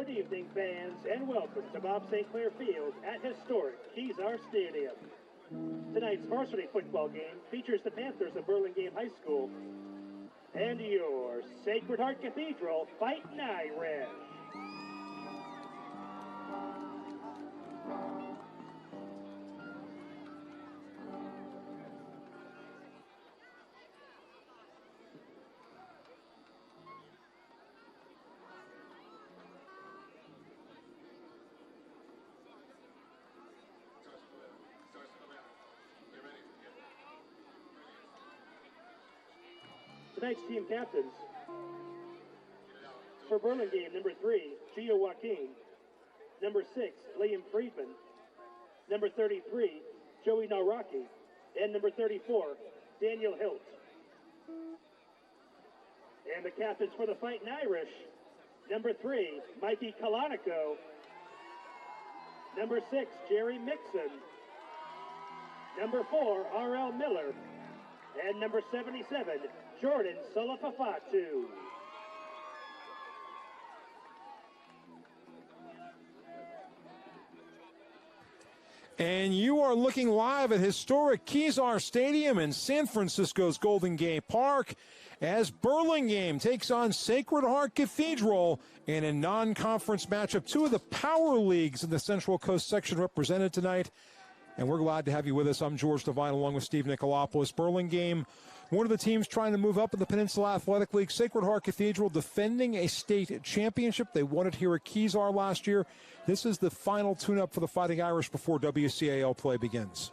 Good evening, fans, and welcome to Bob St. Clair Field at historic Kezar Stadium. Tonight's varsity football game features the Panthers of Burlingame High School and your Sacred Heart Cathedral Fighting Irish. Tonight's team captains. For Burlingame, number 3, Gio Joaquin. Number 6, Liam Friedman. Number 33, Joey Naraki. And number 34, Daniel Hilt. And the captains for the Fighting Irish. Number 3, Mikey Kalanico. Number 6, Jerry Mixon. Number 4, R.L. Miller. And number 77, Jordan Solofafatu. And you are looking live at historic Kezar Stadium in San Francisco's Golden Gate Park as Burlingame takes on Sacred Heart Cathedral in a non-conference matchup. Two of the power leagues in the Central Coast section represented tonight. And we're glad to have you with us. I'm George Devine along with Steve Nicolopoulos. Burlingame, one of the teams trying to move up in the Peninsula Athletic League. Sacred Heart Cathedral defending a state championship. They won it here at Kezar last year. This is the final tune-up for the Fighting Irish before WCAL play begins.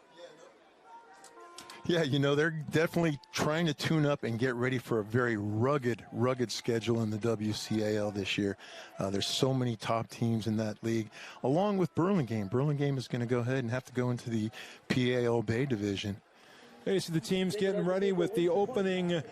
Yeah, you know, they're definitely trying to tune up and get ready for a very rugged schedule in the WCAL this year. There's so many top teams in that league, along with Burlingame. Burlingame is going to go ahead and have to go into the PAL Bay division. Hey, so the team's getting ready with the opening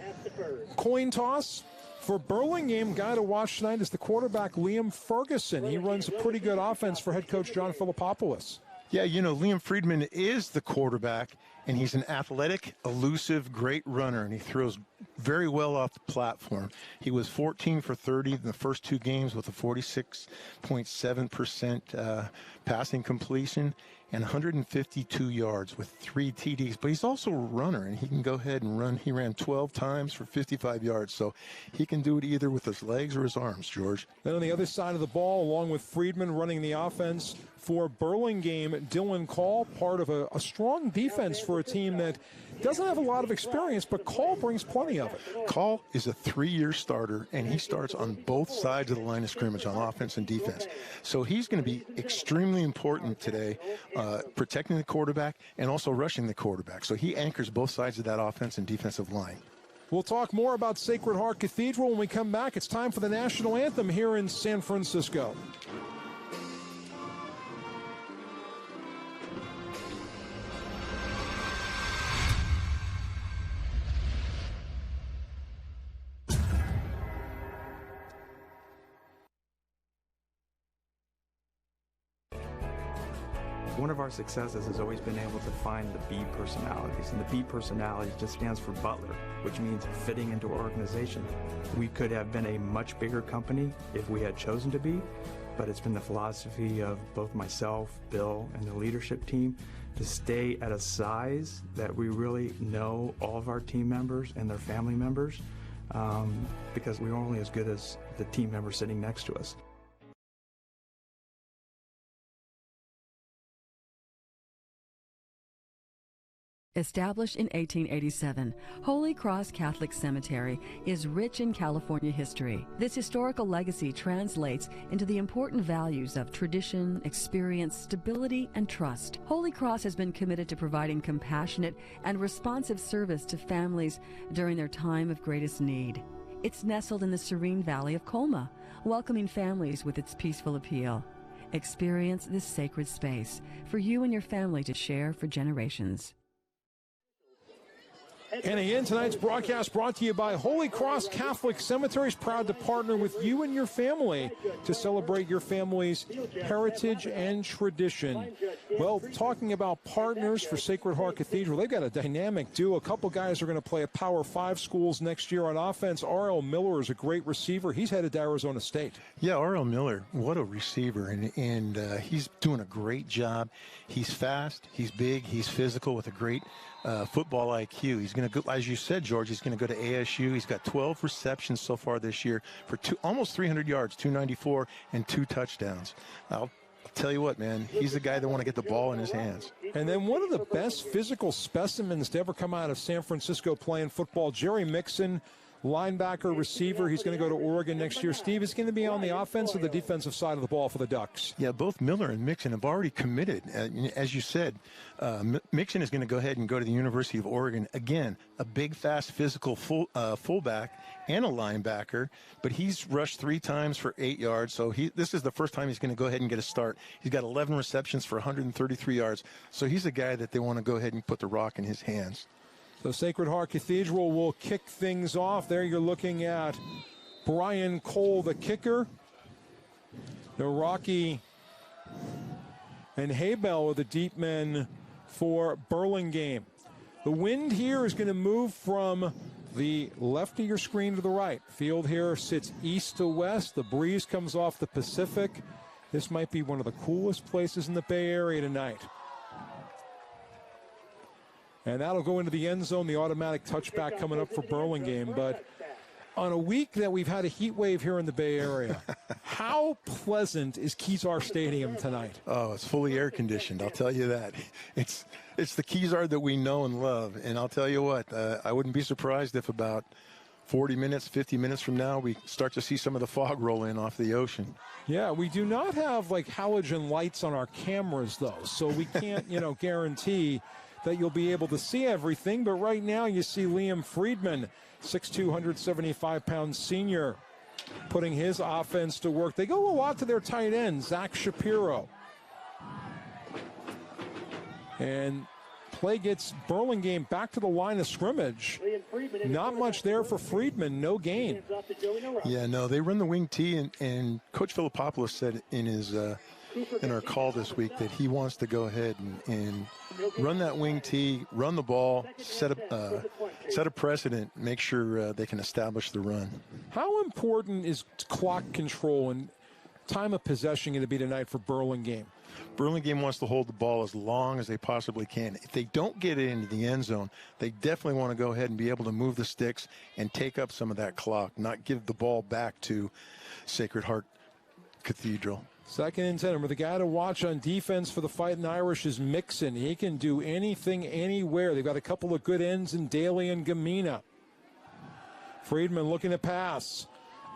coin toss. For Burlingame, guy to watch tonight is the quarterback, Liam Ferguson. He runs a pretty good offense for head coach John Philippopoulos. Yeah, you know, Liam Friedman is the quarterback, and he's an athletic, elusive, great runner, and he throws very well off the platform. He was 14 for 30 in the first two games with a 46.7% passing completion and 152 yards with 3 TDs. But he's also a runner, and he can go ahead and run. He ran 12 times for 55 yards, so he can do it either with his legs or his arms, George. Then on the other side of the ball, along with Friedman running the offense for Burlingame, Dylan Call, part of a strong defense for a team that doesn't have a lot of experience, but Call brings plenty of it. Call is a 3-year starter, and he starts on both sides of the line of scrimmage on offense and defense. So he's going to be extremely important today, protecting the quarterback and also rushing the quarterback. So he anchors both sides of that offense and defensive line. We'll talk more about Sacred Heart Cathedral when we come back. It's time for the national anthem here in San Francisco. One of our successes has always been able to find the B personalities, and the B personality just stands for Butler, which means fitting into our organization. We could have been a much bigger company if we had chosen to be, but it's been the philosophy of both myself, Bill, and the leadership team to stay at a size that we really know all of our team members and their family members, because we're only as good as the team member sitting next to us. Established in 1887, Holy Cross Catholic Cemetery is rich in California history. This historical legacy translates into the important values of tradition, experience, stability, and trust. Holy Cross has been committed to providing compassionate and responsive service to families during their time of greatest need. It's nestled in the serene valley of Colma, welcoming families with its peaceful appeal. Experience this sacred space for you and your family to share for generations. And again, tonight's broadcast brought to you by Holy Cross Catholic Cemeteries, proud to partner with you and your family to celebrate your family's heritage and tradition. Well, talking about partners for Sacred Heart Cathedral, they've got a dynamic duo. A couple guys are going to play at Power 5 schools next year on offense. R.L. Miller is a great receiver. He's headed to Arizona State. Yeah, R.L. Miller, what a receiver, and he's doing a great job. He's fast, he's big, he's physical with a great football IQ. He's going to go, as you said, George, he's going to go to ASU. He's got 12 receptions so far this year for almost 300 yards, 294, and 2 touchdowns. I'll tell you what, man, he's the guy that want to get the ball in his hands. And then one of the best physical specimens to ever come out of San Francisco playing football, Jerry Mixon, linebacker, receiver. He's going to go to Oregon next year. Steve, is going to be on the offense or the defensive side of the ball for the Ducks? Yeah, both Miller and Mixon have already committed. As you said, Mixon is going to go ahead and go to the University of Oregon. Again, a big, fast, physical fullback and a linebacker, but he's rushed 3 times for 8 yards, so this is the first time he's going to go ahead and get a start. He's got 11 receptions for 133 yards, so he's a guy that they want to go ahead and put the rock in his hands. So Sacred Heart Cathedral will kick things off. There you're looking at Brian Cole, the kicker. The Rocky and Haybell are the deep men for Burlingame. The wind here is going to move from the left of your screen to the right. Field here sits east to west. The breeze comes off the Pacific. This might be one of the coolest places in the Bay Area tonight. And that'll go into the end zone, the automatic touchback coming up for Burlingame. But on a week that we've had a heat wave here in the Bay Area, how pleasant is Kezar Stadium tonight? Oh, it's fully air conditioned, I'll tell you that. It's the Kezar that we know and love. And I'll tell you what, I wouldn't be surprised if about 40 minutes, 50 minutes from now, we start to see some of the fog roll in off the ocean. Yeah, we do not have like halogen lights on our cameras, though, so we can't, guarantee that you'll be able to see everything. But right now you see Liam Friedman, 6'2", 175-pound senior, putting his offense to work. They go a lot to their tight end, Zach Shapiro. And play gets Burlingame back to the line of scrimmage. Not much there for Friedman, no gain. Yeah, no, they run the wing T, and Coach Filipopoulos said in our call this week that he wants to go ahead and run that wing T, run the ball, set a precedent, make sure they can establish the run. How important is clock control and time of possession going to be tonight for Burlingame? Burlingame wants to hold the ball as long as they possibly can. If they don't get it into the end zone, they definitely want to go ahead and be able to move the sticks and take up some of that clock, not give the ball back to Sacred Heart Cathedral. 2nd and 10. Remember, the guy to watch on defense for the Fighting Irish is Mixon. He can do anything, anywhere. They've got a couple of good ends in Daly and Gamina. Friedman looking to pass.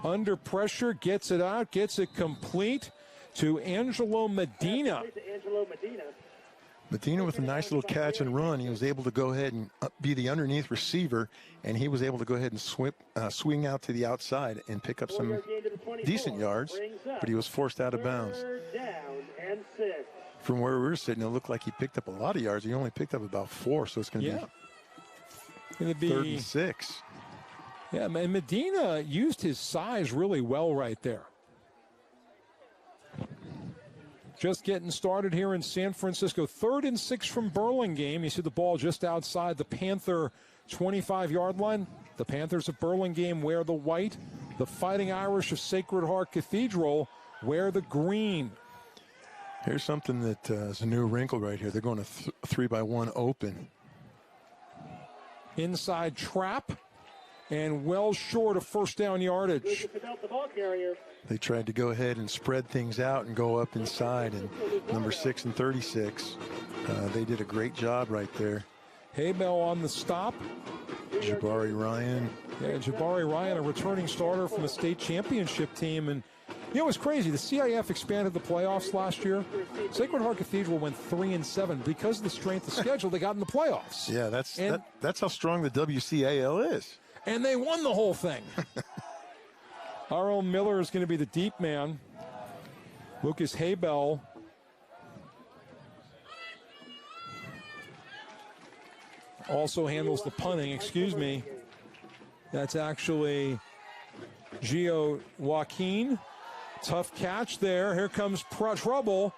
Under pressure, gets it out, gets it complete to Angelo Medina. Medina with a nice little catch and run. He was able to go ahead and be the underneath receiver, and he was able to go ahead and swing out to the outside and pick up some decent yards, but he was forced out of bounds. From where we were sitting, it looked like he picked up a lot of yards. He only picked up about 4, so it's going to be 3rd and 6. Yeah, and Medina used his size really well right there. Just getting started here in San Francisco. 3rd and 6 from Burlingame. You see the ball just outside the Panther 25-yard line. The Panthers of Burlingame wear the white. The Fighting Irish of Sacred Heart Cathedral wear the green. Here's something that is a new wrinkle right here. They're going to 3-by-1 open. Inside trap and well short of first down yardage. They tried to go ahead and spread things out and go up inside, and number 6 and 36, they did a great job right there. Haybell on the stop. Jabari Ryan. Yeah, Jabari Ryan, a returning starter from a state championship team. And it was crazy. The CIF expanded the playoffs last year. Sacred Heart Cathedral went 3-7 because of the strength of schedule. They got in the playoffs. Yeah, that's how strong the WCAL is. And they won the whole thing. R.L. Miller is going to be the deep man. Lucas Haybell also handles the punting. Excuse me. That's actually Gio Joaquin. Tough catch there. Here comes trouble.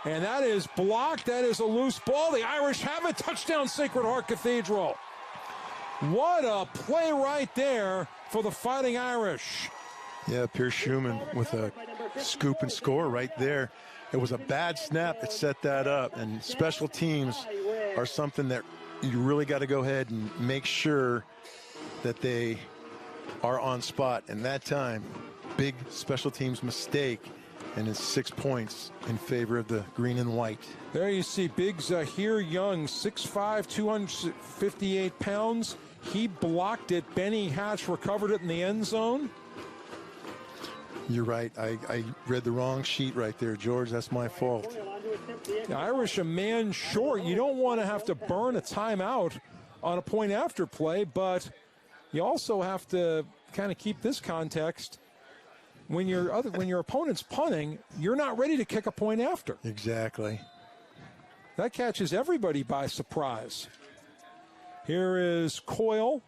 And that is blocked. That is a loose ball. The Irish have it. Touchdown, Sacred Heart Cathedral. What a play right there for the Fighting Irish. Yeah, Pierce Schumann with a scoop and score right there. It was a bad snap that set that up, and special teams are something that you really got to go ahead and make sure that they are on spot. And that time, big special teams mistake, and it's 6 points in favor of the green and white. There you see big Zahir Young, 6'5", 258 pounds. He blocked it. Benny Hatch recovered it in the end zone. You're right. I read the wrong sheet right there, George. That's my fault. The Irish a man short. You don't want to have to burn a timeout on a point after play, but you also have to kind of keep this context. When your opponent's punting, you're not ready to kick a point after. Exactly. That catches everybody by surprise. Here is Coyle.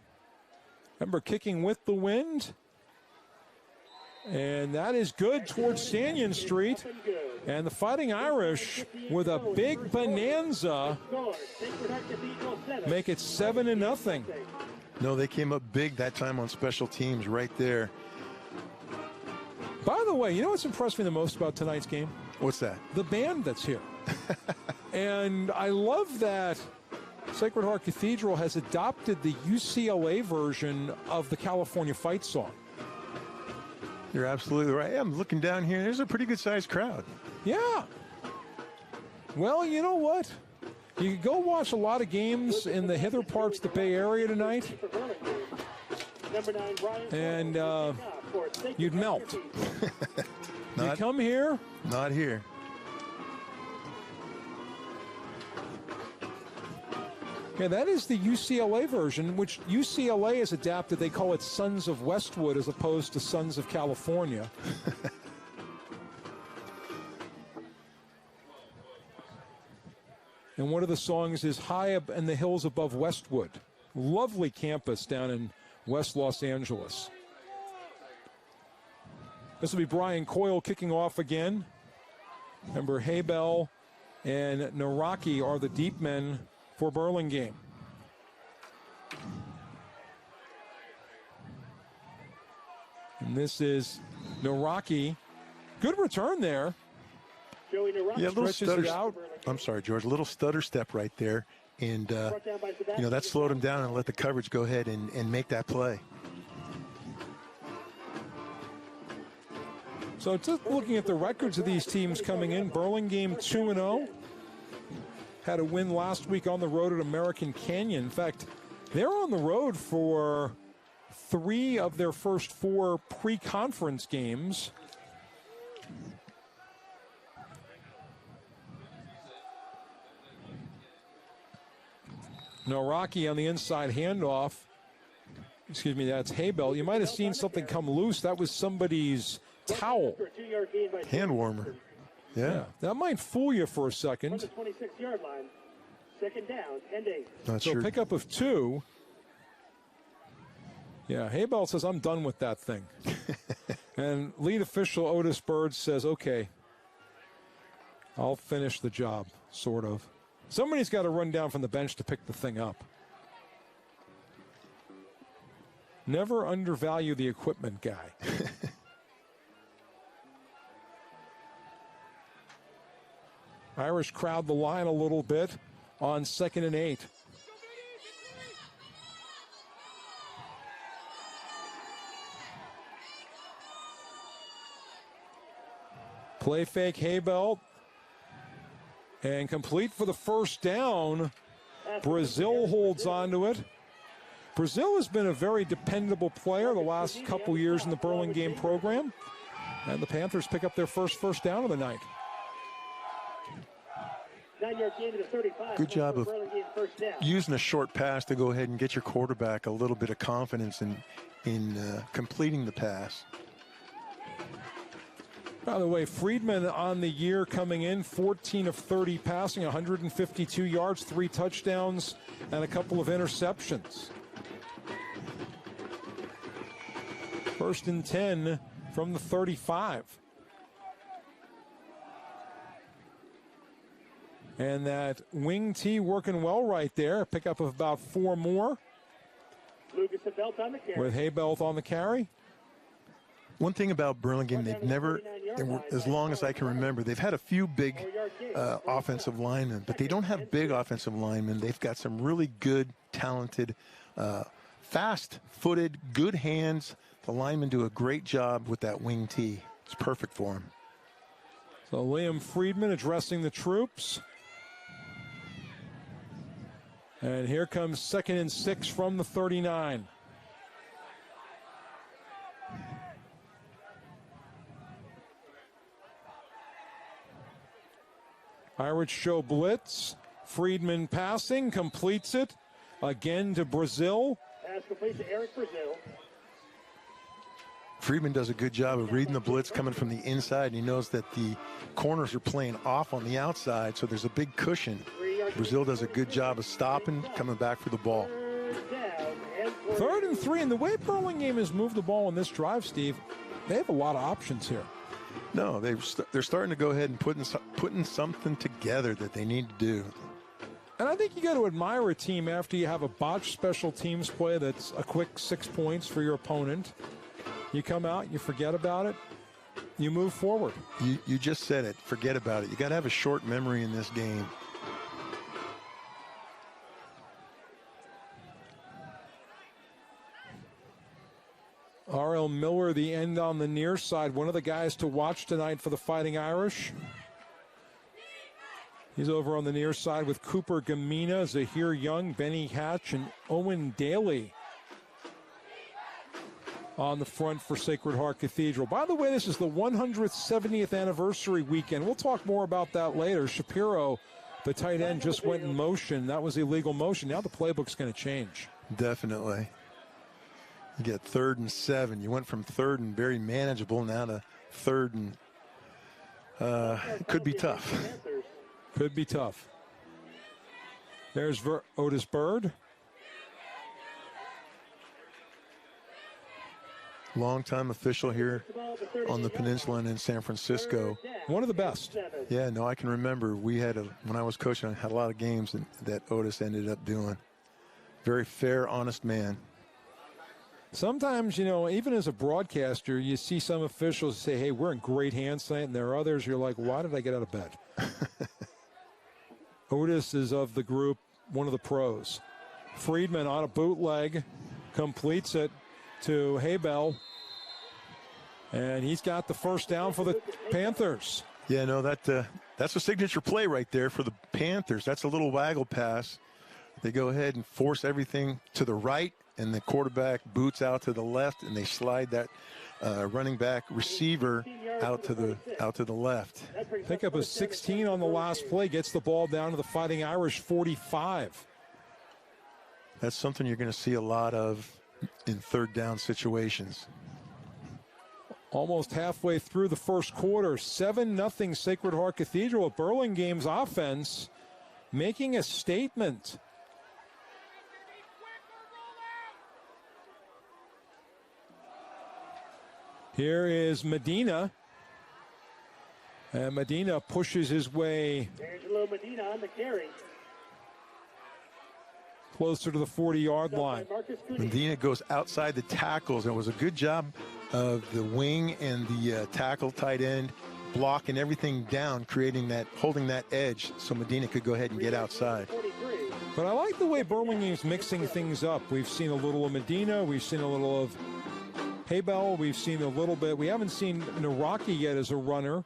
Remember, kicking with the wind. And that is good towards Stanton Street. And the Fighting Irish, with a big bonanza, make it 7-0. No, they came up big that time on special teams right there. By the way, you know what's impressed me the most about tonight's game? What's that? The band that's here. And I love that Sacred Heart Cathedral has adopted the UCLA version of the California Fight song. You're absolutely right. I'm looking down here. There's a pretty good-sized crowd. Yeah. Well, you know what? You could go watch a lot of games in the hither parts of the Bay Area tonight, and you'd melt. You come here. Not here. Yeah, that is the UCLA version, which UCLA has adapted. They call it Sons of Westwood as opposed to Sons of California. And one of the songs is High Up in the Hills Above Westwood. Lovely campus down in West Los Angeles. This will be Brian Coyle kicking off again. Remember, Haybell and Naraki are the deep men for Burlingame. And this is Naraki. Good return there. Yeah, a little stutter. I'm sorry, George. A little stutter step right there. And, that slowed him down and let the coverage go ahead and make that play. So just looking at the records of these teams coming in, Burlingame 2-0. Had a win last week on the road at American Canyon. In fact, they're on the road for 3 of their first 4 pre-conference games. Naraki on the inside handoff. Excuse me, that's Haybell. You might have seen something come loose. That was somebody's towel. Hand warmer. Yeah. That might fool you for a second. The 26-yard line. Second down and 8. Not So sure. pickup of 2. Yeah, Haybell says, I'm done with that thing. And lead official Otis Bird says, okay, I'll finish the job, sort of. Somebody's got to run down from the bench to pick the thing up. Never undervalue the equipment guy. Irish crowd the line a little bit on 2nd and 8. Play fake, Haybell. And complete for the first down. Brazil holds on to it. Brazil has been a very dependable player the last couple years in the Burlingame program. And the Panthers pick up their first down of the night. 9-yard gain to the 35. Good job of First down. using a short pass to go ahead and get your quarterback a little bit of confidence in completing the pass. By the way, Friedman on the year coming in, 14 of 30 passing, 152 yards, 3 touchdowns, and a couple of interceptions. 1st and 10 from the 35. And that wing tee working well right there. A pickup of about 4 more. Lucas Belt on the carry. With Haybelt on the carry. One thing about Burlingame, they've never, as long as I can remember, they've had a few big offensive linemen, but they don't have big offensive linemen. They've got some really good, talented, fast-footed, good hands. The linemen do a great job with that wing tee. It's perfect for them. So Liam Friedman addressing the troops. And here comes 2nd and 6 from the 39. Irish show blitz. Friedman passing, completes it. Again to Brazil. Pass complete to Eric Brazil. Friedman does a good job of reading the blitz coming from the inside. And he knows that the corners are playing off on the outside, so there's a big cushion. Brazil does a good job of stopping, coming back for the ball. 3rd and 3, and the way Burlingame has moved the ball in this drive, Steve, they have a lot of options here. No, they're starting to go ahead and putting something together that they need to do. And I think you got to admire a team after you have a botched special teams play that's a quick 6 points for your opponent. You come out, you forget about it, you move forward. You just said it. Forget about it. You got to have a short memory in this game. R.L. Miller, the end on the near side, one of the guys to watch tonight for the Fighting Irish. He's over on the near side with Cooper Gamina, Zahir Young, Benny Hatch, and Owen Daly on the front for Sacred Heart Cathedral. By the way, this is the 170th anniversary weekend. We'll talk more about that later. Shapiro, the tight end, just went in motion. That was illegal motion. Now the playbook's going to change. Definitely. You get 3rd and 7. You went from 3rd and very manageable now to 3rd and it could be tough. Could be tough. There's Otis Bird. Longtime official here on the peninsula and in San Francisco. One of the best. Yeah, no, I can remember when I was coaching, I had a lot of games that Otis ended up doing. Very fair, honest man. Sometimes, even as a broadcaster, you see some officials say, hey, we're in great hands tonight, and there are others, you're like, why did I get out of bed? Otis is of the group, one of the pros. Friedman on a bootleg, completes it to Haybell, and he's got the first down for the Panthers. Yeah, no, that's a signature play right there for the Panthers. That's a little waggle pass. They go ahead and force everything to the right, and the quarterback boots out to the left, and they slide that running back receiver out to the left. Pick up a 16 on the last play, gets the ball down to the Fighting Irish 45. That's something you're going to see a lot of in 3rd down situations. Almost halfway through the first quarter, 7-0 Sacred Heart Cathedral. Burlingame's offense making a statement. Here is Medina. And Medina pushes his way Angelo Medina on the carry. Closer to the 40-yard line. Medina goes outside the tackles, and it was a good job of the wing and the tackle tight end blocking everything down, holding that edge so Medina could go ahead and get outside. But I like the way Burlingame's mixing things up. We've seen a little of Medina. We've seen a little of Haybell. We've seen a little bit. We haven't seen Naraki yet as a runner,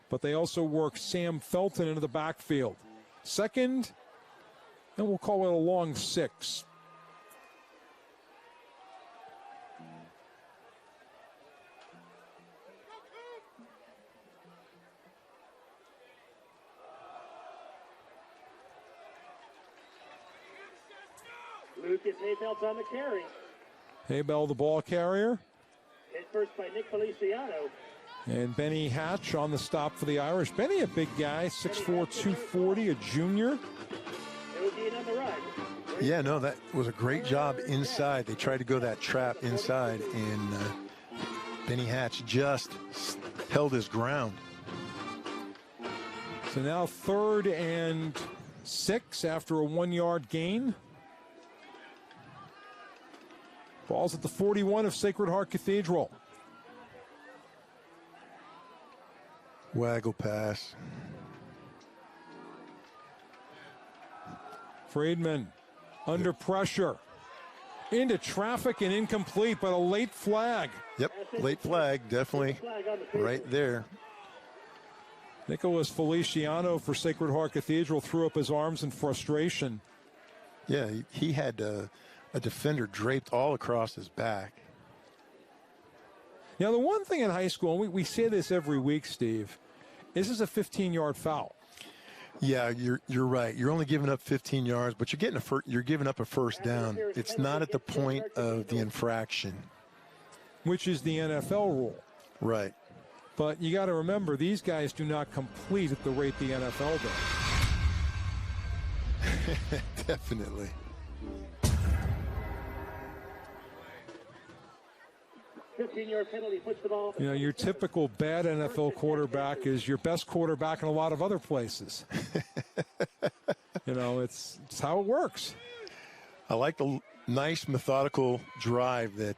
but they also work Sam Felton into the backfield. 2nd, and we'll call it a long 6. Lucas Hayfeld's on the carry. Haybell, the ball carrier. Hit first by Nick Feliciano. And Benny Hatch on the stop for the Irish. Benny, a big guy, 6'4", 240, a junior. It would be on the run. Yeah, no, that was a great job inside. They tried to go that trap inside, and Benny Hatch just held his ground. So now 3rd and 6 after a 1-yard gain. Ball's at the 41 of Sacred Heart Cathedral. Waggle pass. Friedman under pressure. Into traffic and incomplete, but a late flag. Yep, late flag, definitely right there. Nicholas Feliciano for Sacred Heart Cathedral threw up his arms in frustration. Yeah, he had a defender draped all across his back. Now, the one thing in high school, and we say this every week, Steve, this is a 15-yard foul. Yeah, you're right. You're only giving up 15 yards, but you're giving up a first down. It's not at the point of the infraction, which is the NFL rule. Right. But you got to remember, these guys do not complete at the rate the NFL does. Definitely. Penalty, puts the ball. You know, your typical bad NFL quarterback is your best quarterback in a lot of other places. You know, it's how it works. I like the nice methodical drive that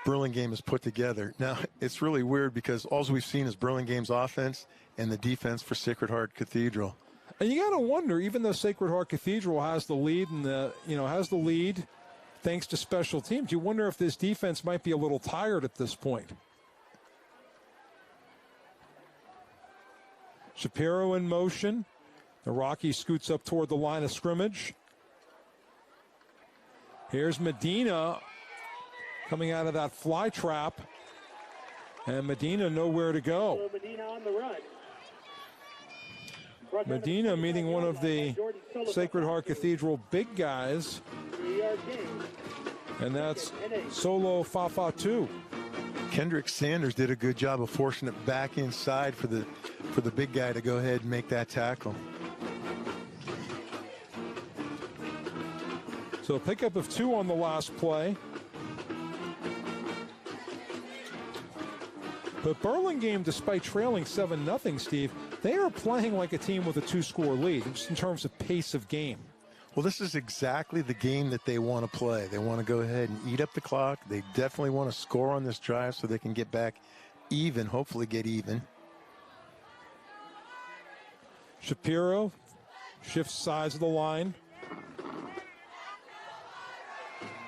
Burlingame has put together. Now, it's really weird because all we've seen is Burlingame's offense and the defense for Sacred Heart Cathedral. And you got to wonder, even though Sacred Heart Cathedral has the lead has the lead thanks to special teams, you wonder if this defense might be a little tired at this point. Shapiro in motion. The Rockies scoots up toward the line of scrimmage. Here's Medina coming out of that fly trap. And Medina nowhere to go. So Medina on the run. Medina meeting one of the Sacred Heart Cathedral big guys. 3-yard gain. And that's Solo Fafatu. Kendrick Sanders did a good job of forcing it back inside for the big guy to go ahead and make that tackle. So a pickup of 2 on the last play. But Burlingame, despite trailing 7-0, Steve, they are playing like a team with a 2-score lead, just in terms of pace of game. Well, this is exactly the game that they want to play. They want to go ahead and eat up the clock. They definitely want to score on this drive so they can get back even, hopefully get even. Shapiro shifts sides of the line.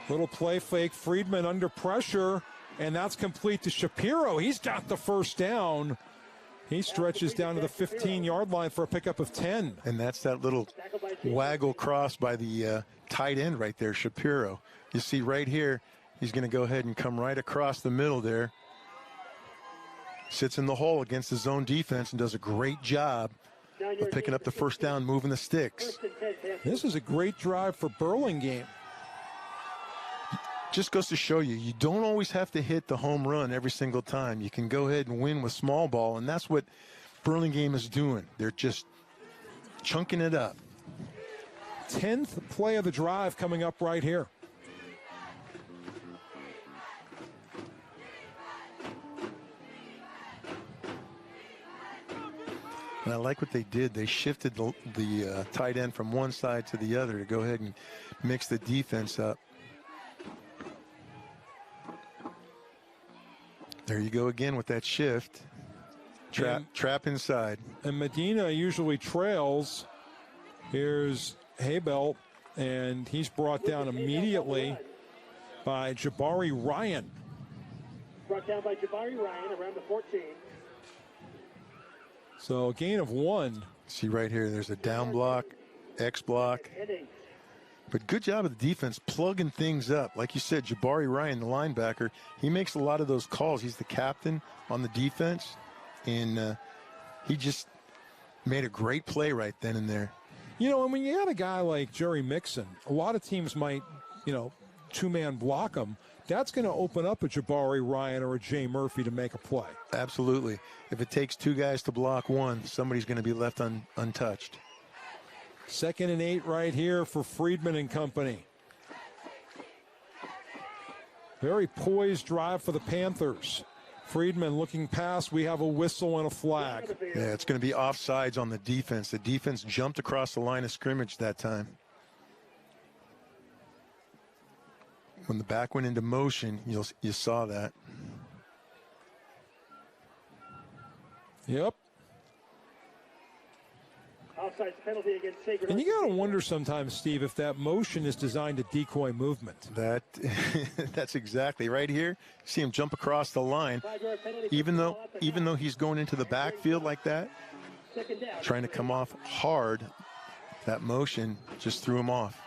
Little play fake. Friedman under pressure, and that's complete to Shapiro. He's got the first down. He stretches down to the 15-yard line for a pickup of 10. And that's that little waggle cross by the tight end right there, Shapiro. You see right here, he's going to go ahead and come right across the middle there. Sits in the hole against the zone defense and does a great job of picking up the first down, moving the sticks. This is a great drive for Burlingame. Just goes to show you don't always have to hit the home run every single time. You can go ahead and win with small ball, and that's what Burlingame is doing. They're just chunking it up. 10th play of the drive coming up right here. And I like what they did. They shifted the tight end from one side to the other to go ahead and mix the defense up. There you go again with that shift. Trap inside. And Medina usually trails. Here's Haybelt, and he's brought down immediately by Jabari Ryan. Brought down by Jabari Ryan around the 14. So a gain of 1. See right here, there's a down block, X block. But good job of the defense plugging things up. Like you said, Jabari Ryan, the linebacker, he makes a lot of those calls. He's the captain on the defense, and he just made a great play right then and there. You know, and when you got a guy like Jerry Mixon, a lot of teams might, two-man block him. That's going to open up a Jabari Ryan or a Jay Murphy to make a play. Absolutely. If it takes 2 guys to block one, somebody's going to be left untouched. 2nd and 8 right here for Friedman and company. Very poised drive for the Panthers. Friedman looking past. We have a whistle and a flag. Yeah, it's going to be offsides on the defense. The defense jumped across the line of scrimmage that time. When the back went into motion, you saw that. Yep. Offsides penalty against Sacred. And you got to wonder sometimes, Steve, if that motion is designed to decoy movement. That's exactly right here. See him jump across the line. Even though he's going into the backfield like that, trying to come off hard, that motion just threw him off.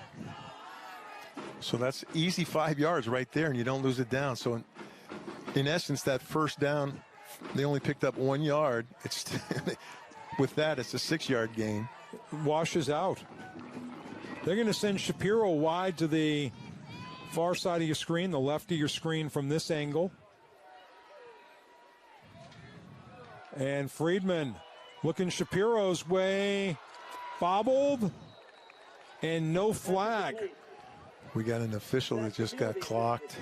So that's easy 5 yards right there, and you don't lose it down. So in essence, that first down, they only picked up 1 yard. With that, it's a 6-yard gain. Washes out. They're going to send Shapiro wide to the far side of your screen, the left of your screen from this angle. And Friedman looking Shapiro's way, bobbled, and no flag. We got an official that just got clocked.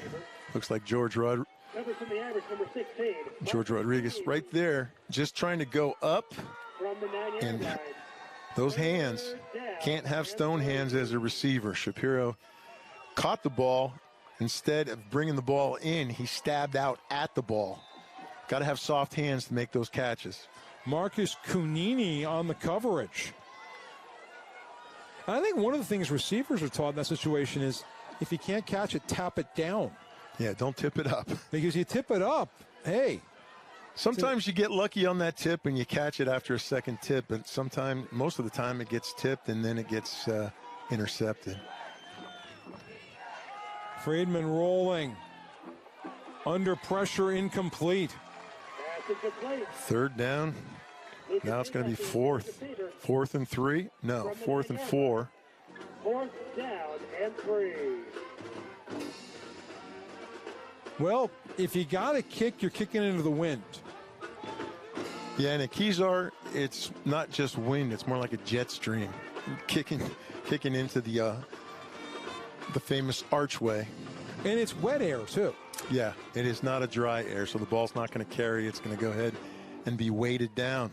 Looks like George Rodriguez right there, just trying to go up. And those hands can't have stone hands as a receiver. Shapiro caught the ball. Instead of bringing the ball in, he stabbed out at the ball. Got to have soft hands to make those catches. Marcus Cunini on the coverage. I think one of the things receivers are taught in that situation is if you can't catch it, tap it down. Yeah, don't tip it up. Because you tip it up, hey. Sometimes you get lucky on that tip and you catch it after a second tip, but most of the time it gets tipped and then it gets intercepted. Friedman rolling. Under pressure, incomplete. Third down. Now it's going to be fourth. 4th and 3? No, 4th and 4. 4th down and 3. Well, if you got to kick, you're kicking into the wind. Yeah, and at Kezar, it's not just wind; it's more like a jet stream, kicking into the famous archway. And it's wet air too. Yeah, it is not a dry air, so the ball's not going to carry. It's going to go ahead and be weighted down.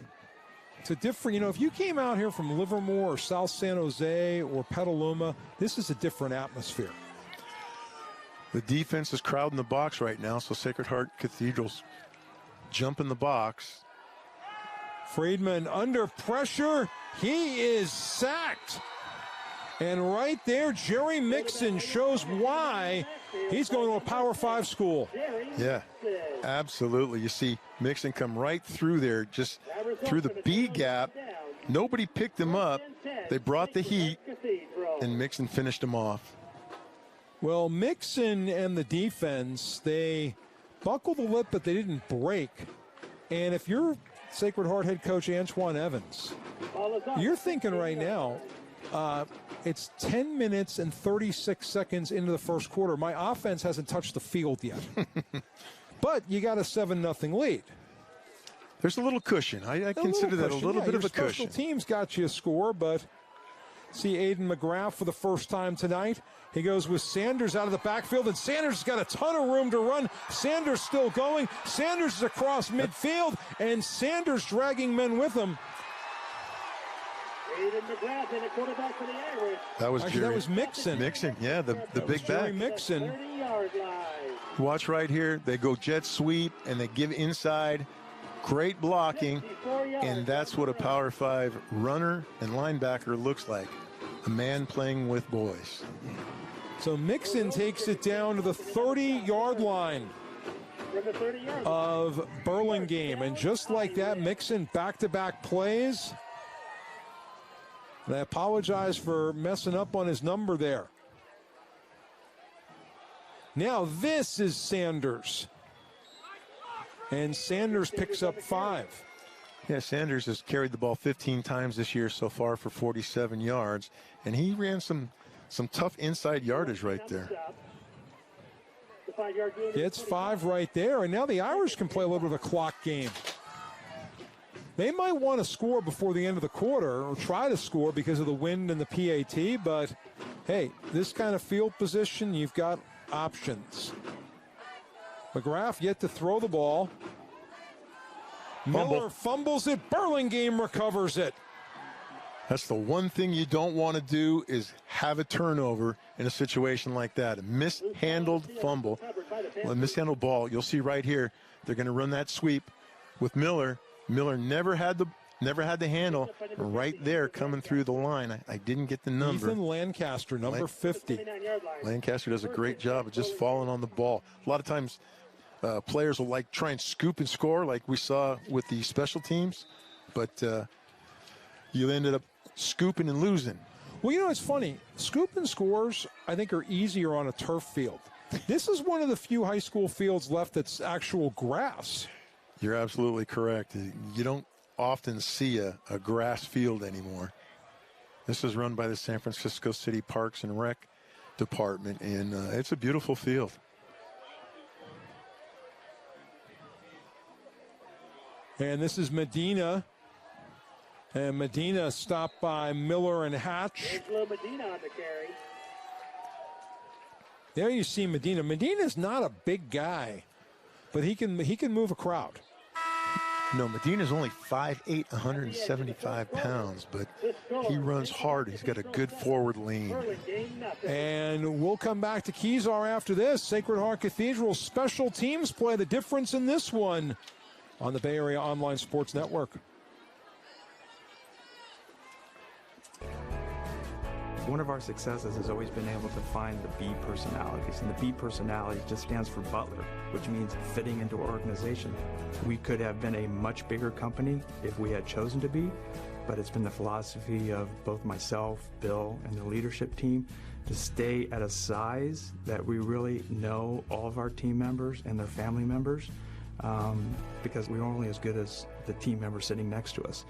It's a different, if you came out here from Livermore or South San Jose or Petaluma, this is a different atmosphere. The defense is crowding the box right now, so Sacred Heart Cathedral's jump in the box. Friedman under pressure. He is sacked. And right there, Jerry Mixon shows why he's going to a Power 5 school. Yeah, absolutely. You see Mixon come right through there, just through the B gap. Nobody picked him up. They brought the heat, and Mixon finished him off. Well, Mixon and the defense, they buckled the lip, but they didn't break. And if you're Sacred Heart head coach Antoine Evans, you're thinking right now, it's 10 minutes and 36 seconds into the first quarter. My offense hasn't touched the field yet. But you got a 7-0 lead. There's a little cushion. I consider that a little bit of a cushion. Special teams got you a score, but see Aiden McGrath for the first time tonight. He goes with Sanders out of the backfield, and Sanders has got a ton of room to run. Sanders still going. Sanders is across midfield, and Sanders dragging men with him. Aiden McGrath and a quarterback for the Irish. That was Mixon. Mixon, yeah, the big Jerry back. Mixon. 30-yard line. Watch right here. They go jet sweep, and they give inside. Great blocking, and that's what a Power 5 runner and linebacker looks like. A man playing with boys. So Mixon takes it down to the 30-yard line of Burlingame. And just like that, Mixon back-to-back plays. And I apologize for messing up on his number there. Now this is Sanders. And Sanders picks up 5. Yeah, Sanders has carried the ball 15 times this year so far for 47 yards. And he ran some tough inside yardage right there. It's 5 right there. And now the Irish can play a little bit of a clock game. They might want to score before the end of the quarter or try to score because of the wind and the PAT. But, hey, this kind of field position, you've got options. McGrath yet to throw the ball. Miller fumbles it. Burlingame recovers it. That's the one thing you don't want to do is have a turnover in a situation like that. A mishandled fumble, a mishandled ball. You'll see right here, they're going to run that sweep with Miller. Miller never had the handle right there coming through the line. I didn't get the number. Ethan Lancaster, number 50. Lancaster does a great job of just falling on the ball. A lot of times players will try and scoop and score like we saw with the special teams, but you ended up scooping and losing. Well, it's funny. Scoop and scores, I think, are easier on a turf field. This is one of the few high school fields left that's actual grass. You're absolutely correct. You don't often see a grass field anymore. This is run by the San Francisco City Parks and Rec Department, and it's a beautiful field. And this is Medina. And Medina stopped by Miller and Hatch. Angelo Medina on the carry. There you see Medina. Medina's not a big guy, but he can move a crowd. No, Medina's only 5'8", 175 pounds, but he runs hard. He's got a good forward lean. And we'll come back to Kezar after this. Sacred Heart Cathedral special teams play the difference in this one on the Bay Area Online Sports Network. One of our successes has always been able to find the B personalities, and the B personality just stands for Butler, which means fitting into our organization. We could have been a much bigger company if we had chosen to be, but it's been the philosophy of both myself, Bill, and the leadership team to stay at a size that we really know all of our team members and their family members, because we're only as good as the team member sitting next to us.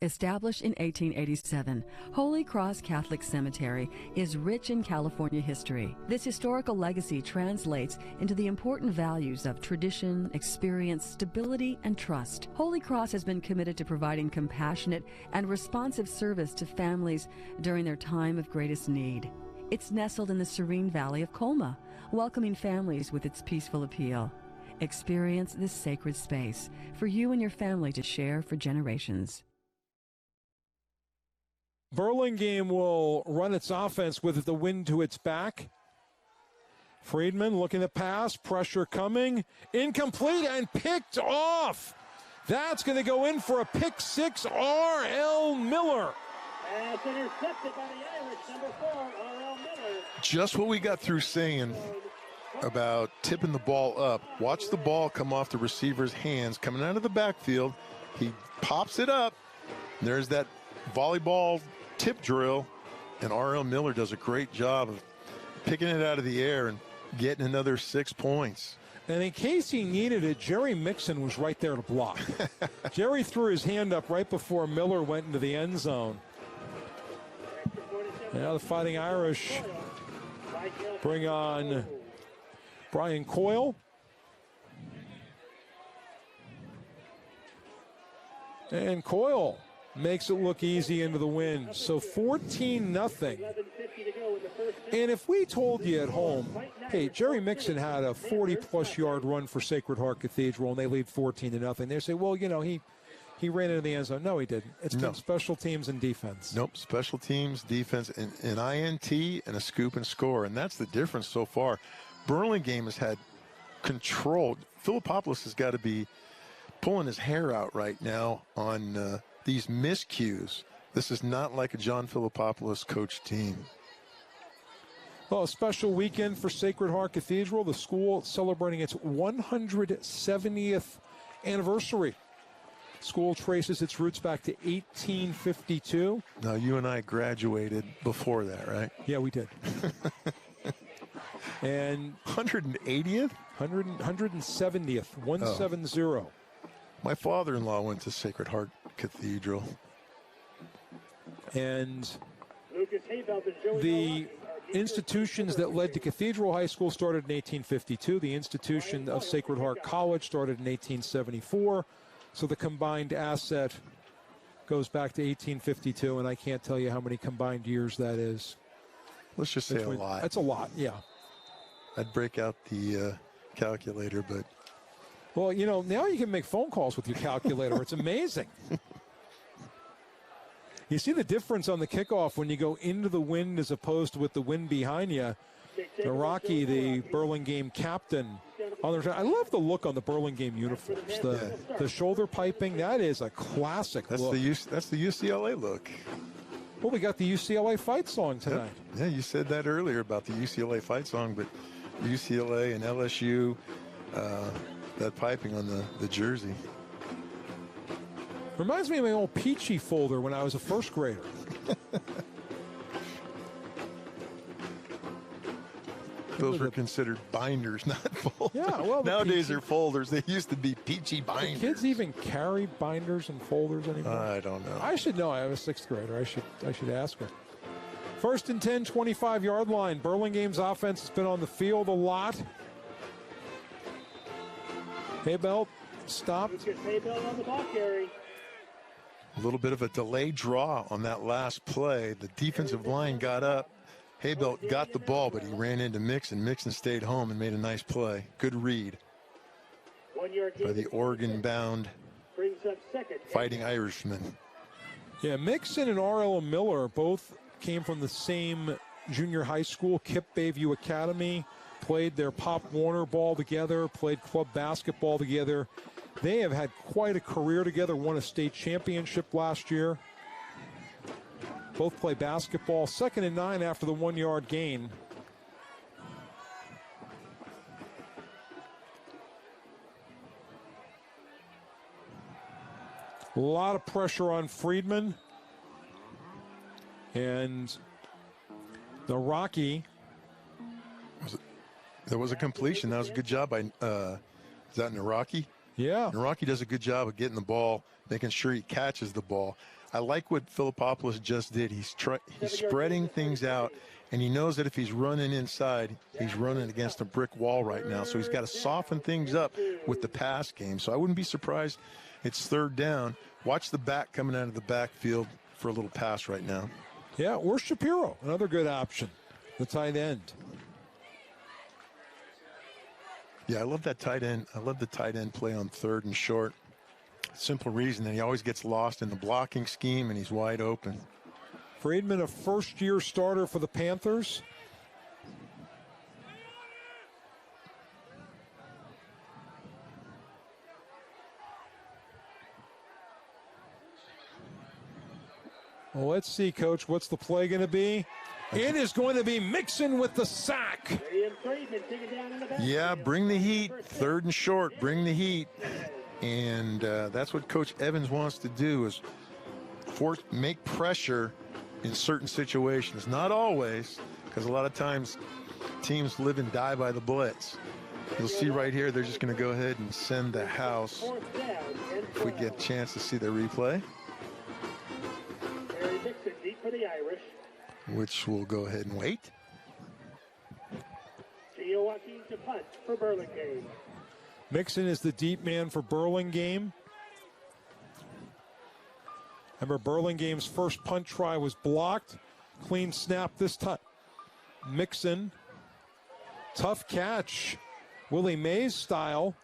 Established in 1887, Holy Cross Catholic Cemetery is rich in California history. This historical legacy translates into the important values of tradition, experience, stability, and trust. Holy Cross has been committed to providing compassionate and responsive service to families during their time of greatest need. It's nestled in the serene valley of Colma, welcoming families with its peaceful appeal. Experience this sacred space for you and your family to share for generations. Burlingame will run its offense with the wind to its back. Friedman looking to pass, pressure coming, incomplete and picked off. That's going to go in for a pick six, R.L. Miller. And it's intercepted by the Irish, number 4, R.L. Miller. Just what we got through saying about tipping the ball up. Watch the ball come off the receiver's hands coming out of the backfield. He pops it up. There's that volleyball tip drill, and R.L. Miller does a great job of picking it out of the air and getting another 6 points. And in case he needed it, Jerry Mixon was right there to block. Jerry threw his hand up right before Miller went into the end zone. Now the Fighting Irish bring on Brian Coyle. And Coyle makes it look easy into the wind. So 14-0. And if we told you at home, hey, Jerry Mixon had a 40-plus yard run for Sacred Heart Cathedral and they lead 14-0, they say, well, he ran into the end zone. No, he didn't. It's been special teams and defense. Nope, special teams, defense, and an INT and a scoop and score. And that's the difference so far. Burlingame has had control. Philippopoulos has got to be pulling his hair out right now on these miscues. This is not like a John Philippopoulos coach team. Well, a special weekend for Sacred Heart Cathedral. The school celebrating its 170th anniversary. School traces its roots back to 1852. Now, you and I graduated before that, right? Yeah, we did. And 180th? 170th, 170. My father-in-law went to Sacred Heart Cathedral. And the institutions that led to Cathedral High School started in 1852. The institution of Sacred Heart College started in 1874. So the combined asset goes back to 1852, and I can't tell you how many combined years that is. Let's just say a lot. That's a lot, yeah. I'd break out the calculator, but Well, you know, now you can make phone calls with your calculator. It's amazing. You see the difference on the kickoff when you go into the wind as opposed to with the wind behind you. The Rocky, the Burlingame captain. I love the look on the Burlingame uniforms. The shoulder piping, that is a classic look. That's the UCLA look. Well, we got the UCLA fight song tonight. Yep. Yeah, you said that earlier about the UCLA fight song, but UCLA and LSU, that piping on the jersey. Reminds me of my old Peachy folder when I was a first grader. Those were considered binders, not folders. Yeah, well, nowadays they're folders. They used to be peachy binders. Do kids even carry binders and folders anymore? I don't know. I should know. I was a sixth grader. I should ask her. First and 10, 25-yard line. Burlingame's offense has been on the field a lot. Haybelt stopped. Haybelt on the ball carry. A little bit of a delayed draw on that last play. The defensive line got up. Haybelt got the ball, but he ran into Mixon. Mixon stayed home and made a nice play. Good read by the Oregon-bound Fighting Irishman. Yeah, Mixon and R.L. Miller both came from the same junior high school, Kip Bayview Academy, played their Pop Warner ball together, played club basketball together. They have had quite a career together, won a state championship last year. Both play basketball. 2nd and 9 after the 1-yard gain. A lot of pressure on Friedman. And the Rocky. There was a completion. That was a good job by, is that Naraki? Yeah. Naraki does a good job of getting the ball, making sure he catches the ball. I like what Philippopoulos just did. He's spreading things out, and he knows that if he's running inside, he's running against a brick wall right now. So he's got to soften things up with the pass game. So I wouldn't be surprised it's 3rd down. Watch the back coming out of the backfield for a little pass right now. Yeah, or Shapiro, another good option, the tight end. Yeah, I love that tight end. I love the tight end play on 3rd and short. Simple reason that he always gets lost in the blocking scheme, and he's wide open. Friedman, a first-year starter for the Panthers. Well, let's see, Coach. What's the play going to be? It is going to be Mixon with the sack. Yeah, bring the heat. 3rd and short, bring the heat. And that's what Coach Evans wants to do, is make pressure in certain situations. Not always, because a lot of times teams live and die by the blitz. You'll see right here, they're just going to go ahead and send the house if we get a chance to see the replay. Which we'll go ahead and wait. To punt for Burlingame. Mixon is the deep man for Burlingame. Remember, Burlingame's first punt try was blocked. Clean snap this time. Mixon. Tough catch. Willie Mays style.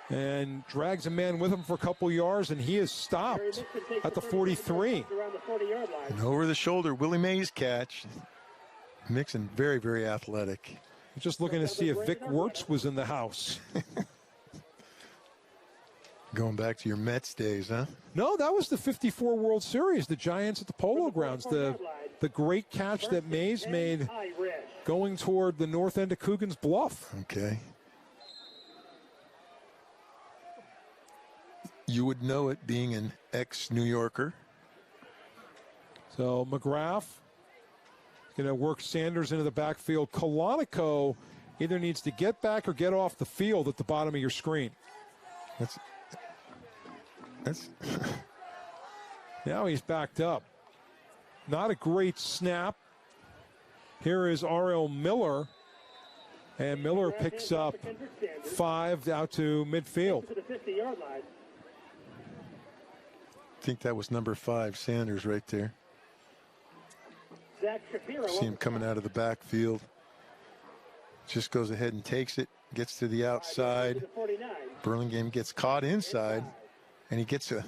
And drags a man with him for a couple yards, and he is stopped at the 43. And over the shoulder, Willie Mays catch. Mixon, very, very athletic. Just looking to see if Vic Wirtz was in the house. Going back to your Mets days, huh? No, that was the 54 World Series, the Giants at the Polo Grounds. The great catch that Mays made going toward the north end of Coogan's Bluff. Okay. You would know it being an ex-New Yorker. So McGrath going to work Sanders into the backfield. Kalanico either needs to get back or get off the field at the bottom of your screen. That's Now he's backed up. Not a great snap. Here is R.L. Miller. And Miller picks up 5 out to midfield. I think that was number 5, Sanders, right there. Zach Shapiro. See him coming out of the backfield. Just goes ahead and takes it, gets to the outside. Burlingame gets caught inside, and he gets a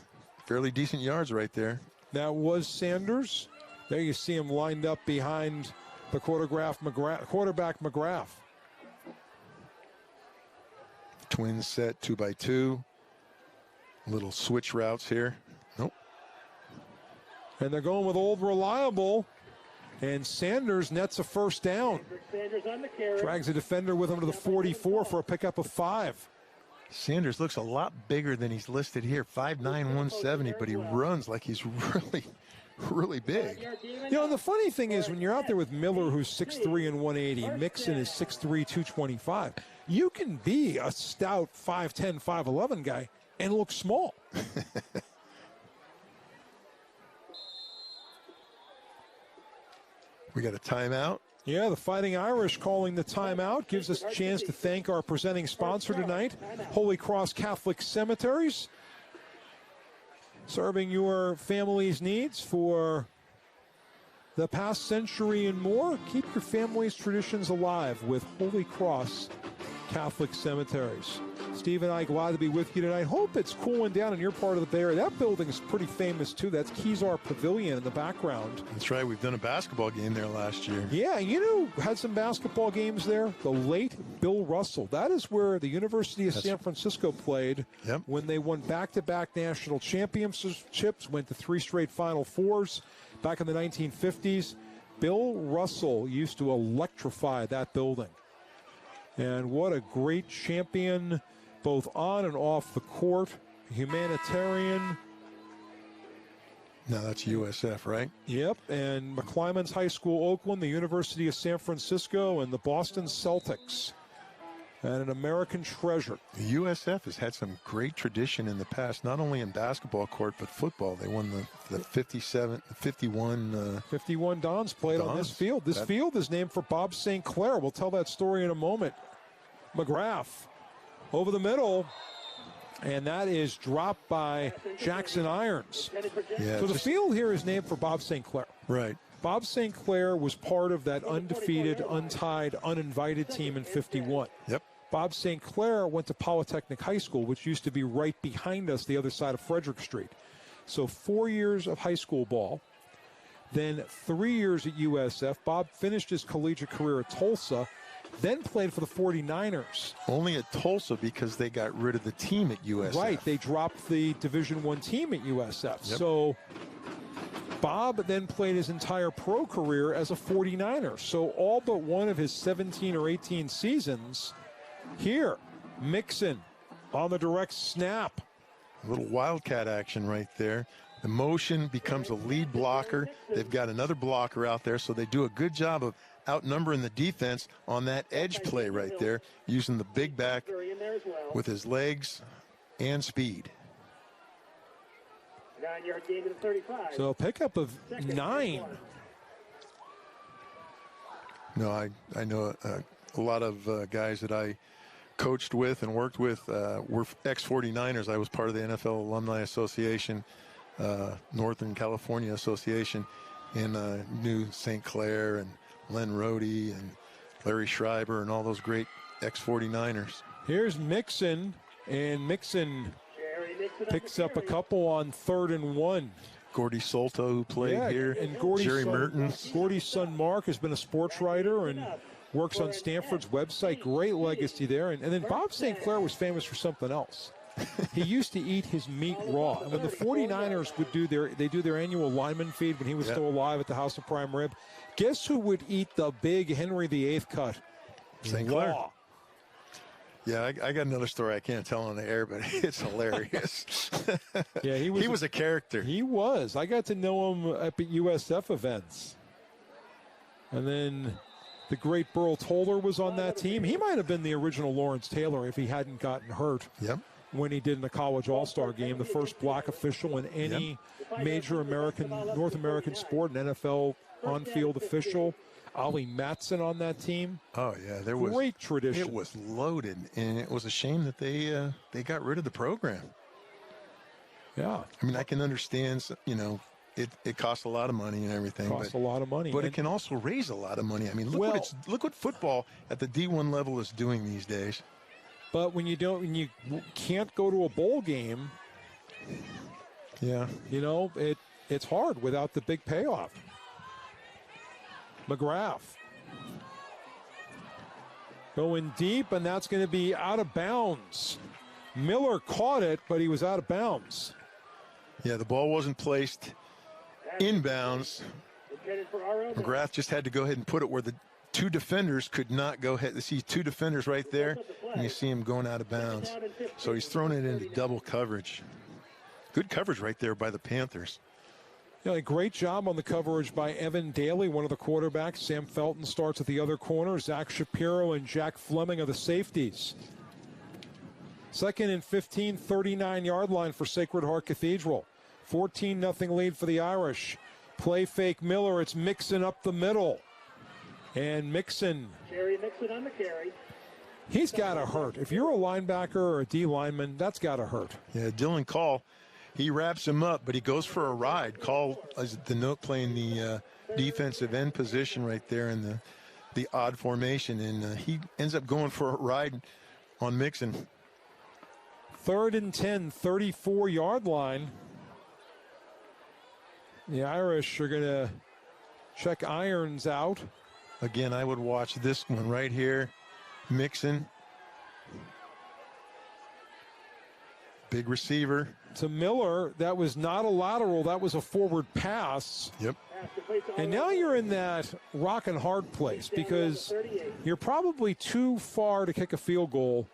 fairly decent yards right there. That was Sanders. There you see him lined up behind the quarterback McGrath. Twins set 2-by-2. Little switch routes here. Nope. And they're going with old reliable. And Sanders nets a first down. Sanders on the carry. Drags a defender with him to the 44 for a pickup of 5. Sanders looks a lot bigger than he's listed here. 5'9", 170, but he runs like he's really big. You know, the funny thing is when you're out there with Miller, who's 6'3" and 180, Mixon is 6'3", 225, you can be a stout 5'10", 5'11 guy and look small. We got a timeout. Yeah, the Fighting Irish calling the timeout. Gives us a chance to thank our presenting sponsor tonight, Holy Cross Catholic Cemeteries. Serving your family's needs for the past century and more. Keep your family's traditions alive with Holy Cross Catholic Cemeteries. Steve and I glad to be with you tonight. Hope it's cooling down in your part of the Bay Area. That building is pretty famous too. That's Kezar Pavilion in the background. That's right. We've done a basketball game there last year. Yeah, you know, had some basketball games there. The late Bill Russell. That is where the University of San Francisco played when they won back-to-back national championships, went to 3 straight Final Fours back in the 1950s. Bill Russell used to electrify that building. And what a great champion, both on and off the court, humanitarian. No, that's USF, right? Yep, and McClymonds High School, Oakland, the University of San Francisco, and the Boston Celtics. And an American treasure. The USF has had some great tradition in the past, not only in basketball court, but football. They won the 51 Dons played on this field. This field is named for Bob St. Clair. We'll tell that story in a moment. McGrath over the middle, and that is dropped by Jackson Irons. Yeah, so the field here is named for Bob St. Clair. Right. Bob St. Clair was part of that undefeated, untied, uninvited team in 51. Yep. Bob St. Clair went to Polytechnic High School, which used to be right behind us, the other side of Frederick Street. So 4 years of high school ball, then 3 years at USF. Bob finished his collegiate career at Tulsa, then played for the 49ers. Only at Tulsa because they got rid of the team at USF. Right, they dropped the Division I team at USF. Yep. So Bob then played his entire pro career as a 49er. So all but one of his 17 or 18 seasons here. Mixon on the direct snap. A little wildcat action right there. The motion becomes a lead blocker. They've got another blocker out there, so they do a good job of outnumbering the defense on that edge play right there, using the big back with his legs and speed. 9-yard gain to the 35. So a pickup of 9. No, I know a lot of guys that I coached with and worked with were ex-49ers. I was part of the NFL Alumni Association, Northern California Association, and knew St. Clair and Len Rohde and Larry Schreiber and all those great ex-49ers. Here's Mixon, and Mixon picks up a couple on 3rd and 1. Gordy Solto, who played here, and Jerry Mertens. Gordy's son Mark has been a sports writer and works on Stanford's website. Great legacy there. And then Bob St. Clair was famous for something else. He used to eat his meat raw. And when the 49ers would do their annual lineman feed when he was still alive at the House of Prime Rib, guess who would eat the big Henry VIII cut? St. Clair. Yeah, I got another story I can't tell on the air, but it's hilarious. Yeah, he was a character. He was. I got to know him at USF events. And then the great Burl Toller was on that team. He might have been the original Lawrence Taylor if he hadn't gotten hurt. Yep. When he did in the college all-star game, the first black official in any major North American sport, an NFL on-field official. Ollie Matson on that team. Oh, yeah. There was great tradition. It was loaded, and it was a shame that they got rid of the program. Yeah. I mean, I can understand, it costs a lot of money and everything. Costs a lot of money. But it can also raise a lot of money. I mean, look what football at the D1 level is doing these days. But when you can't go to a bowl game, yeah, it's hard without the big payoff. McGrath going deep, and that's going to be out of bounds. Miller caught it, but he was out of bounds. Yeah, the ball wasn't placed inbounds. McGrath just had to go ahead and put it where the two defenders could not go ahead. You see two defenders right there, and you see him going out of bounds. So he's thrown it into double coverage. Good coverage right there by the Panthers. Yeah, a great job on the coverage by Evan Daly, one of the quarterbacks. Sam Felton starts at the other corner. Zach Shapiro and Jack Fleming are the safeties. 2nd and 15, 39-yard line for Sacred Heart Cathedral. 14-0 lead for the Irish. Play fake Miller. It's Mixon up the middle. And Mixon. Jerry Mixon on the carry. He's got to hurt. If you're a linebacker or a D lineman, that's got to hurt. Yeah, Dylan Call, he wraps him up, but he goes for a ride. Call, as the note, playing the defensive end position right there in the odd formation, and he ends up going for a ride on Mixon. 3rd and 10, 34-yard line. The Irish are going to check Irons out. Again, I would watch this one right here. Mixon. Big receiver. To Miller, that was not a lateral. That was a forward pass. Yep. And now you're in that rock and hard place because you're probably too far to kick a field goal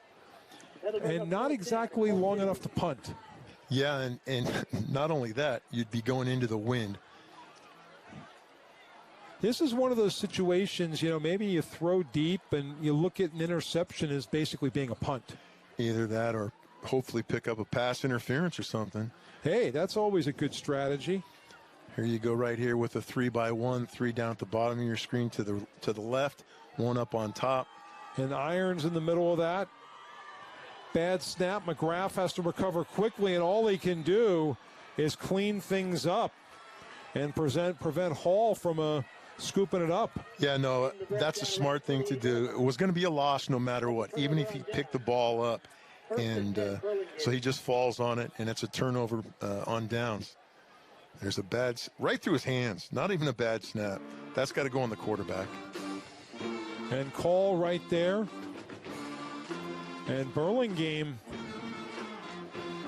and not exactly long enough to punt. Yeah, and not only that, you'd be going into the wind. This is one of those situations, maybe you throw deep and you look at an interception as basically being a punt. Either that or hopefully pick up a pass interference or something. Hey, that's always a good strategy. Here you go right here with a 3x1, 3 down at the bottom of your screen to the left, 1 up on top. And Irons in the middle of that. Bad snap. McGrath has to recover quickly, and all he can do is clean things up and prevent Hall from scooping it up. Yeah, no, that's a smart thing to do. It was going to be a loss no matter what, even if he picked the ball up. And so he just falls on it, and it's a turnover on downs. There's a right through his hands, not even a bad snap. That's got to go on the quarterback. And call right there. And Burlingame,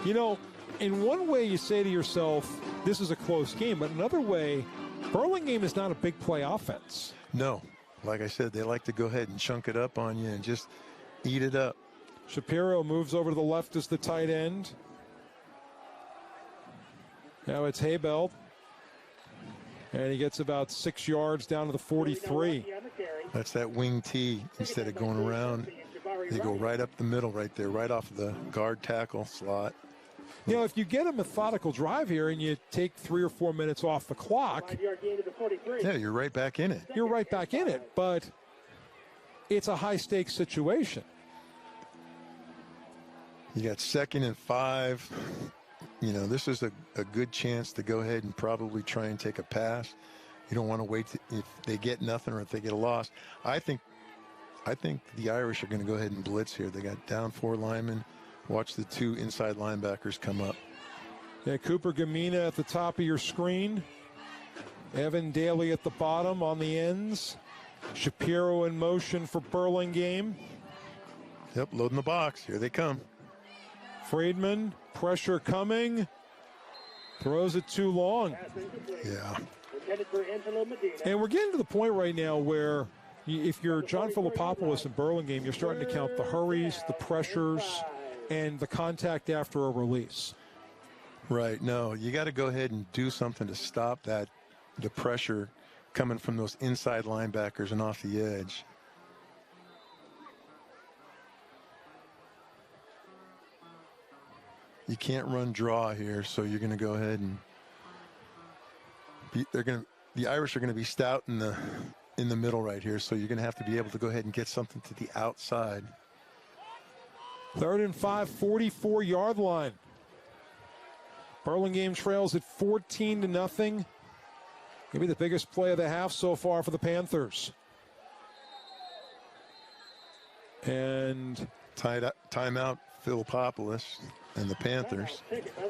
in one way you say to yourself, this is a close game, but another way, Burlingame is not a big play offense. No. Like I said, they like to go ahead and chunk it up on you and just eat it up. Shapiro moves over to the left as the tight end. Now it's Haybelt. And he gets about 6 yards down to the 43. That's that wing T. Instead of going around, they go right up the middle right there, right off the guard tackle slot. If you get a methodical drive here and you take 3 or 4 minutes off the clock, yeah, you're right back in it. You're right back in it, but it's a high-stakes situation. You got 2nd and 5. This is a good chance to go ahead and probably try and take a pass. You don't want to wait if they get nothing or if they get a loss. I think the Irish are going to go ahead and blitz here. They got down 4 linemen. Watch the 2 inside linebackers come up. Yeah, Cooper Gamina at the top of your screen. Evan Daly at the bottom on the ends. Shapiro in motion for Burlingame. Yep, loading the box. Here they come. Friedman, pressure coming. Throws it too long. Yeah. And we're getting to the point right now where if you're John Philippopoulos in Burlingame, you're starting to count the hurries, the pressures, and the contact after a release. Right. No, you got to go ahead and do something to stop the pressure coming from those inside linebackers and off the edge. You can't run draw here, so you're going to go ahead and the Irish are going to be stout in the middle right here, so you're going to have to be able to go ahead and get something to the outside. 3rd and 5, 44-yard line. Burlingame trails at 14-0. Maybe the biggest play of the half so far for the Panthers. And timeout, Philippopoulos and the Panthers.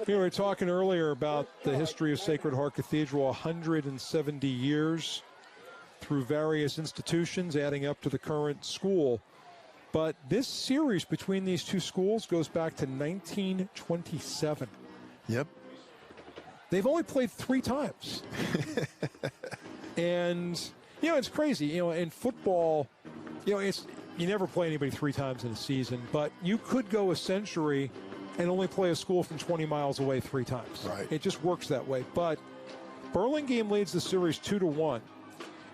We were talking earlier about the history of Sacred Heart Cathedral, 170 years through various institutions, adding up to the current school. But this series between these two schools goes back to 1927. Yep. They've only played 3 times. And, it's crazy. In football, you never play anybody 3 times in a season, but you could go a century and only play a school from 20 miles away 3 times. Right. It just works that way. But Burlingame leads the series 2-1.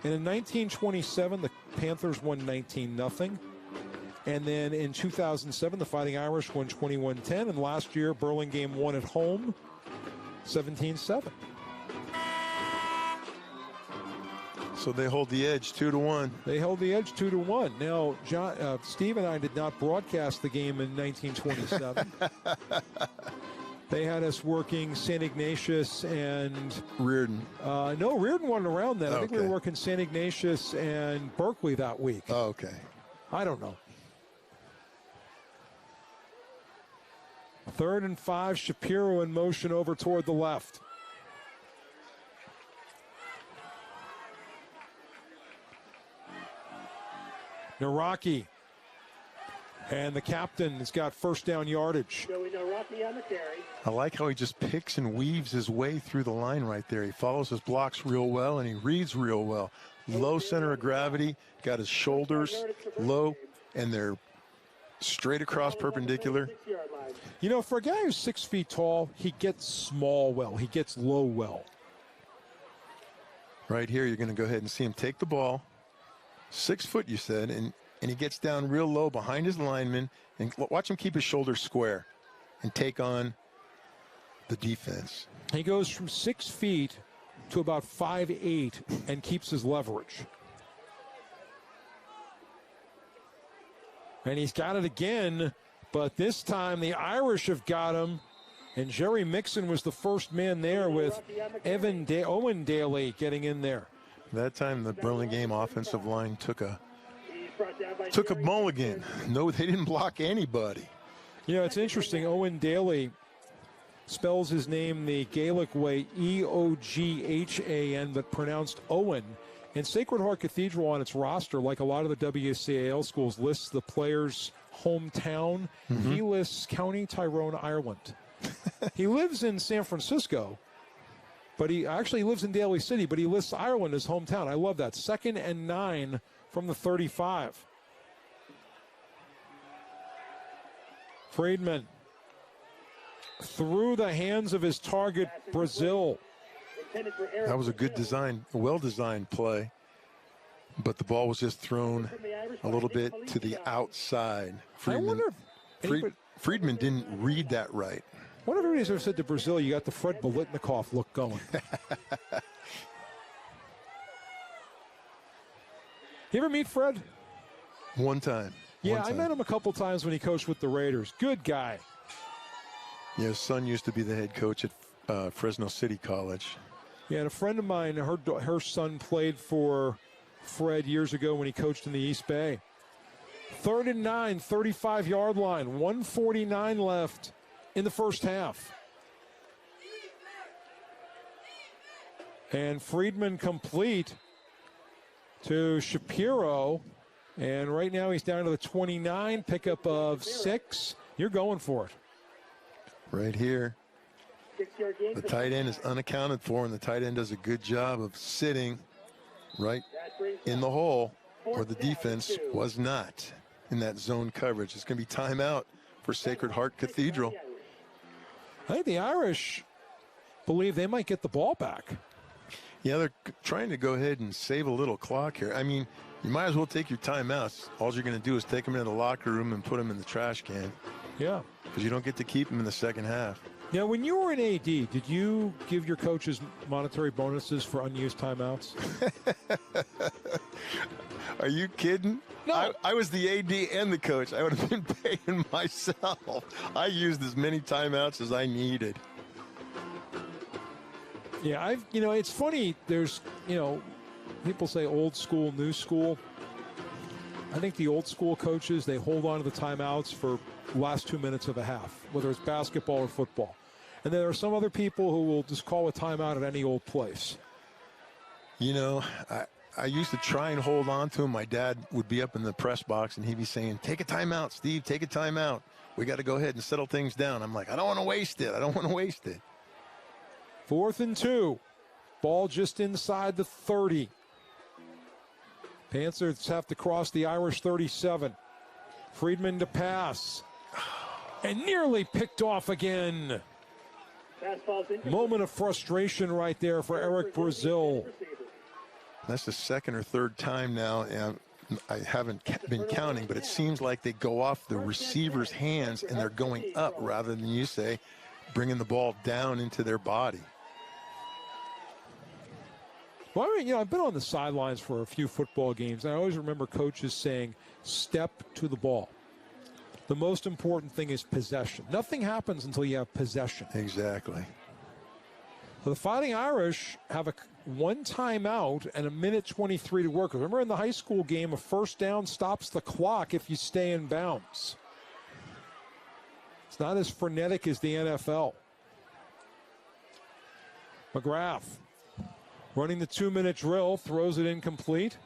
And in 1927, the Panthers won 19-0. And then in 2007, the Fighting Irish won 21-10. And last year, Burlingame won at home 17-7. So they hold the edge 2-1. They held the edge 2-1. Now, Steve and I did not broadcast the game in 1927. They had us working St. Ignatius and Reardon. No, Reardon wasn't around then. I think we were Okay. working St. Ignatius and Berkeley that week. Oh, okay. I don't know. 3rd and 5, Shapiro in motion over toward the left. Naraki. And the captain has got first down yardage. Joey Naraki on the carry. I like how he just picks and weaves his way through the line right there. He follows his blocks real well, and he reads real well. Low center of gravity, got his shoulders low, and they're straight across perpendicular. For a guy who's 6 feet tall, he gets small well. He gets low well. Right here, you're going to go ahead and see him take the ball. 6 foot, you said, and he gets down real low behind his lineman, and watch him keep his shoulders square and take on the defense. He goes from 6 feet to about 5'8" and keeps his leverage. And he's got it again, but this time the Irish have got him. And Jerry Mixon was the first man there with Owen Daly getting in there. That time the Burlingame offensive line took a mulligan. No, they didn't block anybody. It's interesting. Owen Daly spells his name the Gaelic way, Eoghan, but pronounced Owen. And Sacred Heart Cathedral on its roster, like a lot of the WCAL schools, lists the player's hometown. Mm-hmm. He lists County Tyrone, Ireland. He lives in San Francisco, but he actually lives in Daly City, but he lists Ireland as hometown. I love that. 2nd and 9 from the 35. Friedman through the hands of his target, Brazil. That was a good design, a well-designed play, but the ball was just thrown a little bit to the outside. Friedman didn't read that right. What if everybody's ever said to Brazil, you got the Fred Biletnikoff look going? You ever meet Fred? One time. Yeah, I met him a couple times when he coached with the Raiders. Good guy. Yeah, his son used to be the head coach at Fresno City College. Yeah, and a friend of mine, her son played for Fred years ago when he coached in the East Bay. 3rd and 9, 35-yard line, 1:49 left in the first half. And Friedman complete to Shapiro. And right now he's down to the 29, pickup of 6. You're going for it. Right here. The tight end is unaccounted for, and the tight end does a good job of sitting right in the hole where the defense was not in that zone coverage. It's going to be timeout for Sacred Heart Cathedral. I think the Irish believe they might get the ball back. Yeah, they're trying to go ahead and save a little clock here. I mean, you might as well take your timeouts. All you're going to do is take them into the locker room and put them in the trash can. Yeah. Because you don't get to keep them in the second half. Now, when you were an AD, did you give your coaches monetary bonuses for unused timeouts? Are you kidding? No. I was the AD and the coach. I would have been paying myself. I used as many timeouts as I needed. Yeah, it's funny. There's, people say old school, new school. I think the old school coaches, they hold on to the timeouts for the last 2 minutes of a half, whether it's basketball or football. And then there are some other people who will just call a timeout at any old place. I used to try and hold on to him. My dad would be up in the press box, and he'd be saying, take a timeout, Steve, take a timeout. We got to go ahead and settle things down. I'm like, I don't want to waste it. 4th and 2. Ball just inside the 30. Panthers have to cross the Irish 37. Friedman to pass. And nearly picked off again. Moment of frustration right there for Eric Brazil. That's the second or third time now, and I haven't been counting, but it seems like they go off the receiver's hands and they're going up rather than, you say, bringing the ball down into their body. Well, I've been on the sidelines for a few football games, and I always remember coaches saying, step to the ball. The most important thing is possession. Nothing happens until you have possession. Exactly. So the Fighting Irish have one timeout and 1:23 to work. Remember in the high school game, a first down stops the clock if you stay in bounds. It's not as frenetic as the NFL. McGrath running the 2-minute drill, throws it incomplete.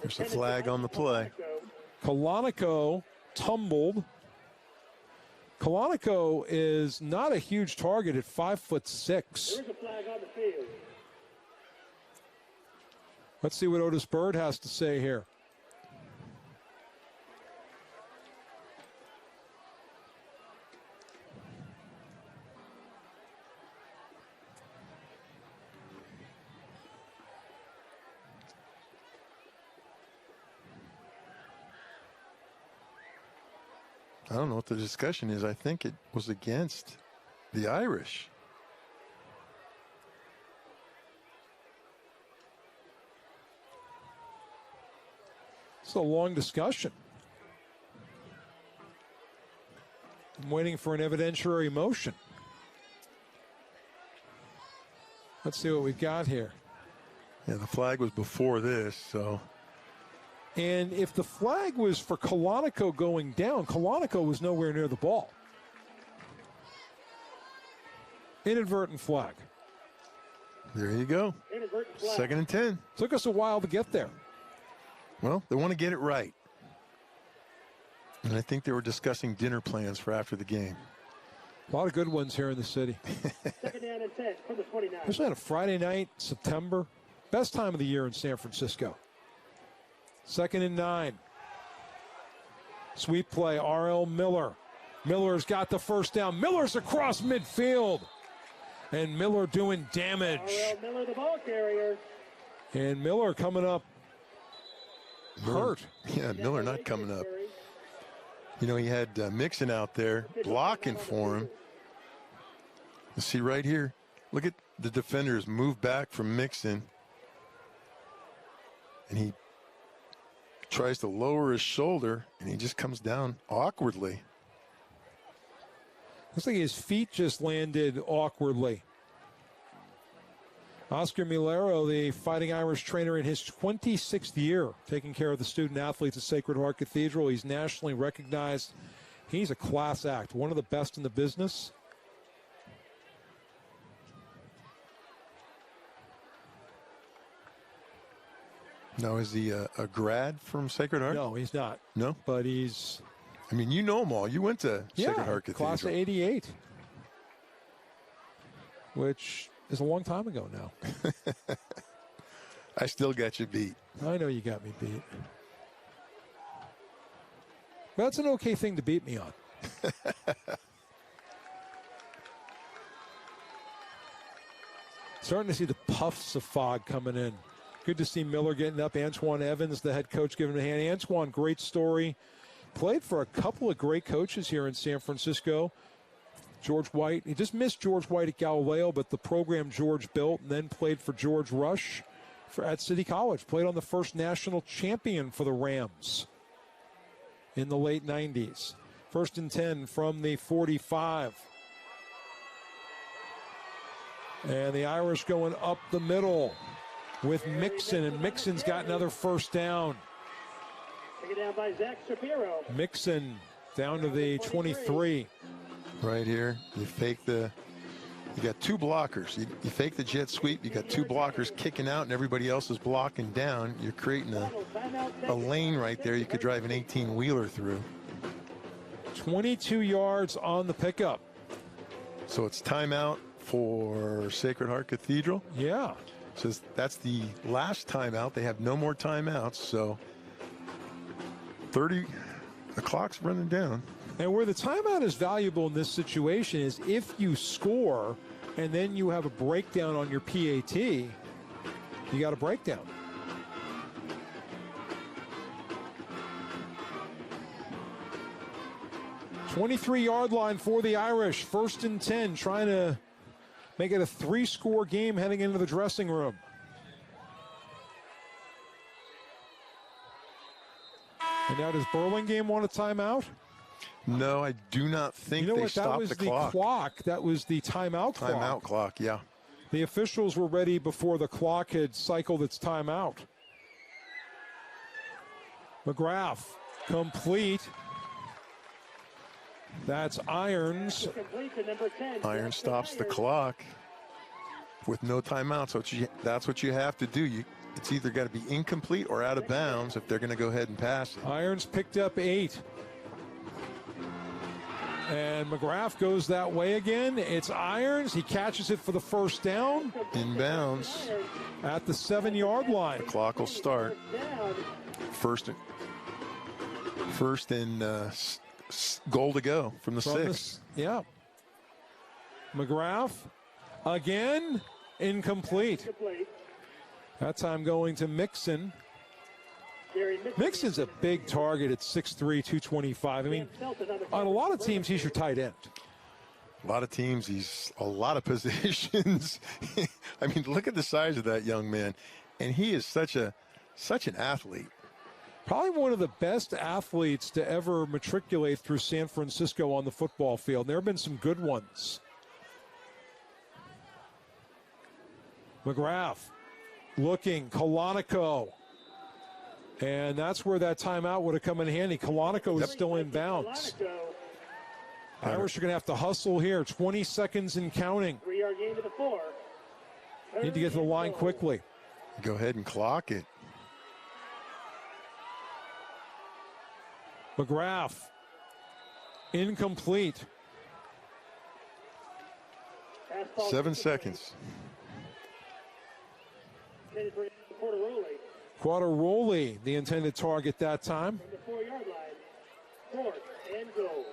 There's a flag on the play. Kalanico tumbled. Kalanico is not a huge target at 5'6". There's a flag on the field. Let's see what Otis Bird has to say here. I don't know what the discussion is. I think it was against the Irish. It's a long discussion. I'm waiting for an evidentiary motion. Let's see what we've got here. Yeah, the flag was before this, so. And if the flag was for Kalanico going down, Kalanico was nowhere near the ball. Inadvertent flag. There you go. 2nd and 10. Took us a while to get there. Well, they want to get it right. And I think they were discussing dinner plans for after the game. A lot of good ones here in the city. 2nd down and 10 from the 29. Especially on a Friday night, September. Best time of the year in San Francisco. 2nd and 9. Sweep play, R.L. Miller. Miller's got the first down. Miller's across midfield. And Miller doing damage. R.L. Miller, the ball carrier. And Miller coming up hurt. Yeah, Miller not coming up. You know, he had Mixon out there blocking for him. You see right here, look at the defenders move back from Mixon. And he tries to lower his shoulder, and he just comes down awkwardly. Looks like his feet just landed awkwardly. Oscar Milero, the Fighting Irish trainer in his 26th year, taking care of the student athletes at Sacred Heart Cathedral. He's nationally recognized. He's a class act, one of the best in the business. Now, is he a grad from Sacred Heart? No, he's not. No? But he's... I mean, you know them all. You went to Sacred Heart Cathedral. Class of 88. Which is a long time ago now. I still got you beat. I know you got me beat. But that's an okay thing to beat me on. Starting to see the puffs of fog coming in. Good to see Miller getting up. Antoine Evans, the head coach, giving him a hand. Antoine, great story. Played for a couple of great coaches here in San Francisco. George White. He just missed George White at Galileo, but the program George built, and then played for George Rush at City College. Played on the first national champion for the Rams in the late 90s. 1st and 10 from the 45. And the Irish going up the middle with Mixon, and Mixon's got another first down. Taken down by Zach Shapiro. Mixon down to the 23. Right here, you got two blockers. You fake the jet sweep, you got two blockers kicking out and everybody else is blocking down. You're creating a lane right there you could drive an 18-wheeler through. 22 yards on the pickup. So it's timeout for Sacred Heart Cathedral. Yeah. So that's the last timeout. They have no more timeouts. So the clock's running down. And where the timeout is valuable in this situation is if you score and then you have a breakdown on your PAT, you got a breakdown. .23-yard line for the Irish. 1st and 10, trying to make it a 3-score game heading into the dressing room. And now does Burlingame want a timeout? No, I do not think they stopped the clock. That was the timeout clock. Timeout clock, yeah. The officials were ready before the clock had cycled its timeout. McGrath, complete. That's Irons. Irons stops the clock with no timeout. So that's what you have to do. It's either got to be incomplete or out of bounds if they're going to go ahead and pass it. Irons picked up 8. And McGrath goes that way again. It's Irons. He catches it for the first down. Inbounds. At the 7-yard line. The clock will start. First and goal to go from the 6. Yeah. McGrath again. Incomplete. That time going to Mixon. Mixon's a big target at 6'3", 225. I mean, on a lot of teams, he's your tight end. A lot of teams, he's a lot of positions. I mean, look at the size of that young man. And he is such an athlete. Probably one of the best athletes to ever matriculate through San Francisco on the football field. There have been some good ones. McGrath looking, Kalanico. And that's where that timeout would have come in handy. Kalanico is still in bounds. Irish are going to have to hustle here. 20 seconds and counting. 3-yard gain to the 4. Need to get to the line quickly. Go ahead and clock it. McGrath. Incomplete. 7 seconds. Quattaroli, the intended target that time. From the 4-yard line. 4th and goal.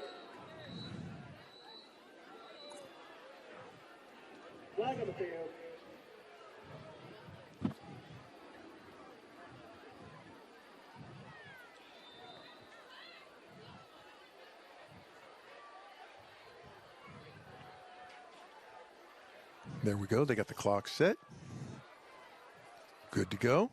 Flag on the field. There we go. They got the clock set. Good to go.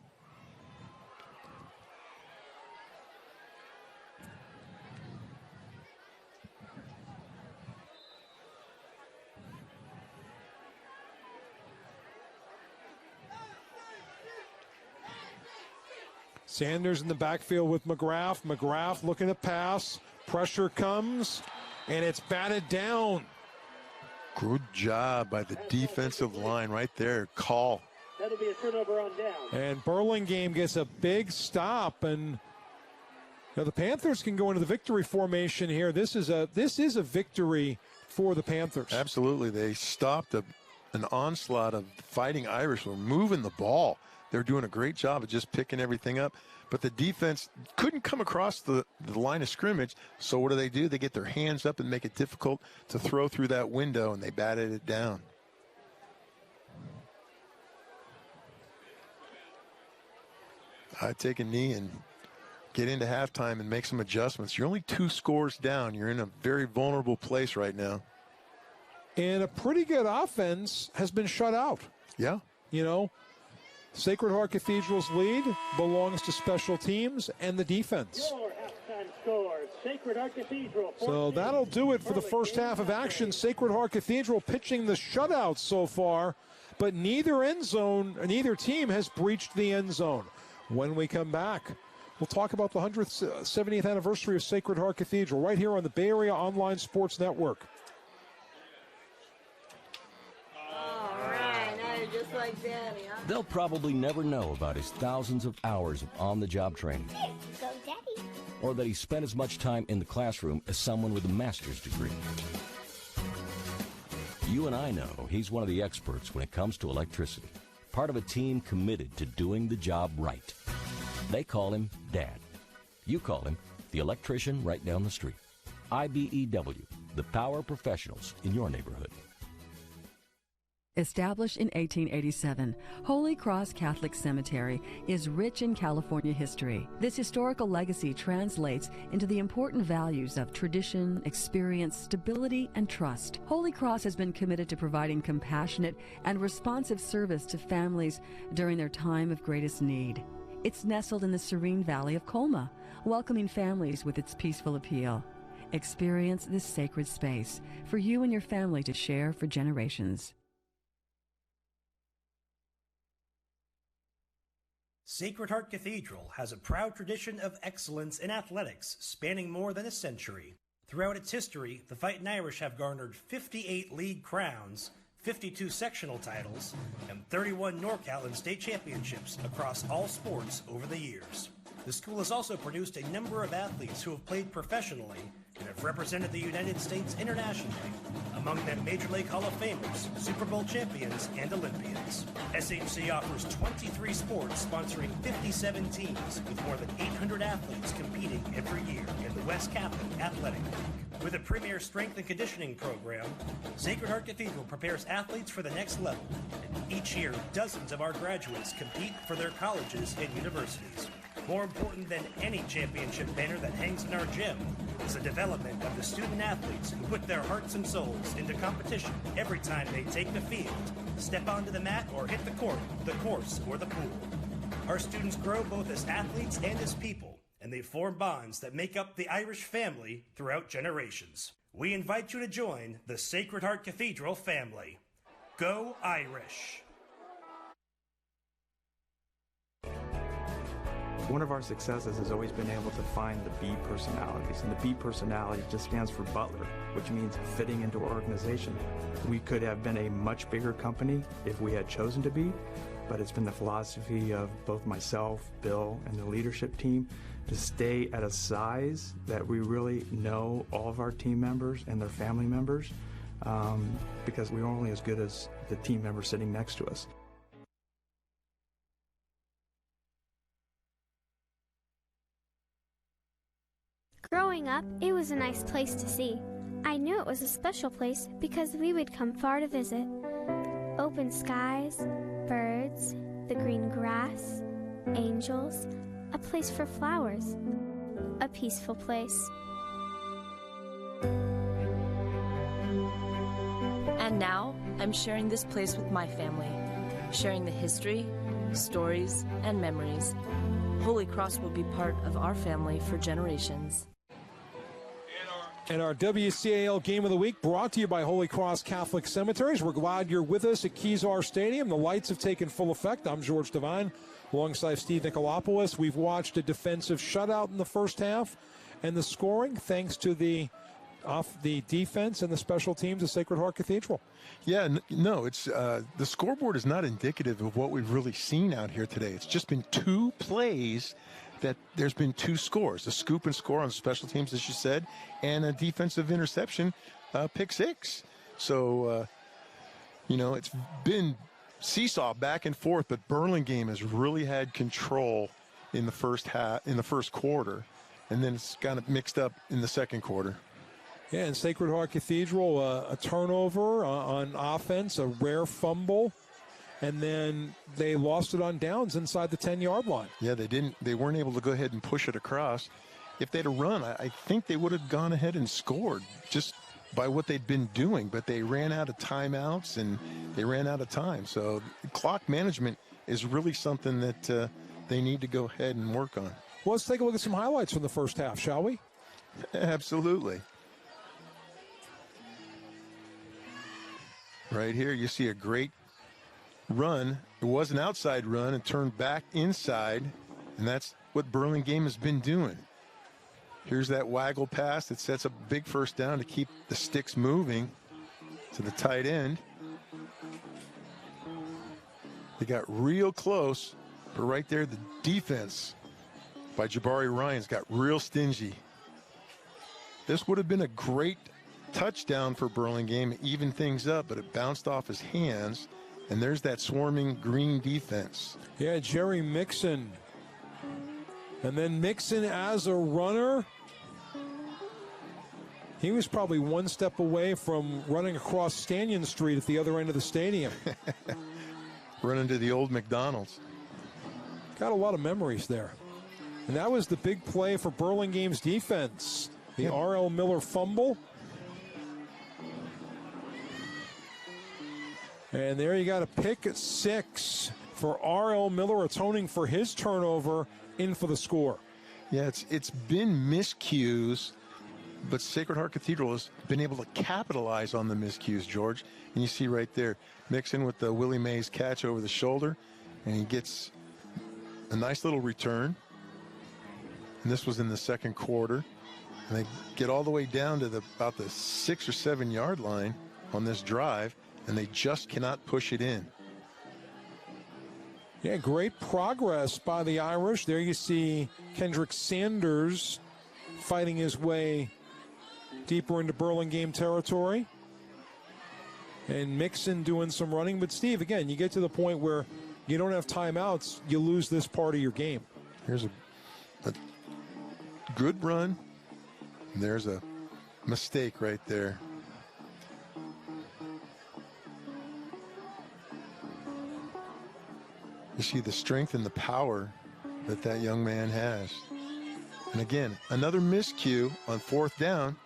Sanders in the backfield with McGrath. McGrath looking to pass. Pressure comes, and it's batted down. Good job by the defensive line right there. Call. That'll be a turnover on down. And Burlingame gets a big stop, and the Panthers can go into the victory formation here. This is a victory for the Panthers. Absolutely. They stopped an onslaught of fighting Irish. Were moving the ball. They're doing a great job of just picking everything up. But the defense couldn't come across the line of scrimmage. So what do? They get their hands up and make it difficult to throw through that window, and they batted it down. I'd take a knee and get into halftime and make some adjustments. You're only 2 scores down. You're in a very vulnerable place right now. And a pretty good offense has been shut out. Yeah. Sacred Heart Cathedral's lead belongs to special teams and the defense. Your halftime scores. Sacred Heart Cathedral. So that'll do it for the first half of action. Sacred Heart Cathedral pitching the shutout so far, but neither team has breached the end zone. When we come back, we'll talk about the 170th anniversary of Sacred Heart Cathedral right here on the Bay Area Online Sports Network. All right, now you're just like Daddy, huh? They'll probably never know about his thousands of hours of on-the-job training. Go, Daddy. Or that he spent as much time in the classroom as someone with a master's degree. You and I know he's one of the experts when it comes to electricity. Part of a team committed to doing the job right. They call him Dad. You call him the electrician right down the street. IBEW, the power professionals in your neighborhood. Established in 1887, Holy Cross Catholic Cemetery is rich in California history. This historical legacy translates into the important values of tradition, experience, stability, and trust. Holy Cross has been committed to providing compassionate and responsive service to families during their time of greatest need. It's nestled in the serene valley of Colma, welcoming families with its peaceful appeal. Experience this sacred space for you and your family to share for generations. Sacred Heart Cathedral has a proud tradition of excellence in athletics spanning more than a century. Throughout its history, the Fightin' Irish have garnered 58 league crowns, 52 sectional titles, and 31 NorCal and state championships across all sports over the years. The school has also produced a number of athletes who have played professionally and have represented the United States internationally, among them Major League Hall of Famers, Super Bowl champions, and Olympians. SHC offers 23 sports sponsoring 57 teams with more than 800 athletes competing every year in the West Catholic Athletic League. With a premier strength and conditioning program, Sacred Heart Cathedral prepares athletes for the next level. And each year, dozens of our graduates compete for their colleges and universities. More important than any championship banner that hangs in our gym is the development of the student athletes who put their hearts and souls into competition every time they take the field, step onto the mat, or hit the court, the course, or the pool. Our students grow both as athletes and as people, and they form bonds that make up the Irish family throughout generations. We invite you to join the Sacred Heart Cathedral family. Go Irish! One of our successes has always been able to find the B personalities, and the B personality just stands for Butler, which means fitting into our organization. We could have been a much bigger company if we had chosen to be, but it's been the philosophy of both myself, Bill, and the leadership team to stay at a size that we really know all of our team members and their family members, because we're only as good as the team members sitting next to us. Growing up, it was a nice place to see. I knew it was a special place because we would come far to visit. Open skies, birds, the green grass, angels, a place for flowers, a peaceful place. And now, I'm sharing this place with my family, sharing the history, stories, and memories. Holy Cross will be part of our family for generations. And our WCAL Game of the Week brought to you by Holy Cross Catholic Cemeteries. We're glad you're with us at Kezar Stadium. The lights have taken full effect. I'm George Devine alongside Steve Nicolopoulos. We've watched a defensive shutout in the first half, and the scoring thanks to the defense and the special teams of Sacred Heart Cathedral. Yeah, no, it's the scoreboard is not indicative of what we've really seen out here today. It's just been two plays that there's been two scores, a scoop and score on special teams, as you said, and a defensive interception, pick six. So, it's been seesaw back and forth, but Burlingame has really had control in the first quarter, and then it's kind of mixed up in the second quarter. Yeah, and Sacred Heart Cathedral, a turnover on offense, a rare fumble, and then they lost it on downs inside the 10-yard line. Yeah, they weren't able to go ahead and push it across. If they'd have run, I think they would have gone ahead and scored just by what they'd been doing, but they ran out of timeouts and they ran out of time. So clock management is really something that they need to go ahead and work on. Well, let's take a look at some highlights from the first half, shall we? Absolutely. Right here, you see a great run. It was an outside run and turned back inside, and that's what Burlingame has been doing. Here's that waggle pass that sets up a big first down to keep the sticks moving to the tight end. They got real close, but right there, the defense by Jabari Ryan's got real stingy. This would have been a great touchdown for Burlingame, even things up, but it bounced off his hands, and there's that swarming green defense. Yeah, Jerry Mixon. And then Mixon as a runner. He was probably one step away from running across Stanton Street at the other end of the stadium. Running to the old McDonald's. Got a lot of memories there. And that was the big play for Burlingame's defense. The R.L. Miller fumble. And there you got a pick at 6 for R.L. Miller, atoning for his turnover, in for the score. Yeah, it's been miscues, but Sacred Heart Cathedral has been able to capitalize on the miscues, George. And you see right there, Mixon with the Willie Mays catch over the shoulder, and he gets a nice little return. And this was in the second quarter. And they get all the way down to about the 6 or 7 yard line on this drive, and they just cannot push it in. Yeah, great progress by the Irish. There you see Kendrick Sanders fighting his way deeper into Burlingame territory. And Mixon doing some running. But, Steve, again, you get to the point where you don't have timeouts, you lose this part of your game. Here's a good run. And there's a mistake right there. You see the strength and the power that young man has. And again, another miscue on 4th down.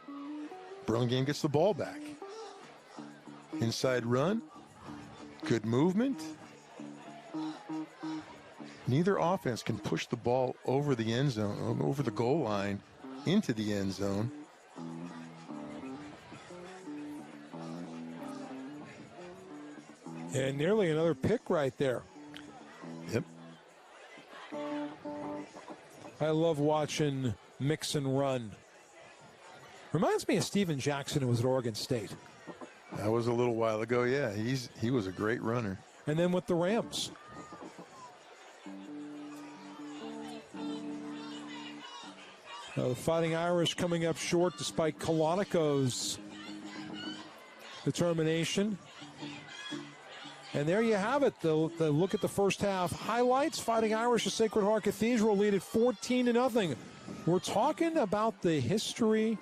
Burlingame gets the ball back. Inside run. Good movement. Neither offense can push the ball over the end zone, over the goal line, into the end zone. And nearly another pick right there. Yep. I love watching Mixon run. Reminds me of Steven Jackson, who was at Oregon State. That was a little while ago, yeah. He was a great runner. And then with the Rams. The Fighting Irish coming up short despite Kalanico's determination. And there you have it. The look at the first half highlights. Fighting Irish at Sacred Heart Cathedral lead at 14-0. We're talking about the history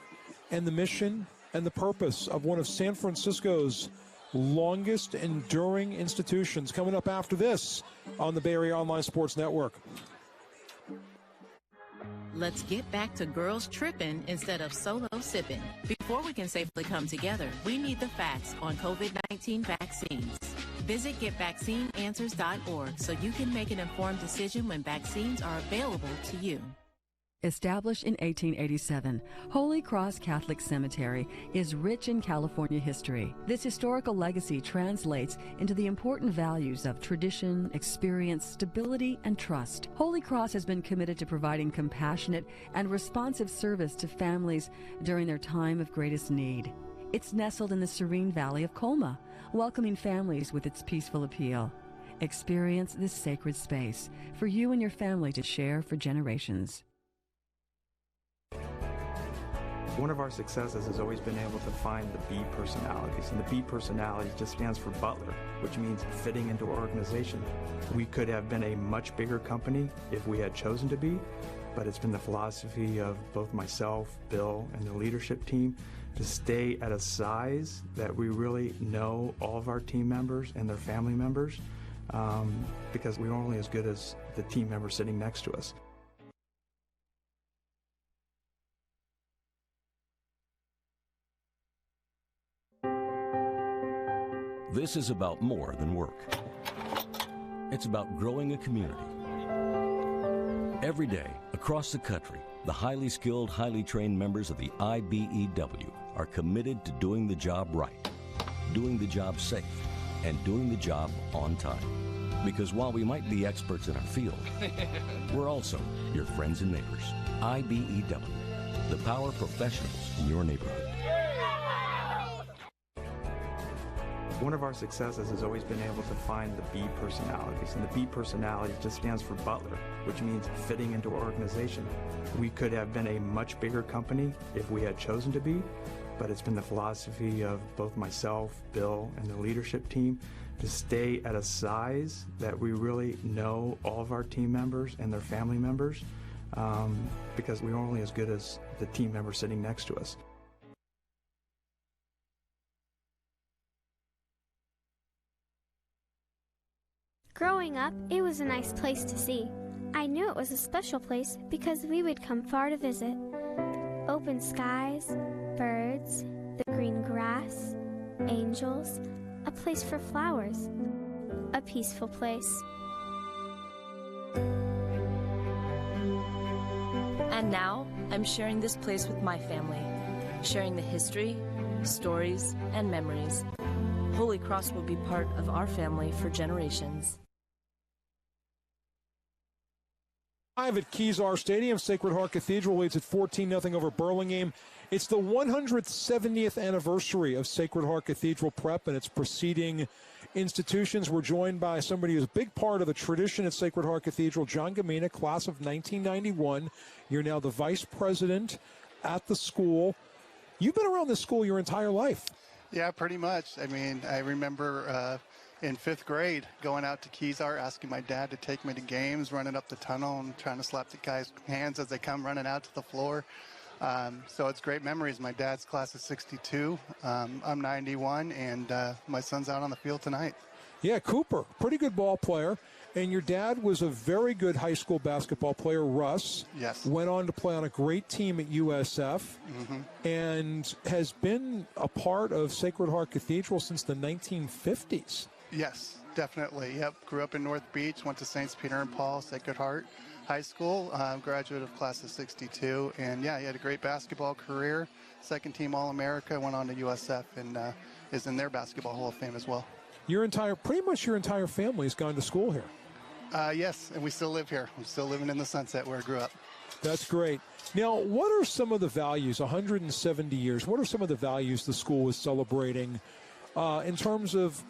and the mission and the purpose of one of San Francisco's longest enduring institutions. Coming up after this on the Bay Area Online Sports Network. Let's get back to girls tripping instead of solo sipping. Before we can safely come together, we need the facts on COVID-19 vaccines. Visit getvaccineanswers.org so you can make an informed decision when vaccines are available to you. Established in 1887, Holy Cross Catholic Cemetery is rich in California history. This historical legacy translates into the important values of tradition, experience, stability, and trust. Holy Cross has been committed to providing compassionate and responsive service to families during their time of greatest need. It's nestled in the serene valley of Colma, welcoming families with its peaceful appeal. Experience this sacred space for you and your family to share for generations. One of our successes has always been able to find the B personalities, and the B personality just stands for Butler, which means fitting into our organization. We could have been a much bigger company if we had chosen to be, but it's been the philosophy of both myself, Bill, and the leadership team to stay at a size that we really know all of our team members and their family members, because we're only as good as the team member sitting next to us. This is about more than work. It's about growing a community, Every day, across the country, the highly skilled, highly trained members of the IBEW are committed to doing the job right, doing the job safe, and doing the job on time. Because while we might be experts in our field, we're also your friends and neighbors. IBEW, the power professionals in your neighborhood. One of our successes has always been able to find the B personalities, and the B personality just stands for Butler, which means fitting into our organization. We could have been a much bigger company if we had chosen to be, but it's been the philosophy of both myself, Bill, and the leadership team to stay at a size that we really know all of our team members and their family members, because we're only as good as the team member sitting next to us. Growing up, it was a nice place to see. I knew it was a special place because we would come far to visit. Open skies, birds, the green grass, angels, a place for flowers, a peaceful place. And now, I'm sharing this place with my family, sharing the history, stories, and memories. Holy Cross will be part of our family for generations. Live at Kezar Stadium, Sacred Heart Cathedral leads at 14-0 over Burlingame. It's the 170th anniversary of Sacred Heart Cathedral Prep and its preceding institutions. We're joined by somebody who's a big part of the tradition at Sacred Heart Cathedral, John Gamina, class of 1991. You're now the vice president at the school. You've been around this school your entire life. Yeah, pretty much. I mean, I remember in 5th grade going out to Kezar, asking my dad to take me to games, running up the tunnel and trying to slap the guys' hands as they come running out to the floor. So it's great memories. My dad's class of 62. I'm 91, and my son's out on the field tonight. Yeah, Cooper, pretty good ball player. And your dad was a very good high school basketball player, Russ. Yes. Went on to play on a great team at USF and has been a part of Sacred Heart Cathedral since the 1950s. Yes, definitely. Yep. Grew up in North Beach, went to St. Peter and Paul, Sacred Heart High School, graduate of class of 62. And yeah, he had a great basketball career. Second team All-America, went on to USF and is in their Basketball Hall of Fame as well. Pretty much your entire family has gone to school here. Yes, and we still live here. I'm still living in the Sunset where I grew up. That's great. Now, what are some of the values, 170 years, what are some of the values the school is celebrating in terms of,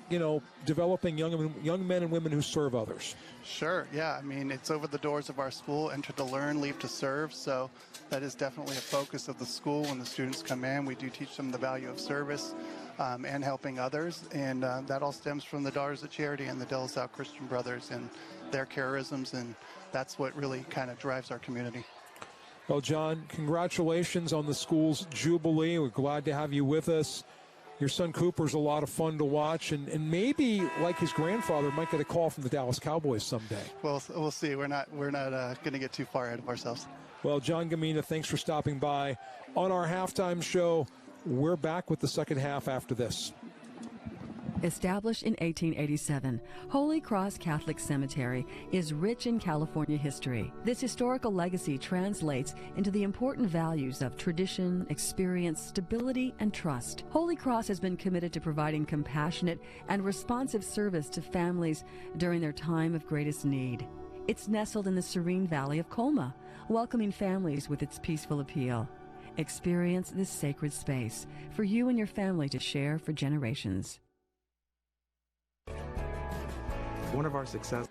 developing young men and women who serve others? Sure, yeah. I mean, it's over the doors of our school, enter to learn, leave to serve. So that is definitely a focus of the school. When the students come in, we do teach them the value of service and helping others. And that all stems from the Daughters of Charity and the De La Salle Christian Brothers and their charisms. And that's what really kind of drives our community. Well, John, congratulations on the school's Jubilee. We're glad to have you with us. Your son Cooper's a lot of fun to watch, and maybe, like his grandfather, might get a call from the Dallas Cowboys someday. Well, we'll see. We're not going to get too far ahead of ourselves. Well, John Gamina, thanks for stopping by on our halftime show. We're back with the second half after this. Established in 1887, Holy Cross Catholic Cemetery is rich in California history. This historical legacy translates into the important values of tradition, experience, stability, and trust. Holy Cross has been committed to providing compassionate and responsive service to families during their time of greatest need. It's nestled in the serene valley of Colma, welcoming families with its peaceful appeal. Experience this sacred space for you and your family to share for generations. One of our successes.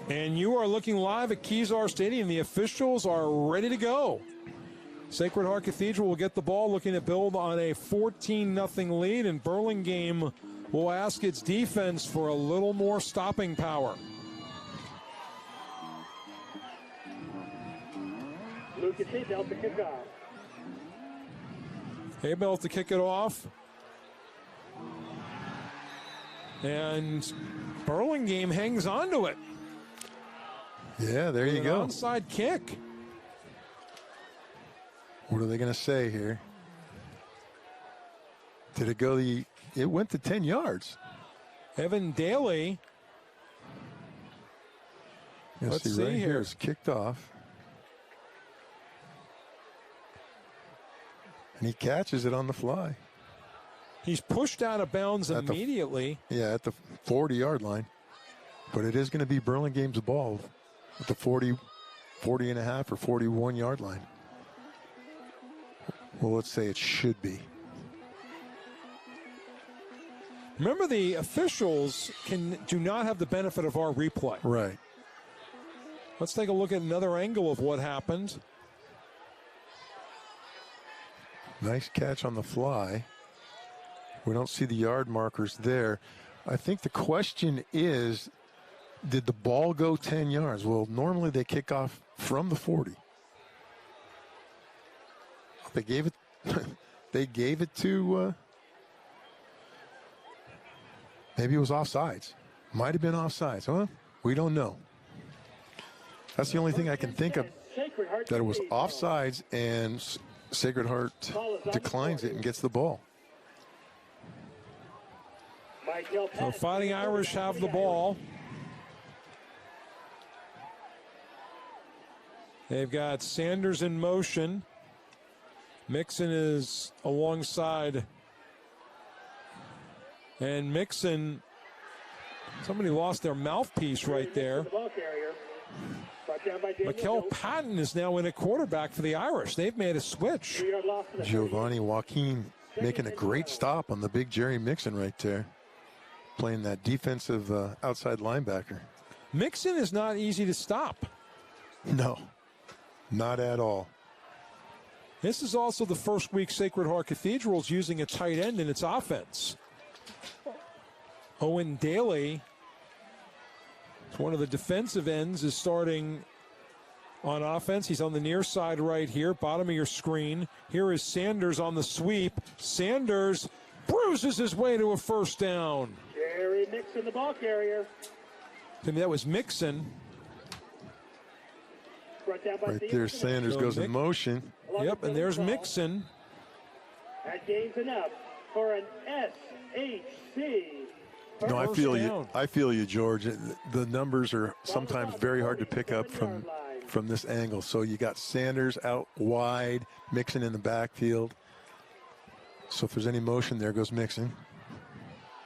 And you are looking live at Kezar Stadium. The officials are ready to go. Sacred Heart Cathedral will get the ball, looking to build on a 14-0 lead, and Burlingame will ask its defense for a little more stopping power. Lucas Abel to kick off. Abel to kick it off. And Burlingame hangs on to it. Yeah, there you go. Onside kick. What are they going to say here? Did it go it went to 10 yards. Evan Daly. Let's see see right here. here. It's kicked off. And he catches it on the fly. He's pushed out of bounds immediately. At the 40-yard line. But it is going to be Burlingame's ball at the 40 and a half or 41-yard line. Well, let's say it should be. Remember, the officials do not have the benefit of our replay. Right. Let's take a look at another angle of what happened. Nice catch on the fly. We don't see the yard markers there. I think the question is, did the ball go 10 yards? Well, normally they kick off from the 40. They gave it to, maybe it was offsides. Might have been offsides. Huh? We don't know. That's the only thing I can think of, that it was offsides, and Sacred Heart declines it and gets the ball. So Fighting Irish have the ball. They've got Sanders in motion. Mixon is alongside. And Mixon, somebody lost their mouthpiece right there. Mikel Patton is now in at quarterback for the Irish. They've made a switch. Giovanni Joaquin making a great stop on the big Jerry Mixon right there. Playing that defensive outside linebacker. Mixon is not easy to stop. No, not at all. This is also the first week Sacred Heart Cathedral is using a tight end in its offense. Owen Daly, one of the defensive ends, is starting on offense. He's on the near side right here, bottom of your screen. Here is Sanders on the sweep. Sanders bruises his way to a first down. Jerry Mixon, the ball carrier. I mean, that was Mixon. Right there, Sanders goes in motion. Yep, and there's Mixon. That gains enough for an SHC. No, I feel you, George. The numbers are sometimes very hard to pick up from this angle. So you got Sanders out wide, Mixon in the backfield. So if there's any motion, there goes Mixon.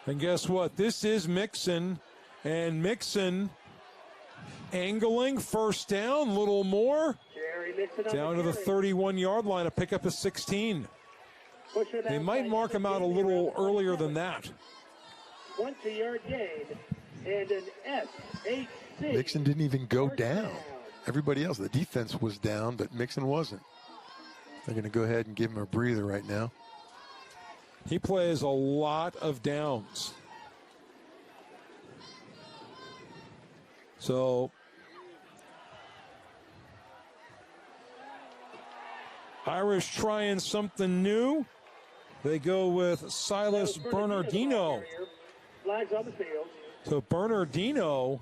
And guess what? This is Mixon, and Mixon angling, first down, little more. Down to the 31-yard line, a pickup of 16. They might mark him out a little earlier than that. 20-yard gain and an SHC. Mixon didn't even go down. Everybody else, the defense was down, but Mixon wasn't. They're going to go ahead and give him a breather right now. He plays a lot of downs. So Irish trying something new. They go with Silas Bernardino. Flags on the field. So Bernardino,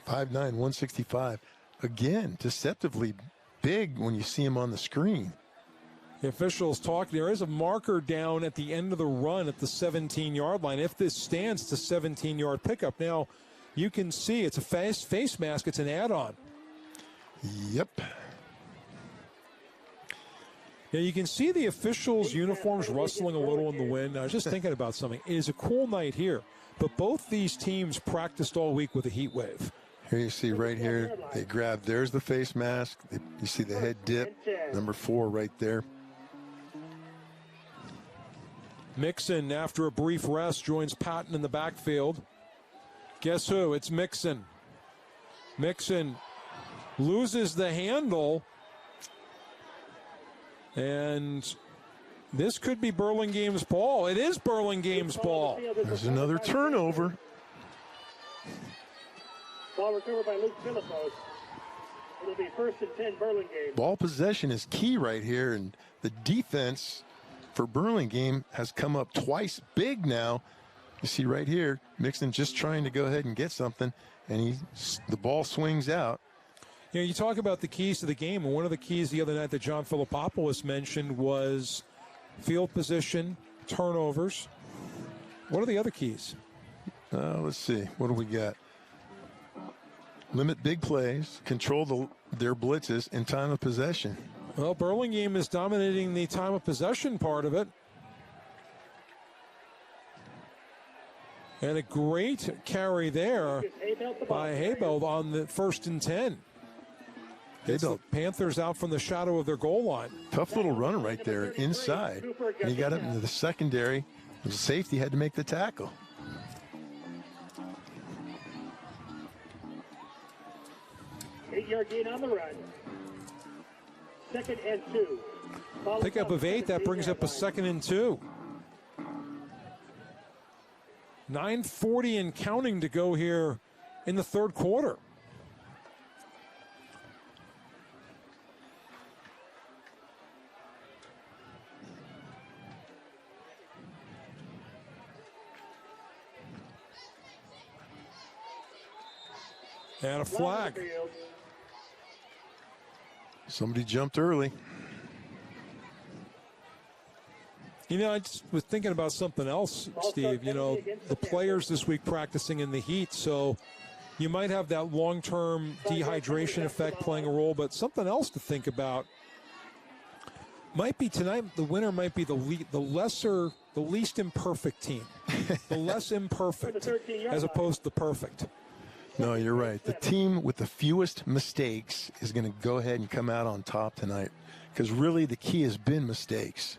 5'9", 165. Again, deceptively big when you see him on the screen. the officials talk. There is a marker down at the end of the run at the 17-yard line. If this stands, it's a 17-yard pickup. Now, you can see it's a face mask. It's an add-on. Yep. Now, you can see the officials' uniforms rustling a little in the wind. I was just thinking about something. It is a cool night here, but both these teams practiced all week with a heat wave. Here you see right here, they grab, there's the face mask. You see the head dip, number 4 right there. Mixon, after a brief rest, joins Patton in the backfield. Guess who? It's Mixon. Mixon loses the handle, and this could be Burlingame's ball. It is Burlingame's ball. There's another turnover. Ball recovered by Luke Philippos. It'll be 1st and 10 Burlingame. Ball possession is key right here, and the defense for Burlingame has come up twice big now. You see right here, Mixon just trying to go ahead and get something, and the ball swings out. You know, you talk about the keys to the game, and one of the keys the other night that John Philippopoulos mentioned was field position, turnovers. What are the other keys? Let's see. What do we got? Limit big plays, control their blitzes, and time of possession. Well, Burlingame is dominating the time of possession part of it. And a great carry there by Haybelt on the 1st and 10. Gets the Panthers out from the shadow of their goal line. Tough little runner right there inside. And he got up into the secondary. The safety had to make the tackle. Eight-yard gain on the run. 2nd and 2. Pickup of 8. That brings up a 2nd and 2. 9:40 and counting to go here in the third quarter. And a flag. Somebody jumped early. You know, I just was thinking about something else, Steve. You know, the players this week practicing in the heat, so you might have that long-term dehydration effect playing a role, but something else to think about might be tonight, the winner might be the least imperfect team. The less imperfect as opposed to the perfect. No, you're right. The team with the fewest mistakes is going to go ahead and come out on top tonight, because really the key has been mistakes.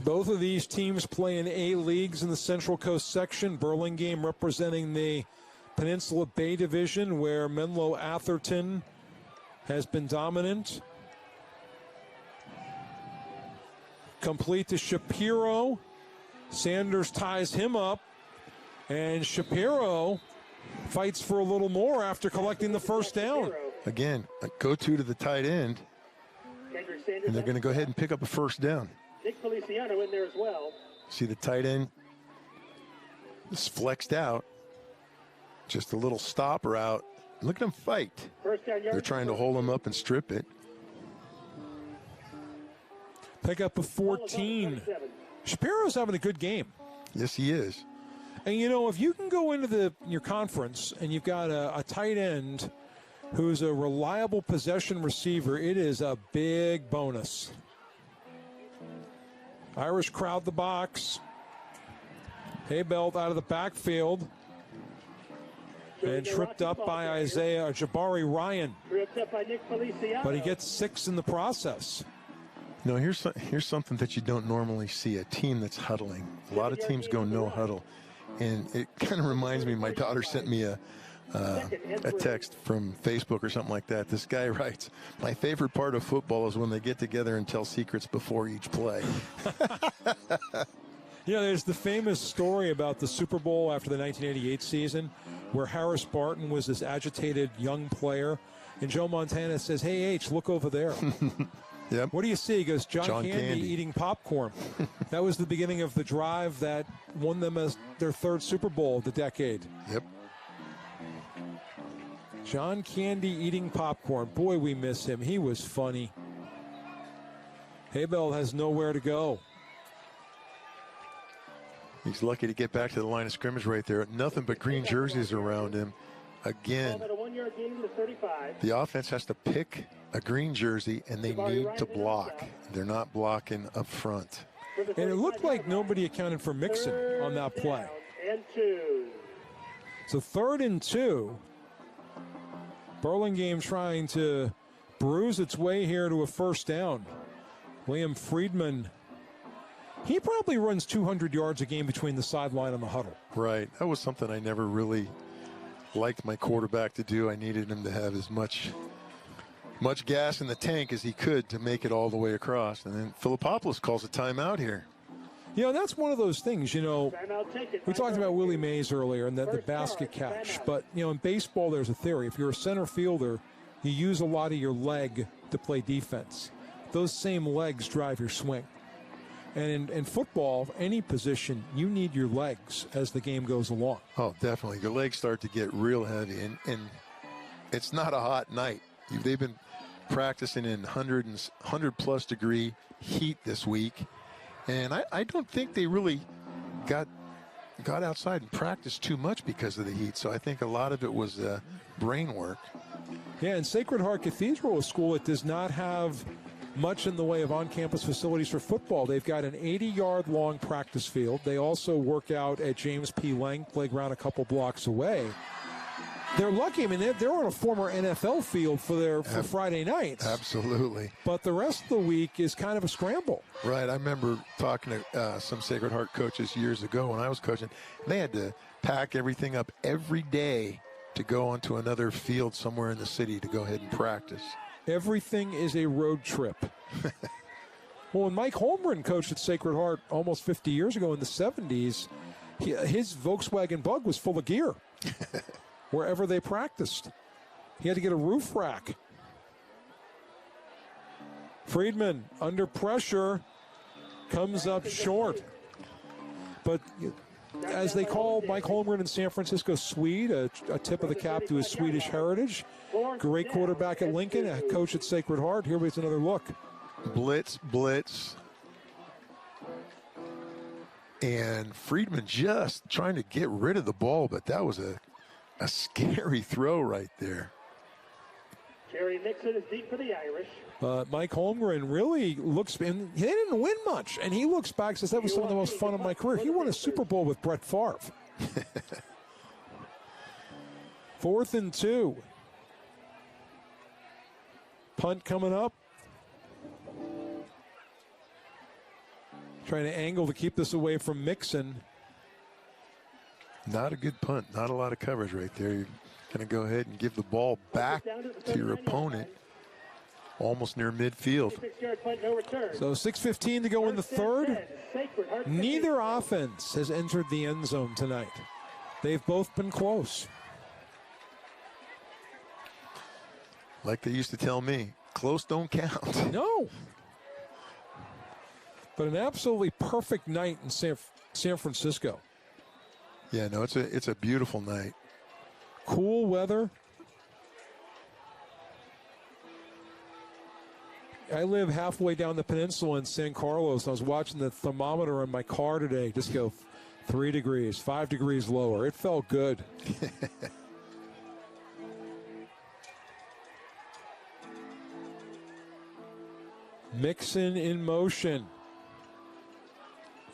Both of these teams play in A leagues in the Central Coast section. Burlingame representing the Peninsula Bay Division, where Menlo Atherton has been dominant. Complete to Shapiro. Sanders ties him up. And Shapiro fights for a little more after collecting the first down. Again, a go-to to the tight end. And they're going to go ahead and pick up a first down. Nick Feliciano in there as well. See the tight end is flexed out. Just a little stopper out. Look at him fight. They're trying to hold him up and strip it. Pick up a 14. Shapiro's having a good game. Yes, he is. And, you know, if you can go into your conference and you've got a tight end who's a reliable possession receiver, it is a big bonus. Irish crowd the box. Haybelt out of the backfield. And tripped up by Jabari Ryan. Tripped up by Nick Feliciano. But he gets 6 in the process. No, here's something that you don't normally see, a team that's huddling. A lot of teams go no huddle. And it kind of reminds me, my daughter sent me a text from Facebook or something like that. This guy writes, "My favorite part of football is when they get together and tell secrets before each play." You know, there's the famous story about the Super Bowl after the 1988 season where Harris Barton was this agitated young player, and Joe Montana says, "Hey, H, look over there." Yep. What do you see? He goes, John Candy eating popcorn. That was the beginning of the drive that won them as their third Super Bowl of the decade. Yep. John Candy eating popcorn. Boy, we miss him. He was funny. Haybelt has nowhere to go. He's lucky to get back to the line of scrimmage right there. Nothing but green jerseys around him. Again, the offense has to pick a green jersey, and they need to block. They're not blocking up front. And it looked like nobody accounted for Mixon on that play. So 3rd and 2. Burlingame trying to bruise its way here to a first down. Liam Friedman, he probably runs 200 yards a game between the sideline and the huddle. Right. That was something I never really liked my quarterback to do. I needed him to have as much gas in the tank as he could to make it all the way across. And then Philippopoulos calls a timeout here. You know, that's one of those things, you know, we talked about Willie Mays earlier and the basket catch. But, you know, in baseball there's a theory. If you're a center fielder, you use a lot of your leg to play defense. Those same legs drive your swing. And in football, any position, you need your legs as the game goes along. Oh, definitely. Your legs start to get real heavy. And it's not a hot night. They've been practicing in 100-plus degree heat this week. And I don't think they really got outside and practiced too much because of the heat. So I think a lot of it was brain work. Yeah, and Sacred Heart Cathedral, a school that does not have much in the way of on-campus facilities for football. They've got an 80-yard long practice field. They also work out at James P. Lang Playground a couple blocks away. They're lucky. I mean, they're on a former NFL field for Friday nights. Absolutely. But the rest of the week is kind of a scramble. Right. I remember talking to some Sacred Heart coaches years ago when I was coaching. They had to pack everything up every day to go onto another field somewhere in the city to go ahead and practice. Everything is a road trip. Well, when Mike Holmgren coached at Sacred Heart almost 50 years ago in the 70s, his Volkswagen Bug was full of gear wherever they practiced. He had to get a roof rack. Friedman, under pressure, comes up short. But as they call Mike Holmgren in San Francisco Swede, a tip of the cap to his Swedish heritage. Great quarterback at Lincoln, a coach at Sacred Heart. Here was another look. Blitz. And Friedman just trying to get rid of the ball, but that was a scary throw right there. Jerry Mixon is deep for the Irish. Mike Holmgren really looks, and they didn't win much, and he looks back and says, that was some of the most fun of my career. He won a Super Bowl with Brett Favre. 4th and 2. Punt coming up. Trying to angle to keep this away from Mixon. Not a good punt. Not a lot of coverage right there. You're going to go ahead and give the ball back to your opponent almost near midfield. So 6:15 to go in the third. Neither offense has entered the end zone tonight. They've both been close. Like they used to tell me, close don't count. No. But an absolutely perfect night in San Francisco. Yeah, no, it's a beautiful night. Cool weather. I live halfway down the peninsula in San Carlos. I was watching the thermometer on my car today just go 3 degrees, 5 degrees lower. It felt good. Mixon in motion.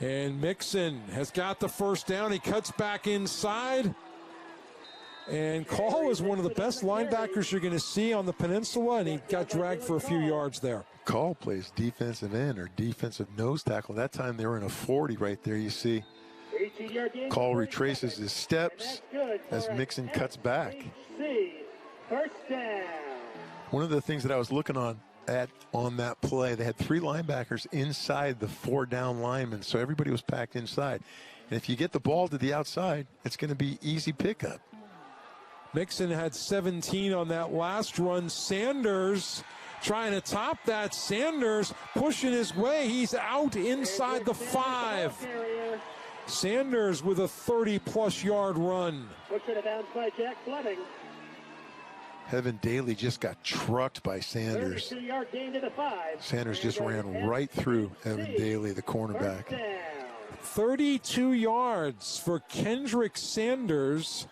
And Mixon has got the first down. He cuts back inside. And Call is one of the best linebackers you're going to see on the peninsula, and he got dragged for a few yards there. Call plays defensive end or defensive nose tackle. That time they were in a 40 right there, you see. Call retraces his steps as Mixon cuts back. One of the things that I was looking on that play, they had 3 linebackers inside the 4 down linemen, so everybody was packed inside. And if you get the ball to the outside, it's going to be easy pickup. Mixon had 17 on that last run. Sanders trying to top that. Sanders pushing his way. He's out inside the 5. Sanders with a 30-plus yard run. Pushed it out by Jack Fleming. Heaven Daly just got trucked by Sanders. 32-yard gain to the 5. Sanders just ran right through Evan Daly, the cornerback. 32 yards for Kendrick Sanders.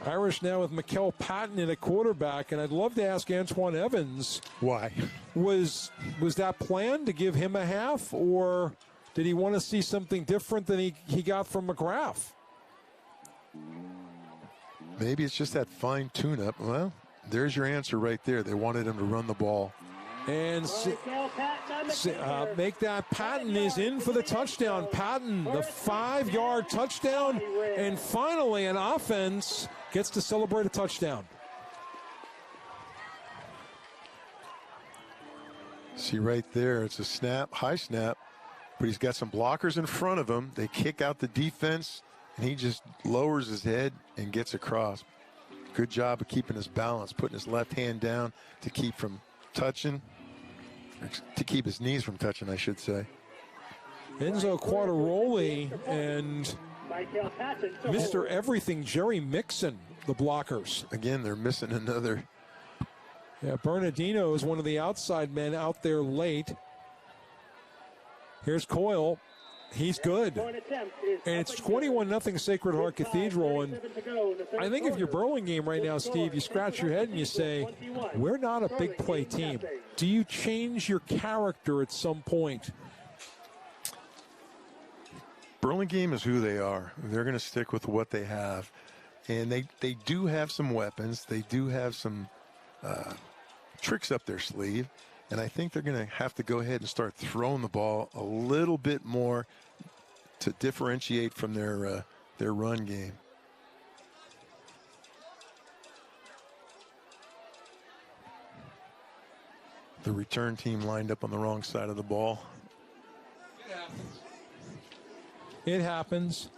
Irish now with Mikel Patton in a quarterback, and I'd love to ask Antoine Evans. Why? Was that planned to give him a half, or did he want to see something different than he got from McGrath? Maybe it's just that fine tune-up. Well, there's your answer right there. They wanted him to run the ball. And make that. Patton is in for the touchdown. Patton, the 5-yard touchdown. And finally, an offense gets to celebrate a touchdown. See right there, it's a snap, high snap, but he's got some blockers in front of him. They kick out the defense, and he just lowers his head and gets across. Good job of keeping his balance, putting his left hand down to keep from touching, to keep his knees from touching, I should say. Enzo Quattaroli and Mr. Everything, Jerry Mixon, the blockers. Again, they're missing another Yeah, Bernardino is one of the outside men out there late. Here's Coyle. He's good. And it's 21-0 Sacred Heart Cathedral. And I think if you're Burlingame right now, Steve, you scratch your head and you say, we're not a big play team. Do you change your character at some point? Burlingame is who they are. They're going to stick with what they have. And they do have some weapons. They do have some tricks up their sleeve. And I think they're going to have to go ahead and start throwing the ball a little bit more to differentiate from their run game. The return team lined up on the wrong side of the ball. It happens.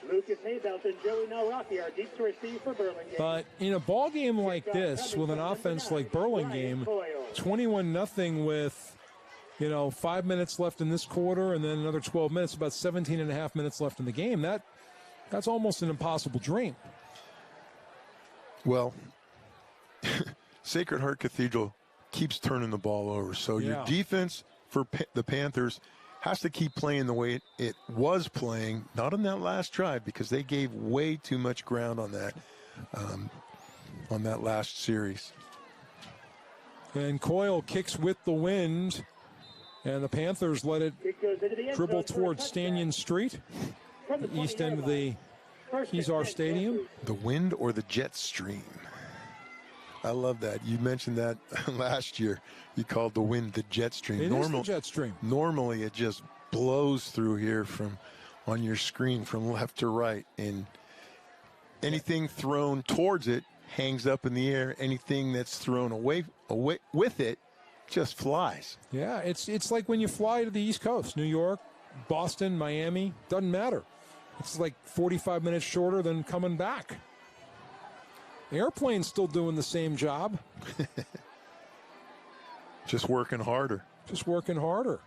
Lucas Haybelt and Joey Nalraki are deep to receive for Burlingame. But in a ball game like this, with an offense like Burlingame, 21-0 with, 5 minutes left in this quarter and then another 12 minutes, about 17 and a half minutes left in the game, that's almost an impossible dream. Well, Sacred Heart Cathedral keeps turning the ball over. So your defense for the Panthers has to keep playing the way it was playing, not on that last drive, because they gave way too much ground on that last series. And Coyle kicks with the wind, and the Panthers let it dribble towards Stanion Street, the east end of the Kezar Stadium. The wind or the jet stream? I love that. You mentioned that last year. You called the wind the jet stream. It is the jet stream. Normally, it just blows through here on your screen from left to right, and anything thrown towards it hangs up in the air. Anything that's thrown away with it just flies. Yeah, it's like when you fly to the East Coast, New York, Boston, Miami, doesn't matter. It's like 45 minutes shorter than coming back. Airplane's still doing the same job. Just working harder. Just working harder.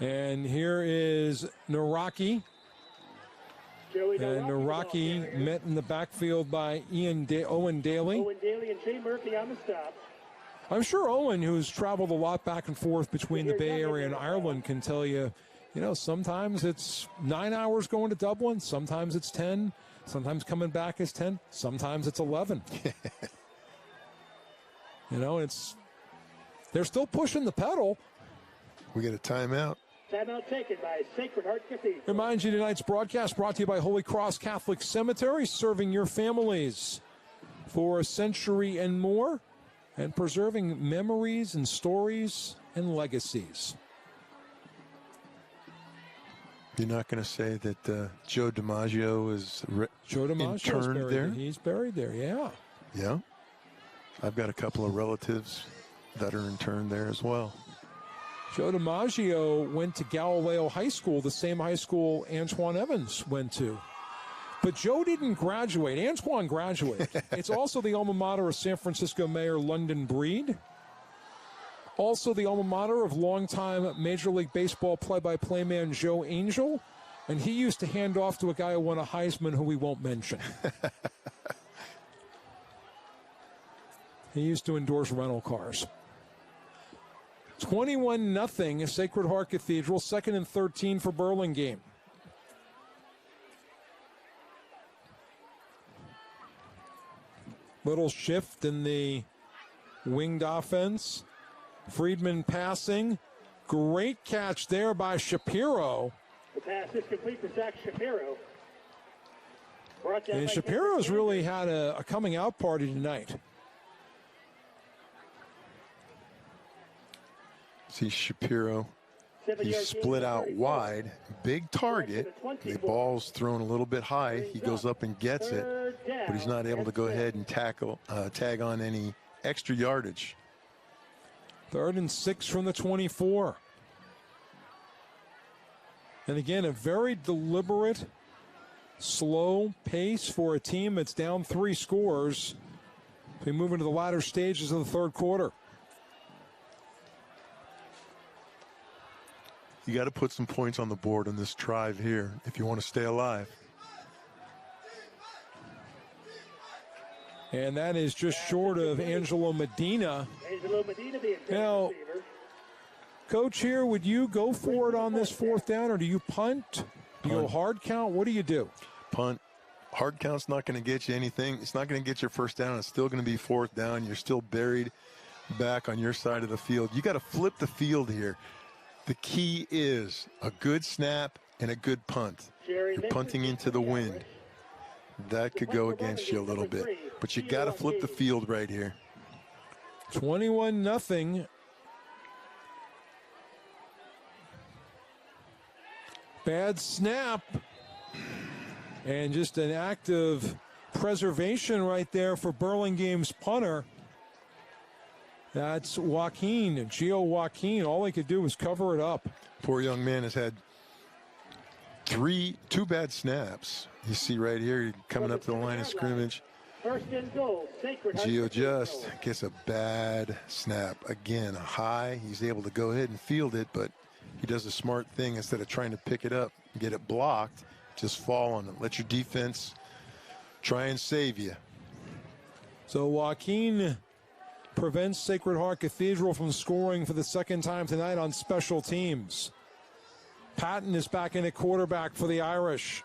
And here is Naraki. And Naraki met in the backfield by Owen Daly. Owen Daly and Jay Murphy on the stop. I'm sure Owen, who's traveled a lot back and forth between the Bay Area and Ireland, can tell you, sometimes it's 9 hours going to Dublin, sometimes it's 10, sometimes coming back is 10, sometimes it's 11. They're still pushing the pedal. We get a timeout. Timeout taken by Sacred Heart Cathedral. Reminds you tonight's broadcast brought to you by Holy Cross Catholic Cemetery, serving your families for a century and more, and preserving memories and stories and legacies. You're not going to say that Joe DiMaggio is interned there? He's buried there, yeah. Yeah. I've got a couple of relatives that are interned there as well. Joe DiMaggio went to Galileo High School, the same high school Antoine Evans went to. But Joe didn't graduate. Antoine graduated. It's also the alma mater of San Francisco Mayor London Breed. Also the alma mater of longtime Major League Baseball play-by-play man Joe Angel. And he used to hand off to a guy who won a Heisman who we won't mention. He used to endorse rental cars. 21-0 Sacred Heart Cathedral, 2nd and 13 for Burlingame. Little shift in the winged offense. Friedman passing. Great catch there by Shapiro. The pass is complete to Zach Shapiro. And Shapiro's really had a coming out party tonight. See Shapiro, he's split out wide, big target. The ball's thrown a little bit high. He goes up and gets it, but he's not able to go ahead and tag on any extra yardage. 3rd and 6 from the 24. And again, a very deliberate, slow pace for a team that's down 3 scores. We move into the latter stages of the third quarter. You got to put some points on the board on this drive here if you want to stay alive. And that is just short of Angelo Medina. Angelo Medina, the intended Now, receiver. Coach, here, would you go for it on this fourth down, or do you punt? Do you go hard count? What do you do? Punt. Hard count's not going to get you anything. It's not going to get your first down. It's still going to be fourth down. You're still buried back on your side of the field. You got to flip the field here. The key is a good snap and a good punt. You're punting into the wind. That could go against you a little bit. But you got to flip the field right here. 21-0. Bad snap. And just an act of preservation right there for Burlingame's punter. That's Gio Joaquin. All he could do was cover it up. Poor young man has had two bad snaps. You see right here, coming up to the line of scrimmage. First and goal, Sacred Heart Gio Cathedral. just gets a bad snap. Again, a high. He's able to go ahead and field it, but he does a smart thing. Instead of trying to pick it up and get it blocked, just fall on it. Let your defense try and save you. So Joaquin prevents Sacred Heart Cathedral from scoring for the second time tonight on special teams. Patton is back in at quarterback for the Irish.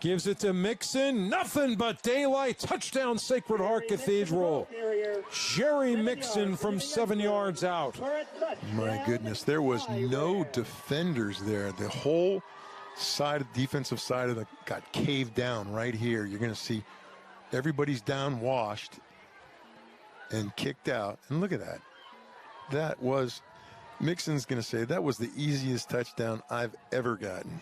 Gives it to Mixon. Nothing but daylight. Touchdown, Sacred Heart Cathedral. Jerry Mixon from 7 yards out. My goodness, there was no defenders there. The whole defensive side of got caved down right here. You're going to see everybody's down washed and kicked out. And look at that. That was, Mixon's going to say, that was the easiest touchdown I've ever gotten.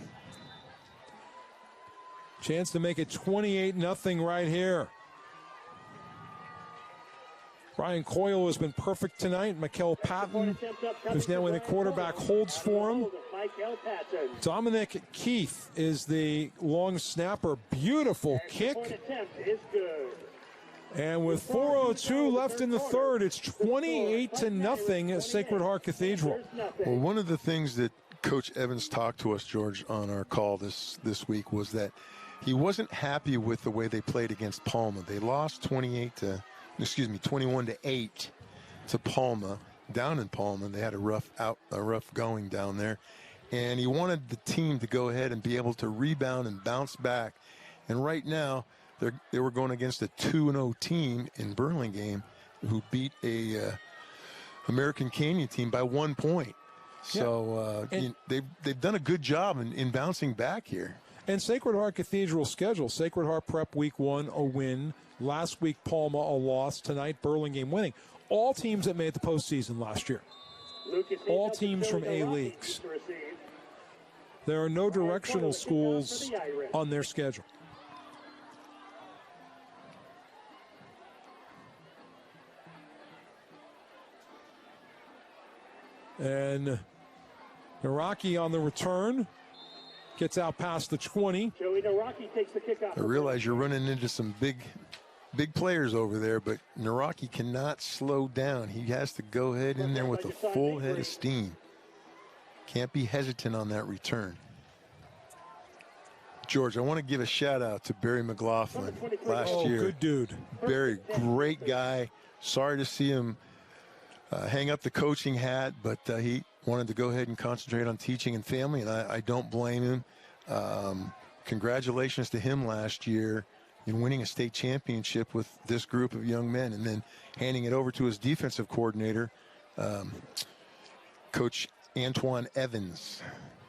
Chance to make it 28-0 right here. Brian Coyle has been perfect tonight. Mikel Patton, who's now in the quarterback, holds for him. Dominic Keith is the long snapper. Beautiful kick. And with 4:02 left in the third, it's 28-0 Sacred Heart Cathedral. Well, one of the things that Coach Evans talked to us, George, on our call this week was that he wasn't happy with the way they played against Palma. They lost 21-8 to Palma, down in Palma. They had a rough going down there. And he wanted the team to go ahead and be able to rebound and bounce back. And right now, they were going against a 2-0 team in Burlingame who beat a American Canyon team by 1 point. So they've done a good job in bouncing back here. And Sacred Heart Cathedral schedule. Sacred Heart Prep Week 1, a win. Last week, Palma, a loss. Tonight, Burlingame winning. All teams that made the postseason last year. All teams from A leagues. There are no directional schools on their schedule. And Naraki on the return. Gets out past the 20. Joey Naraki takes the kickoff. I realize you're running into some big players over there, but Naraki cannot slow down. He has to go ahead in there with a full head of steam. Can't be hesitant on that return. George, I want to give a shout out to Barry McLaughlin last year. Good dude. Barry, great guy. Sorry to see him hang up the coaching hat, but he wanted to go ahead and concentrate on teaching and family, and I don't blame him. Congratulations to him last year in winning a state championship with this group of young men, and then handing it over to his defensive coordinator, Coach Antoine Evans.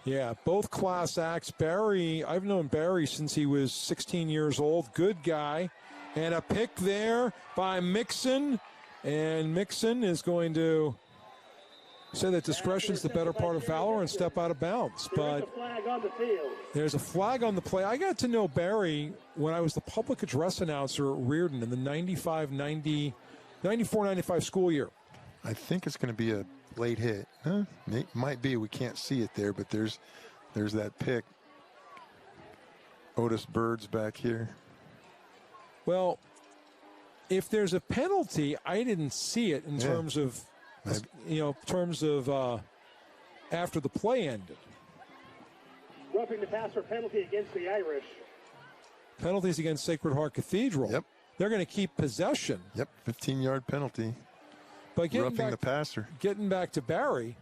Yeah, both class acts. Barry, I've known Barry since he was 16 years old. Good guy. And a pick there by Mixon. And Mixon is going to say that discretion's the better part of valor and step out of bounds. But there's a flag on the play. I got to know Barry when I was the public address announcer at Reardon in the 94-95 school year. I think it's going to be a late hit. It might be. We can't see it there, but there's that pick. Otis Bird's back here. Well, if there's a penalty, I didn't see it in terms of after the play ended. Roughing the passer penalty against the Irish. Penalties against Sacred Heart Cathedral. Yep. They're going to keep possession. Yep, 15-yard penalty. But roughing the passer. Getting back to Barry,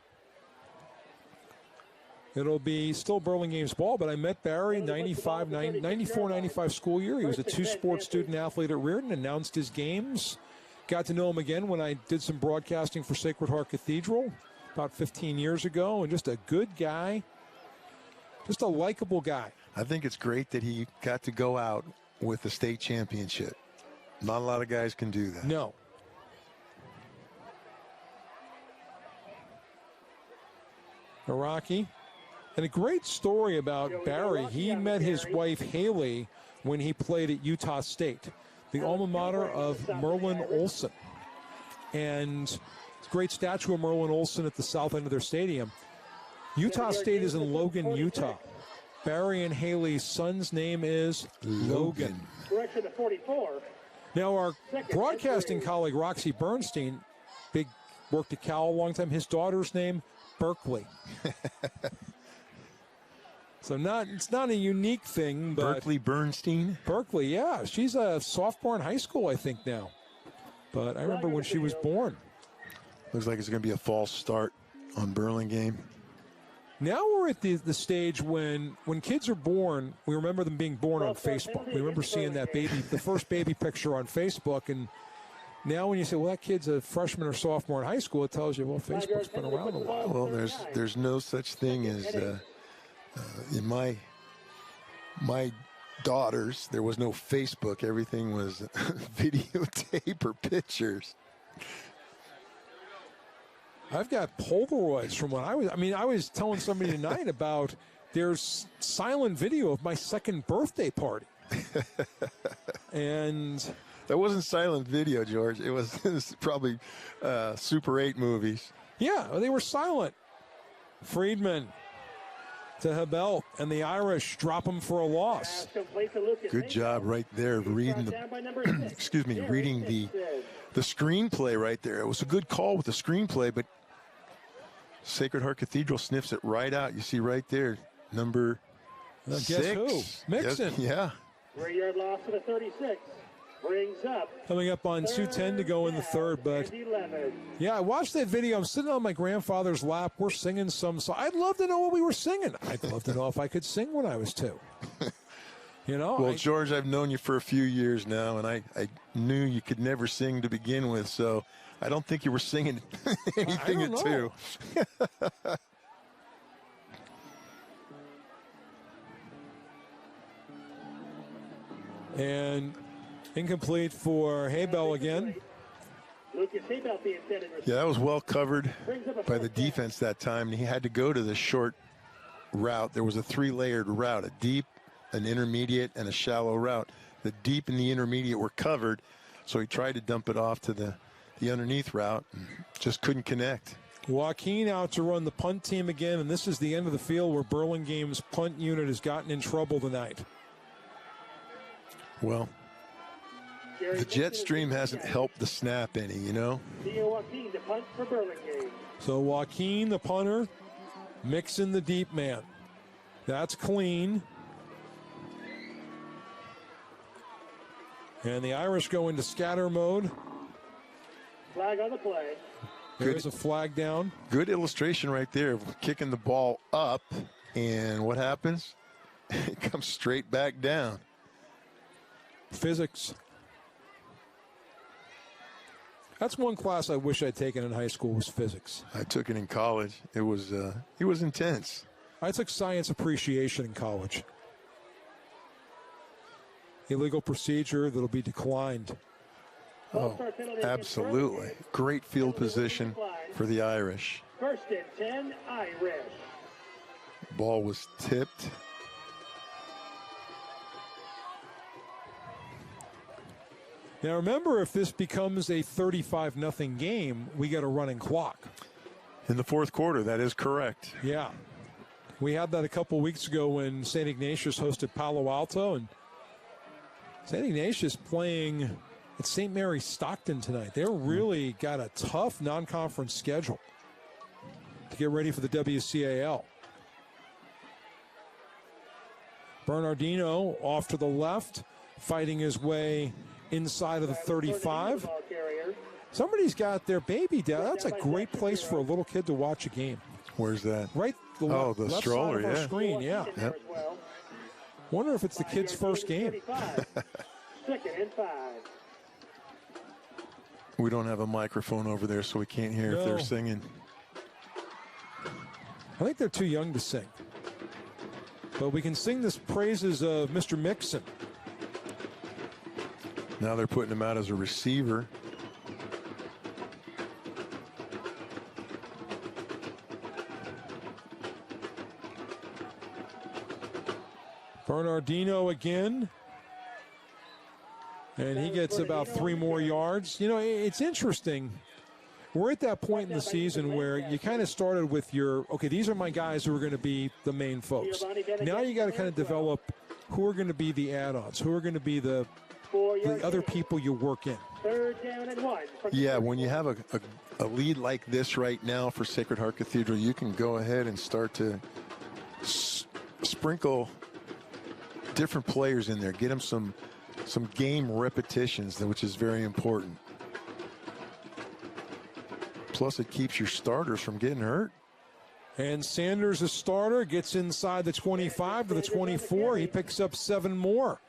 it'll be still Burlingame's ball, but I met Barry 94-95 school year. He was a two-sport student-athlete at Reardon, announced his games. Got to know him again when I did some broadcasting for Sacred Heart Cathedral about 15 years ago, and just a good guy, just a likable guy. I think it's great that he got to go out with the state championship. Not a lot of guys can do that. No. Iraqi. And a great story about Barry. He met his wife, Haley, when he played at Utah State, the alma mater of Merlin Olsen. And great statue of Merlin Olsen at the south end of their stadium. Utah State is in Logan, Utah. Barry and Haley's son's name is Logan. Correction to 44. Now, our broadcasting colleague, Roxy Bernstein, worked at Cal a long time. His daughter's name, Berkeley. So it's not a unique thing, but Berkeley Bernstein? Berkeley, yeah. She's a sophomore in high school, I think, now. But I remember when she was born. Looks like it's going to be a false start on Burlingame. Now we're at the stage when kids are born, we remember them being born on Facebook. We remember seeing that the first baby picture on Facebook. And now when you say, well, that kid's a freshman or sophomore in high school, it tells you, well, Facebook's been around a while. Well, there's no such thing as, in my daughters, there was no Facebook. Everything was videotape or pictures. I've got Polaroids from when I was telling somebody tonight about there's silent video of my second birthday party. And that wasn't silent video, George. It was probably Super 8 movies. Yeah, they were silent. Friedman to Hebel, and the Irish drop him for a loss. Good job right there reading the reading the screenplay right there. It was a good call with the screenplay, but Sacred Heart Cathedral sniffs it right out. You see right there, number 6. Guess who? Mixon. Yes, yeah. 3-yard loss to the 36. Brings up. Coming up on 2:10 to go in the third, but yeah, I watched that video. I'm sitting on my grandfather's lap. We're singing some song. I'd love to know what we were singing. I'd love to know if I could sing when I was 2. You know? Well, George, I've known you for a few years now, and I knew you could never sing to begin with, so I don't think you were singing anything at 2. And incomplete for Hebel again. Yeah, that was well covered by the defense that time, and he had to go to the short route. There was a 3-layered route, a deep, an intermediate, and a shallow route. The deep and the intermediate were covered, so he tried to dump it off to the underneath route and just couldn't connect. Joaquin out to run the punt team again, and this is the end of the field where Burlingame's punt unit has gotten in trouble tonight. Well, the jet stream hasn't helped the snap any, you know? So Joaquin, the punter, Mixon, the deep man. That's clean. And the Irish go into scatter mode. Flag on the play. There's a flag down. Good illustration right there of kicking the ball up, and what happens? It comes straight back down. Physics. That's one class I wish I'd taken in high school was physics. I took it in college. It was intense. I took science appreciation in college. Illegal procedure that'll be declined. Oh, absolutely. Great field position for the Irish. 1st and 10, Irish. Ball was tipped. Now remember, if this becomes a 35-0 game, we get a running clock. In the 4th quarter, that is correct. Yeah. We had that a couple weeks ago when St. Ignatius hosted Palo Alto, and St. Ignatius playing at St. Mary's Stockton tonight. They're really got a tough non-conference schedule. to get ready for the WCAL. Bernardino off to the left, fighting his way inside of the 35. Somebody's got their baby down. That's a great place for a little kid to watch a game. Where's that? Right. The left stroller, side of our screen, yeah. Yep. Wonder if it's the kid's first game. Second and 5. We don't have a microphone over there, so we can't hear if they're singing. I think they're too young to sing. But we can sing the praises of Mr. Mixon. Now they're putting him out as a receiver. Bernardino again. And he gets about 3 more yards. You know, it's interesting. We're at that point in the season where you kind of started with okay, these are my guys who are going to be the main folks. Now you got to kind of develop who are going to be the add-ons, who are going to be the other people you work in. Third down and 1. Yeah, when you have a lead like this right now for Sacred Heart Cathedral, you can go ahead and start to sprinkle different players in there. Get them some game repetitions, which is very important. Plus, it keeps your starters from getting hurt. And Sanders, a starter, gets inside the 25 to the 24. He picks up 7 more.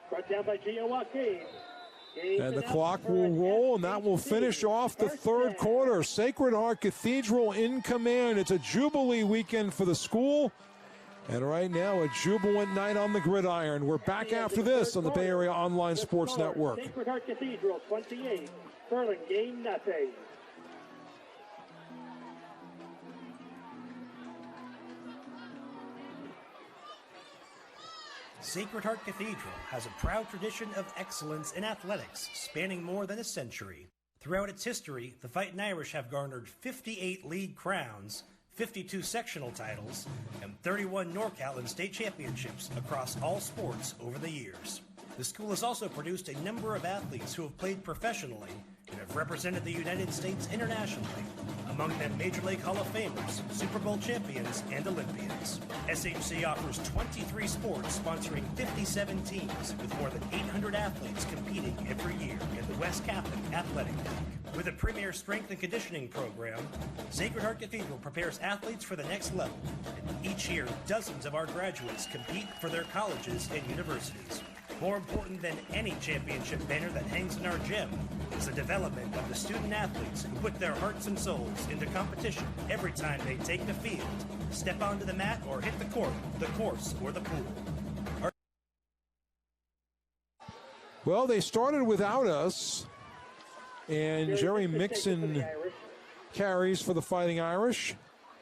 Brought down by Gio Joaquin. And the clock will roll, and that will finish off the third quarter. Sacred Heart Cathedral in command. It's a Jubilee weekend for the school. And right now, a jubilant night on the gridiron. We're back after this on the Bay Area Online Sports Network. Sacred Heart Cathedral 28, Burlingame nothing. Sacred Heart Cathedral has a proud tradition of excellence in athletics spanning more than a century. Throughout its history, the Fightin' Irish have garnered 58 league crowns, 52 sectional titles, and 31 NorCal and state championships across all sports over the years. The school has also produced a number of athletes who have played professionally and have represented the United States internationally, among them Major League Hall of Famers, Super Bowl champions, and Olympians. SHC offers 23 sports sponsoring 57 teams with more than 800 athletes competing every year in the West Catholic Athletic League. With a premier strength and conditioning program, Sacred Heart Cathedral prepares athletes for the next level. And each year, dozens of our graduates compete for their colleges and universities. More important than any championship banner that hangs in our gym is the development of the student athletes who put their hearts and souls into competition every time they take the field, step onto the mat, or hit the court, the course, or the pool. Well, they started without us, and Jerry Mixon carries for the Fighting Irish.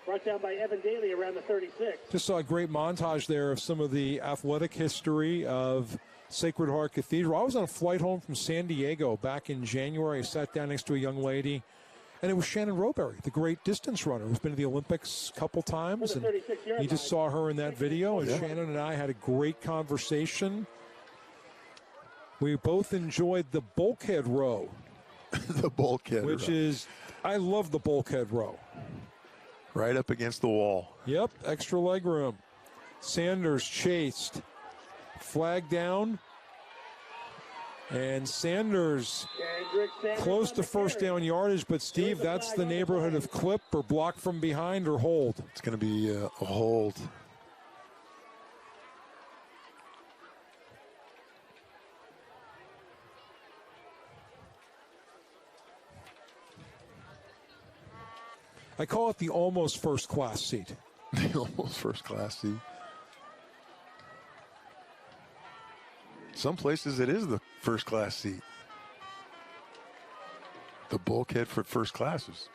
Brought down by Evan Daly around the 36. Just saw a great montage there of some of the athletic history of Sacred Heart Cathedral. I was on a flight home from San Diego back in January. I sat down next to a young lady, and it was Shannon Roberry, the great distance runner who's been to the Olympics a couple times. And you just saw her in that video, and Shannon and I had a great conversation. We both enjoyed the bulkhead row. The bulkhead which row. is, I love the bulkhead row. Right up against the wall. Yep, extra leg room. Sanders chased. Flag down. And Sanders close to first down yardage, but Steve, that's the neighborhood of clip or block from behind or hold. It's going to be a hold. I call it the almost first class seat. The almost first class seat. Some places it is the first class seat. The bulkhead for first classes.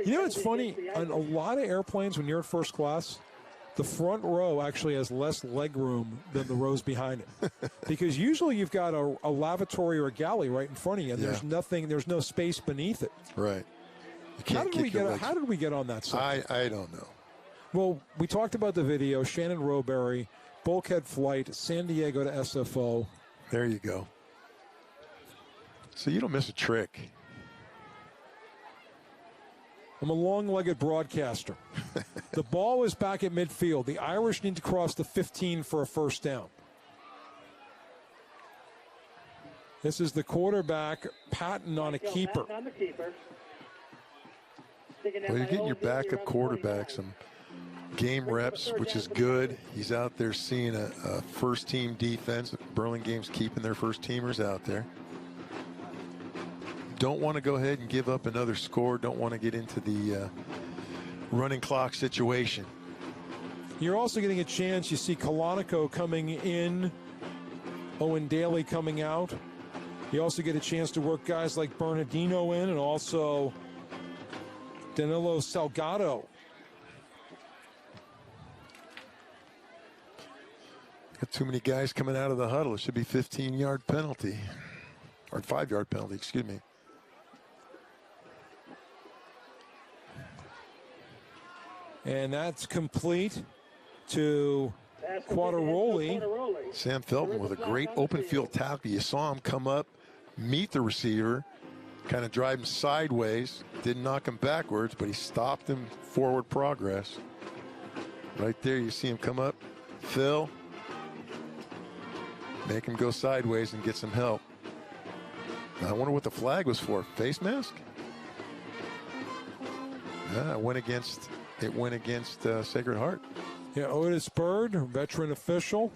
You know, it's funny, on a lot of airplanes when you're at first class, the front row actually has less leg room than the rows behind it. Because usually you've got a lavatory or a galley right in front of you, and there's no space beneath it. Right. You can't How did we get on that side? I don't know. Well, we talked about the video, Shannon Roberry, bulkhead flight, San Diego to SFO. There you go. So you don't miss a trick. I'm a long-legged broadcaster. The ball is back at midfield. The Irish need to cross the 15 for a first down. This is the quarterback, Patton on a keeper. Well, you're getting your backup quarterback some game reps, which is good. He's out there seeing a first-team defense. Burlingame's keeping their first-teamers out there. Don't want to go ahead and give up another score. Don't want to get into the running clock situation. You're also getting a chance. You see Kalanico coming in, Owen Daly coming out. You also get a chance to work guys like Bernardino in, and also Danilo Salgado. Got too many guys coming out of the huddle. It should be 15-yard penalty, or 5-yard penalty, excuse me. And that's complete to Quattaroli. Sam Felton with a great open field tackle. You saw him come up, meet the receiver, kind of drive him sideways. Didn't knock him backwards, but he stopped him forward progress. Right there, you see him come up. Phil, make him go sideways and get some help. I wonder what the flag was for. Face mask? Yeah, it went against Sacred Heart. Yeah, Otis Bird, veteran official.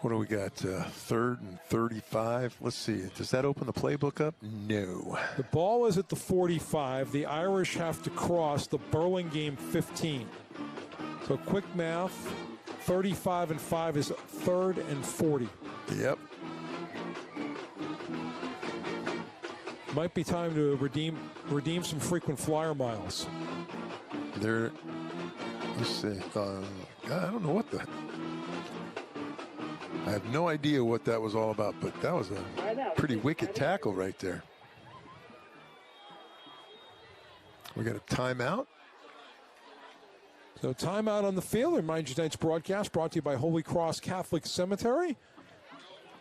What do we got? 3rd and 35. Let's see. Does that open the playbook up? No. The ball is at the 45. The Irish have to cross the Burlingame 15. So quick math, 35 and 5 is 3rd and 40. Yep. Might be time to redeem some frequent flyer miles. Let's see. I don't know what I have no idea what that was all about, but that was a pretty wicked tackle right there. We got a timeout. So timeout on the field. Remind you tonight's broadcast brought to you by Holy Cross Catholic Cemetery.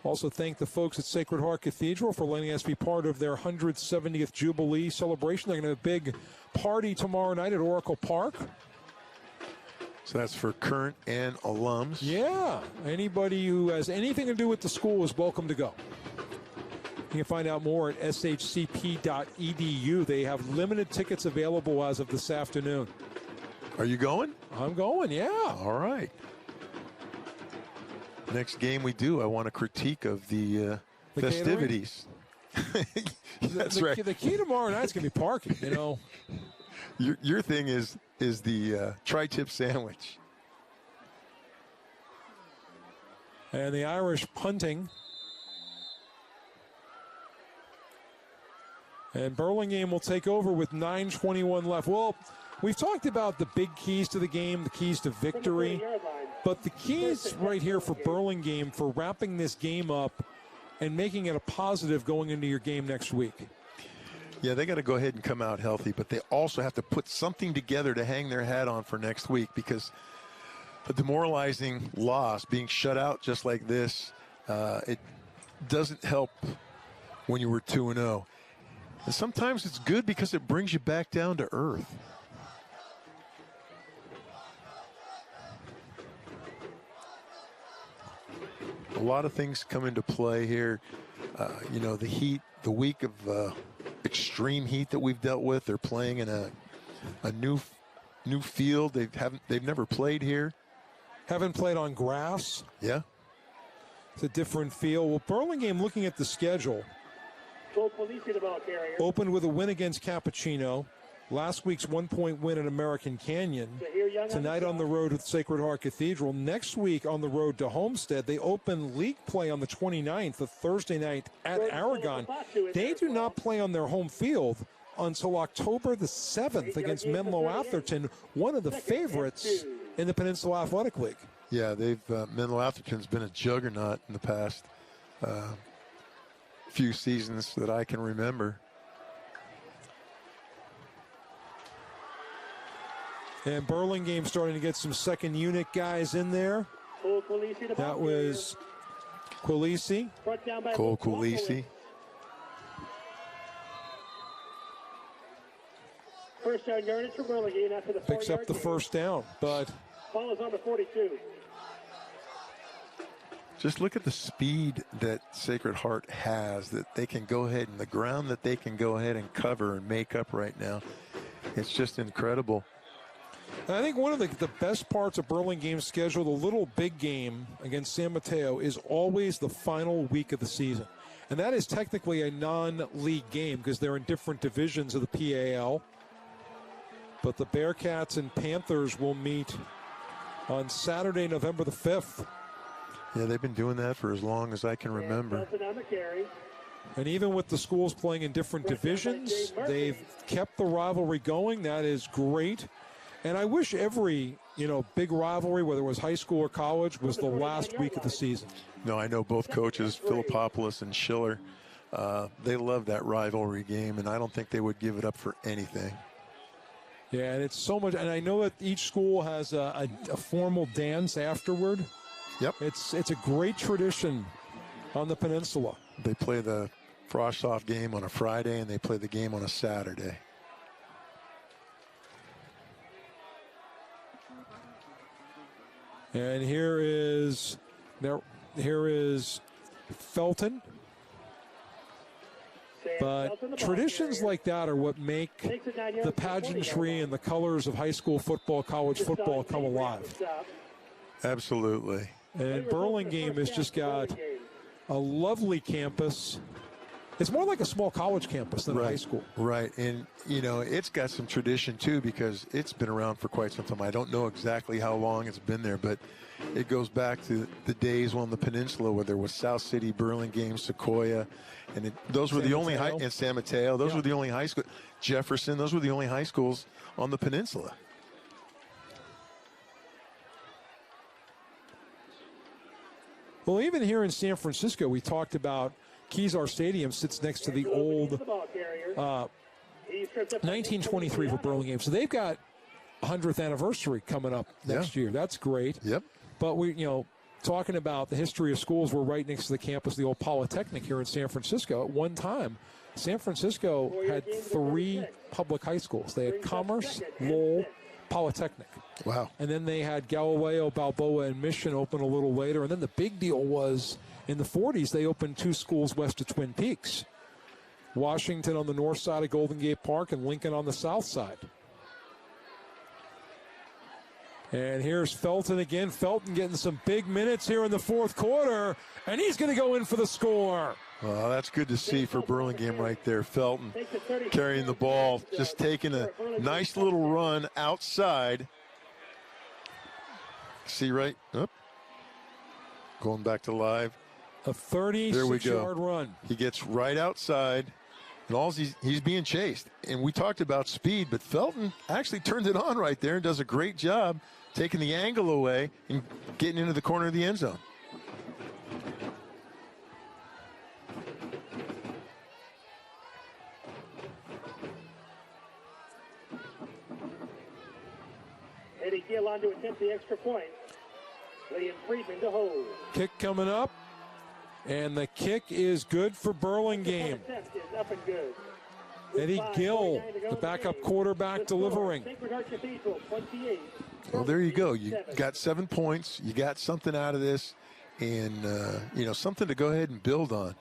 Also thank the folks at Sacred Heart Cathedral for letting us be part of their 170th Jubilee celebration. They're going to have a big party tomorrow night at Oracle Park. So that's for current and alums. Yeah. Anybody who has anything to do with the school is welcome to go. You can find out more at shcp.edu. They have limited tickets available as of this afternoon. Are you going? I'm going, yeah. All right. Next game we do, I want a critique of the festivities. That's right. The key tomorrow night's going to be parking, you know. Your thing is the tri-tip sandwich. And the Irish punting. And Burlingame will take over with 9:21 left. Well, we've talked about the big keys to the game, the keys to victory. But the keys right here for Burlingame for wrapping this game up and making it a positive going into your game next week. Yeah, they got to go ahead and come out healthy, but they also have to put something together to hang their hat on for next week, because a demoralizing loss, being shut out just like this, it doesn't help when you were 2-0. And sometimes it's good because it brings you back down to earth. A lot of things come into play here. The heat, the week of extreme heat that we've dealt with. They're playing in a new field. They've never played here. Haven't played on grass. Yeah. It's a different feel. Well, Burlingame, looking at the schedule, opened with a win against Cappuccino. Last week's 1-point win at American Canyon. Tonight on the road with Sacred Heart Cathedral. Next week on the road to Homestead. They open league play on the 29th, of Thursday night at Aragon. They do not play on their home field until October the 7th against Menlo Atherton, one of the favorites in the Peninsula Athletic League. Yeah, Menlo Atherton's been a juggernaut in the past few seasons that I can remember. And Burlingame starting to get some second unit guys in there. That was Quilisi. Cole Quilisi. first down yardage for Burlingame after the 4-yard Picks up the gain. first down, but Ball is on the 42. Just look at the speed that Sacred Heart has, that they can go ahead, and the ground that they can go ahead and cover and make up right now. It's just incredible. I think one of the best parts of Burlingame's schedule, the little big game against San Mateo, is always the final week of the season. And that is technically a non-league game because they're in different divisions of the PAL. But the Bearcats and Panthers will meet on Saturday, November the 5th. Yeah, they've been doing that for as long as I can remember. And even with the schools playing in different divisions, they've kept the rivalry going. That is great. And I wish every, big rivalry, whether it was high school or college, was the last week of the season. No, I know both coaches, Philippopoulos and Schiller, they love that rivalry game, and I don't think they would give it up for anything. Yeah, and it's so much. And I know that each school has a formal dance afterward. Yep. It's a great tradition on the peninsula. They play the Frost-Off game on a Friday, and they play the game on a Saturday. And here is Felton. But traditions like that are what make the pageantry and the colors of high school football, college football come alive. Absolutely. And Burlingame has just got a lovely campus. It's more like a small college campus than a high school. Right. And, it's got some tradition, too, because it's been around for quite some time. I don't know exactly how long it's been there, but it goes back to the days on the peninsula where there was South City, Burlingame, Sequoia, and those were the only and San Mateo. Those were the only high school. Jefferson, those were the only high schools on the peninsula. Well, even here in San Francisco, we talked about Kezar Stadium sits next to the old 1923 for Burlingame. So they've got 100th anniversary coming up next year. That's great. Yep. But talking about the history of schools, we're right next to the campus of the old Polytechnic here in San Francisco. At one time, San Francisco had 3 public high schools. They had Commerce, Lowell, Polytechnic. Wow. And then they had Galileo, Balboa, and Mission open a little later. And then the big deal was in the 40s, they opened 2 schools west of Twin Peaks. Washington on the north side of Golden Gate Park and Lincoln on the south side. And here's Felton again. Felton getting some big minutes here in the fourth quarter. And he's going to go in for the score. Well, that's good to see for Burlingame right there. Felton carrying the ball, just taking a nice little run outside. See right? Oh. Going back to live. A 36-yard run. He gets right outside. And he's being chased. And we talked about speed, but Felton actually turned it on right there and does a great job taking the angle away and getting into the corner of the end zone. Eddie Gill on to attempt the extra point. William Friedman to hold. Kick coming up. And the kick is good for Burlingame. Up and good. Eddie Gill, the backup quarterback, delivering. Well, there you go. You got 7 points. You got something out of this, and something to go ahead and build on.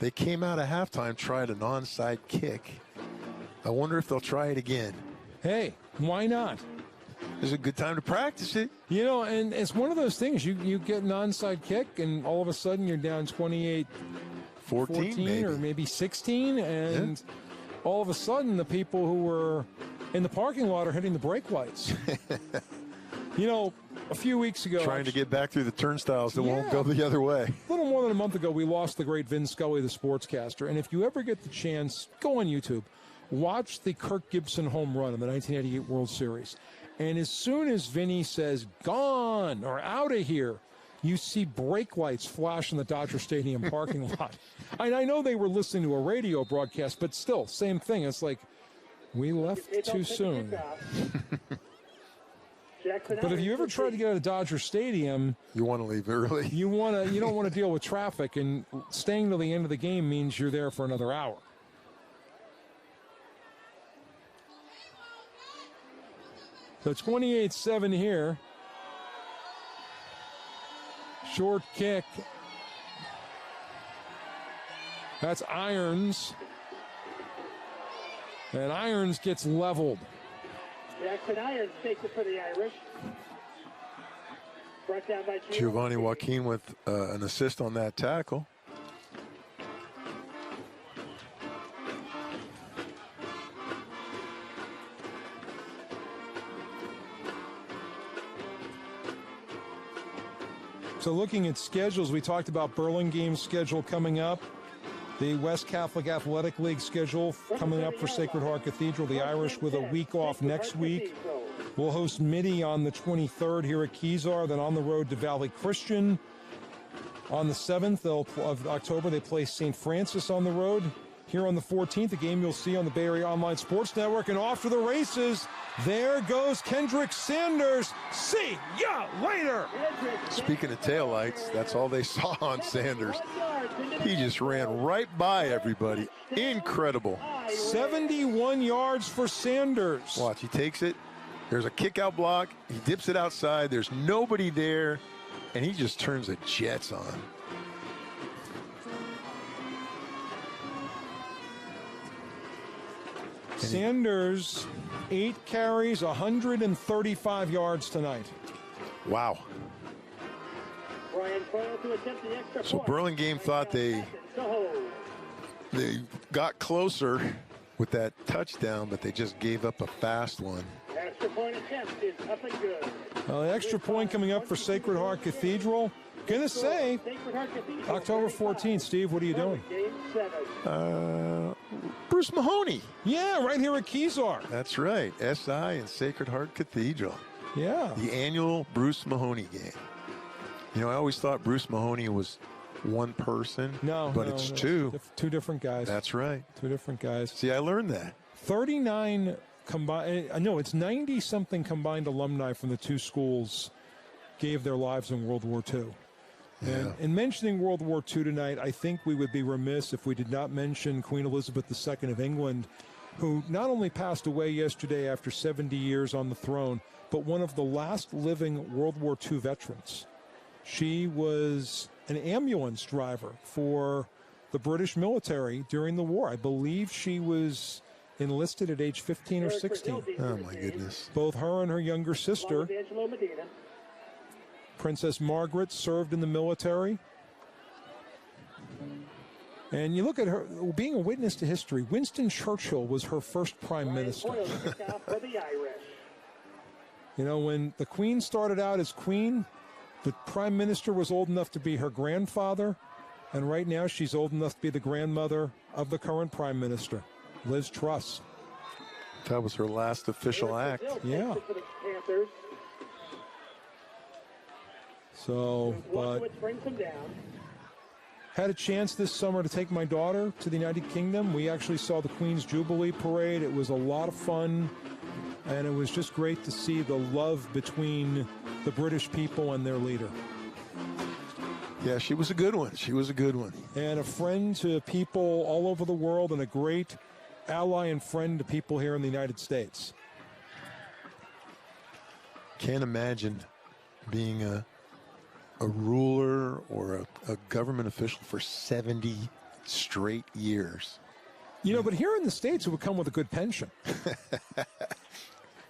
They came out of halftime, tried an onside kick. I wonder if they'll try it again. Hey, why not? It's a good time to practice it. And it's one of those things. You get an onside kick, and all of a sudden you're down 28-14 maybe. or maybe 16, and all of a sudden the people who were in the parking lot are hitting the brake lights. A few weeks ago, trying to get back through the turnstiles that won't go the other way. A little more than a month ago, we lost the great Vin Scully, the sportscaster. And if you ever get the chance, go on YouTube, watch the Kirk Gibson home run in the 1988 World Series. And as soon as Vinny says, gone or out of here, you see brake lights flash in the Dodger Stadium parking lot. I know they were listening to a radio broadcast, but still, same thing. It's like, we left too soon. But if you ever try to get out of Dodger Stadium, you want to leave early. You don't want to deal with traffic, and staying till the end of the game means you're there for another hour. So 28-7 here. Short kick. That's Irons. And Irons gets leveled. Jackson Irons takes it for the Irish. Brought down by Giovanni Joaquin with an assist on that tackle. So looking at schedules, we talked about Burlingame's schedule coming up. The West Catholic Athletic League schedule coming up for Sacred Heart Cathedral. The Irish with a week off next week. We'll host Midi on the 23rd here at Kezar, then on the road to Valley Christian. On the 7th of October, they play St. Francis on the road. Here on the 14th, a game you'll see on the Bay Area Online Sports Network. And off to the races, there goes Kendrick Sanders. See ya later. Speaking of taillights, that's all they saw on Sanders. He just ran right by everybody. Incredible. 71 yards for Sanders. Watch, he takes it. There's a kick out block. He dips it outside. There's nobody there. And he just turns the jets on. Sanders, 8 carries, 135 yards tonight. Wow. So Burlingame thought they got closer with that touchdown, but they just gave up a fast one. Extra point attempt is up and good. The extra point coming up for Sacred Heart Cathedral. Gonna say October 14th. Steve, what are you doing? Bruce Mahoney. Yeah, right here at Kezar. That's right. SI and Sacred Heart Cathedral. Yeah. The annual Bruce Mahoney game. You know, I always thought Bruce Mahoney was one person. But it's two. Two different guys. That's right. Two different guys. See, I learned that. 39 combined. No, it's 90-something combined alumni from the two schools gave their lives in World War II. Yeah. And in mentioning World War II tonight, I think we would be remiss if we did not mention Queen Elizabeth II of England, who not only passed away yesterday after 70 years on the throne, but one of the last living World War II veterans. She was an ambulance driver for the British military during the war. I believe she was enlisted at age 15 or 16. Oh, my goodness. Both her and her younger sister, Princess Margaret, served in the military. And you look at her, being a witness to history, Winston Churchill was her first prime minister. You know, when the Queen started out as Queen, the prime minister was old enough to be her grandfather, and right now she's old enough to be the grandmother of the current prime minister, Liz Truss. That was her last official act. Yeah. So, but had a chance this summer to take my daughter to the United Kingdom. We actually saw the Queen's Jubilee Parade. It was a lot of fun, and it was just great to see the love between the British people and their leader. Yeah, she was a good one. She was a good one. And a friend to people all over the world, and a great ally and friend to people here in the United States. Can't imagine being a ruler or a government official for 70 straight years. You know, but here in the States, it would come with a good pension.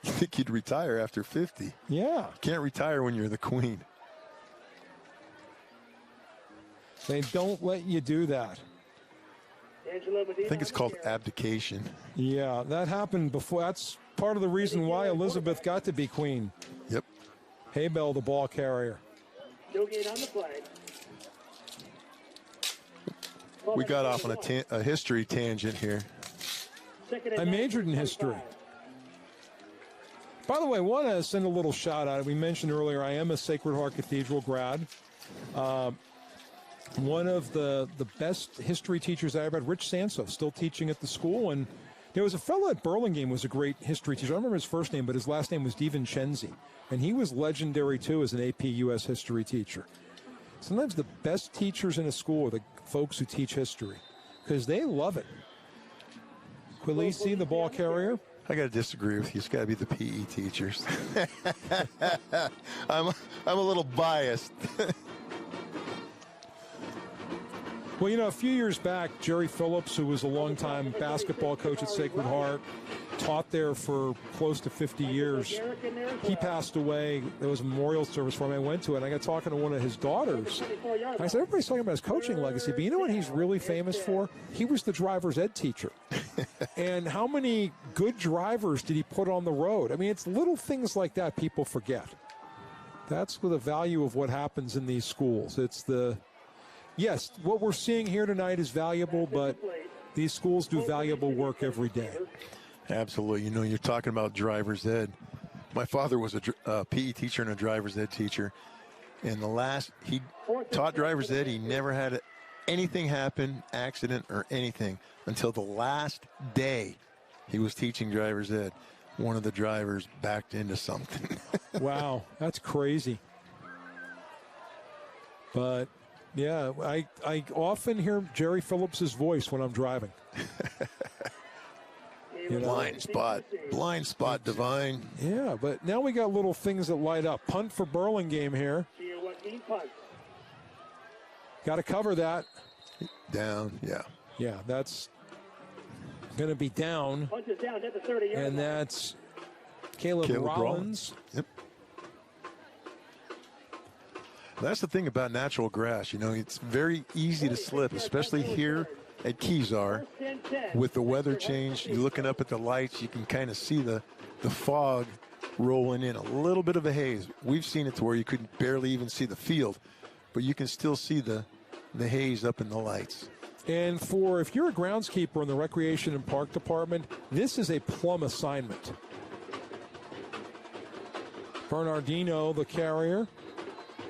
You think you'd retire after 50? Yeah. You can't retire when you're the Queen. They don't let you do that. I think it's called abdication. Yeah, that happened before. That's part of the reason why Elizabeth got to be Queen. Yep. Haybell, the ball carrier. No gain on the flag. We got off on a history tangent here. I majored in history. By the way, I want to send a little shout out. We mentioned earlier I am a Sacred Heart Cathedral grad. One of the best history teachers I ever had, Rich Sanso, still teaching at the school. And there was a fellow at Burlingame who was a great history teacher. I don't remember his first name, but his last name was DiVincenzi. And he was legendary, too, as an AP U.S. history teacher. Sometimes the best teachers in a school are the folks who teach history because they love it. Quilisi, the ball carrier. I got to disagree with you. It's got to be the PE teachers. I'm a little biased. Well, you know, a few years back, Jerry Phillips, who was a longtime basketball coach at Sacred Heart, taught there for close to 50 years. He passed away. There was a memorial service for him. I went to it, and I got talking to one of his daughters. I said, everybody's talking about his coaching legacy, but you know what he's really famous for? He was the driver's ed teacher. And how many good drivers did he put on the road? I mean, it's little things like that people forget. That's the value of what happens in these schools. It's the... Yes, what we're seeing here tonight is valuable, but these schools do valuable work every day. Absolutely. You know, you're talking about driver's ed. My father was a PE teacher and a driver's ed teacher. And he taught driver's ed. He never had anything happen, accident or anything, until the last day he was teaching driver's ed. One of the drivers backed into something. Wow, that's crazy. But... yeah, I often hear Jerry Phillips' voice when I'm driving. You know? Blind spot, Divine. Yeah, but now we got little things that light up. Punt for Burlingame here. Got to cover that. Down, yeah. Yeah, that's going to be down. And that's Caleb Rollins. Yep. That's the thing about natural grass. You know, it's very easy to slip, especially here at Kezar. With the weather change, you're looking up at the lights, you can kind of see the fog rolling in, a little bit of a haze. We've seen it to where you could barely even see the field, but you can still see the haze up in the lights. And if you're a groundskeeper in the Recreation and Park Department, this is a plum assignment. Bernardino, the carrier.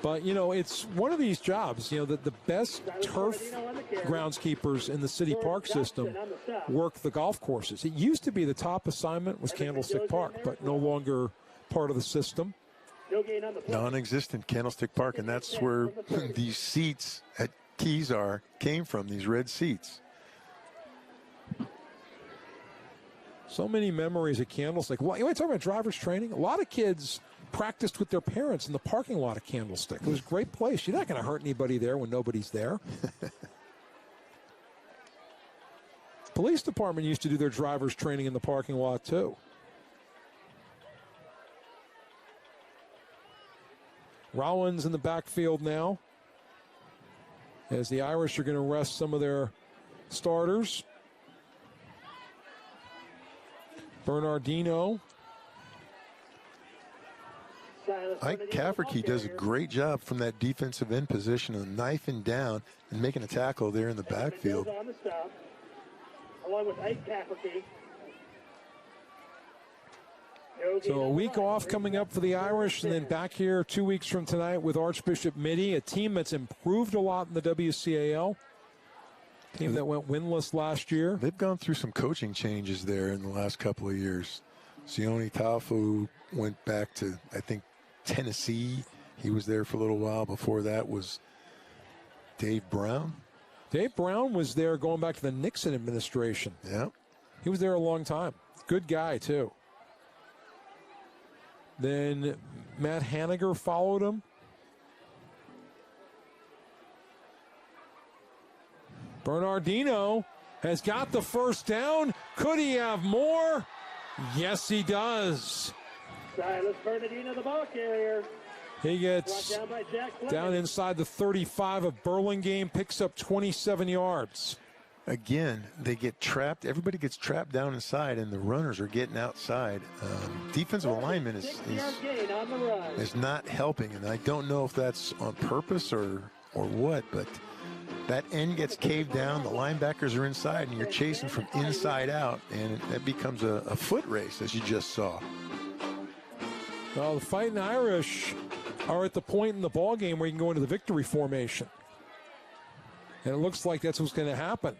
But, you know, it's one of these jobs, you know, that the best turf groundskeepers in the city park system work the golf courses. It used to be the top assignment was Candlestick Park, but no longer part of the system. Non-existent Candlestick Park, and that's where these seats at Kezar came from, these red seats. So many memories at Candlestick. Well, you want to talk about driver's training? A lot of kids practiced with their parents in the parking lot of Candlestick. It was a great place. You're not going to hurt anybody there when nobody's there. Police department used to do their driver's training in the parking lot, too. Rollins in the backfield now, as the Irish are going to rest some of their starters. Bernardino. Ike Cafferkey does a great job from that defensive end position of knifing down and making a tackle there in the backfield. On the stop, along with Ike Cafferkey. So a week off coming up for the Irish, and then back here 2 weeks from tonight with Archbishop Mitty, a team that's improved a lot in the WCAL. Team that went winless last year. They've gone through some coaching changes there in the last couple of years. Sione Tafu went back to, I think, Tennessee. He was there for a little while. Before that was Dave Brown. Dave Brown was there going back to the Nixon administration. Yeah. He was there a long time. Good guy, too. Then Matt Haniger followed him. Bernardino has got the first down. Could he have more? Yes, he does. Silas Bernardino, the ball carrier. He gets down inside the 35 of Burlingame, picks up 27 yards. Again, they get trapped. Everybody gets trapped down inside, and the runners are getting outside. Defensive alignment is not helping, and I don't know if that's on purpose or what, but that end gets caved down, the linebackers are inside, and you're chasing from inside out, and that becomes a foot race, as you just saw. Well, the Fighting Irish are at the point in the ballgame where you can go into the victory formation. And it looks like that's what's going to happen.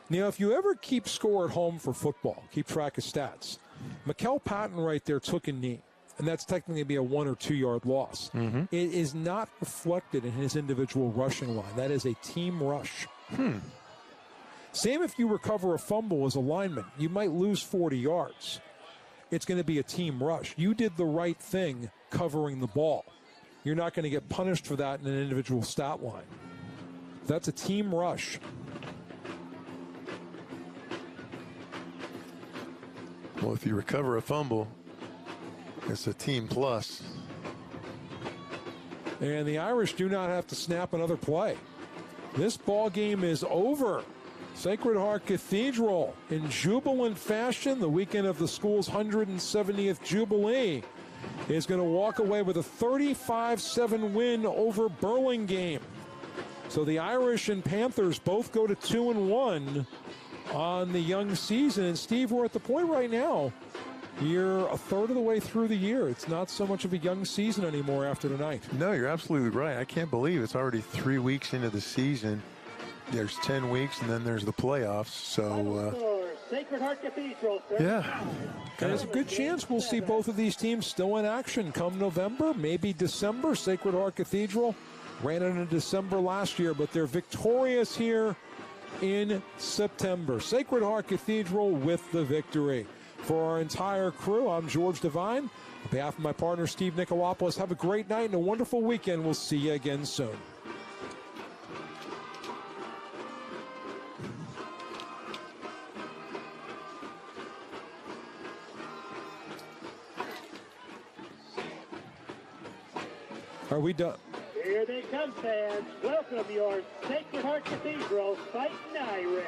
Now, if you ever keep score at home for football, keep track of stats, Mikel Patton right there took a knee, and that's technically be a 1 or 2 yard loss. Mm-hmm. It is not reflected in his individual rushing line. That is a team rush. Same if you recover a fumble as a lineman. You might lose 40 yards. It's going to be a team rush. You did the right thing covering the ball. You're not going to get punished for that in an individual stat line. That's a team rush. Well, if you recover a fumble, it's a team plus. And the Irish do not have to snap another play. This ball game is over. Sacred Heart Cathedral in jubilant fashion, the weekend of the school's 170th Jubilee, is going to walk away with a 35-7 win over Burlingame. So the Irish and Panthers both go to 2-1 on the young season. And Steve, we're at the point right now, you're a third of the way through the year. It's not so much of a young season anymore after tonight. No, you're absolutely right. I can't believe it's already 3 weeks into the season. There's 10 weeks, and then there's the playoffs. So, Sacred Heart Cathedral. Yeah. There's a good chance we'll see both of these teams still in action come November, maybe December. Sacred Heart Cathedral ran it in December last year, but they're victorious here in September. Sacred Heart Cathedral with the victory. For our entire crew, I'm George Devine. On behalf of my partner, Steve Nicolopoulos, have a great night and a wonderful weekend. We'll see you again soon. Are we done? Here they come, fans. Welcome your Sacred Heart Cathedral Fighting Irish.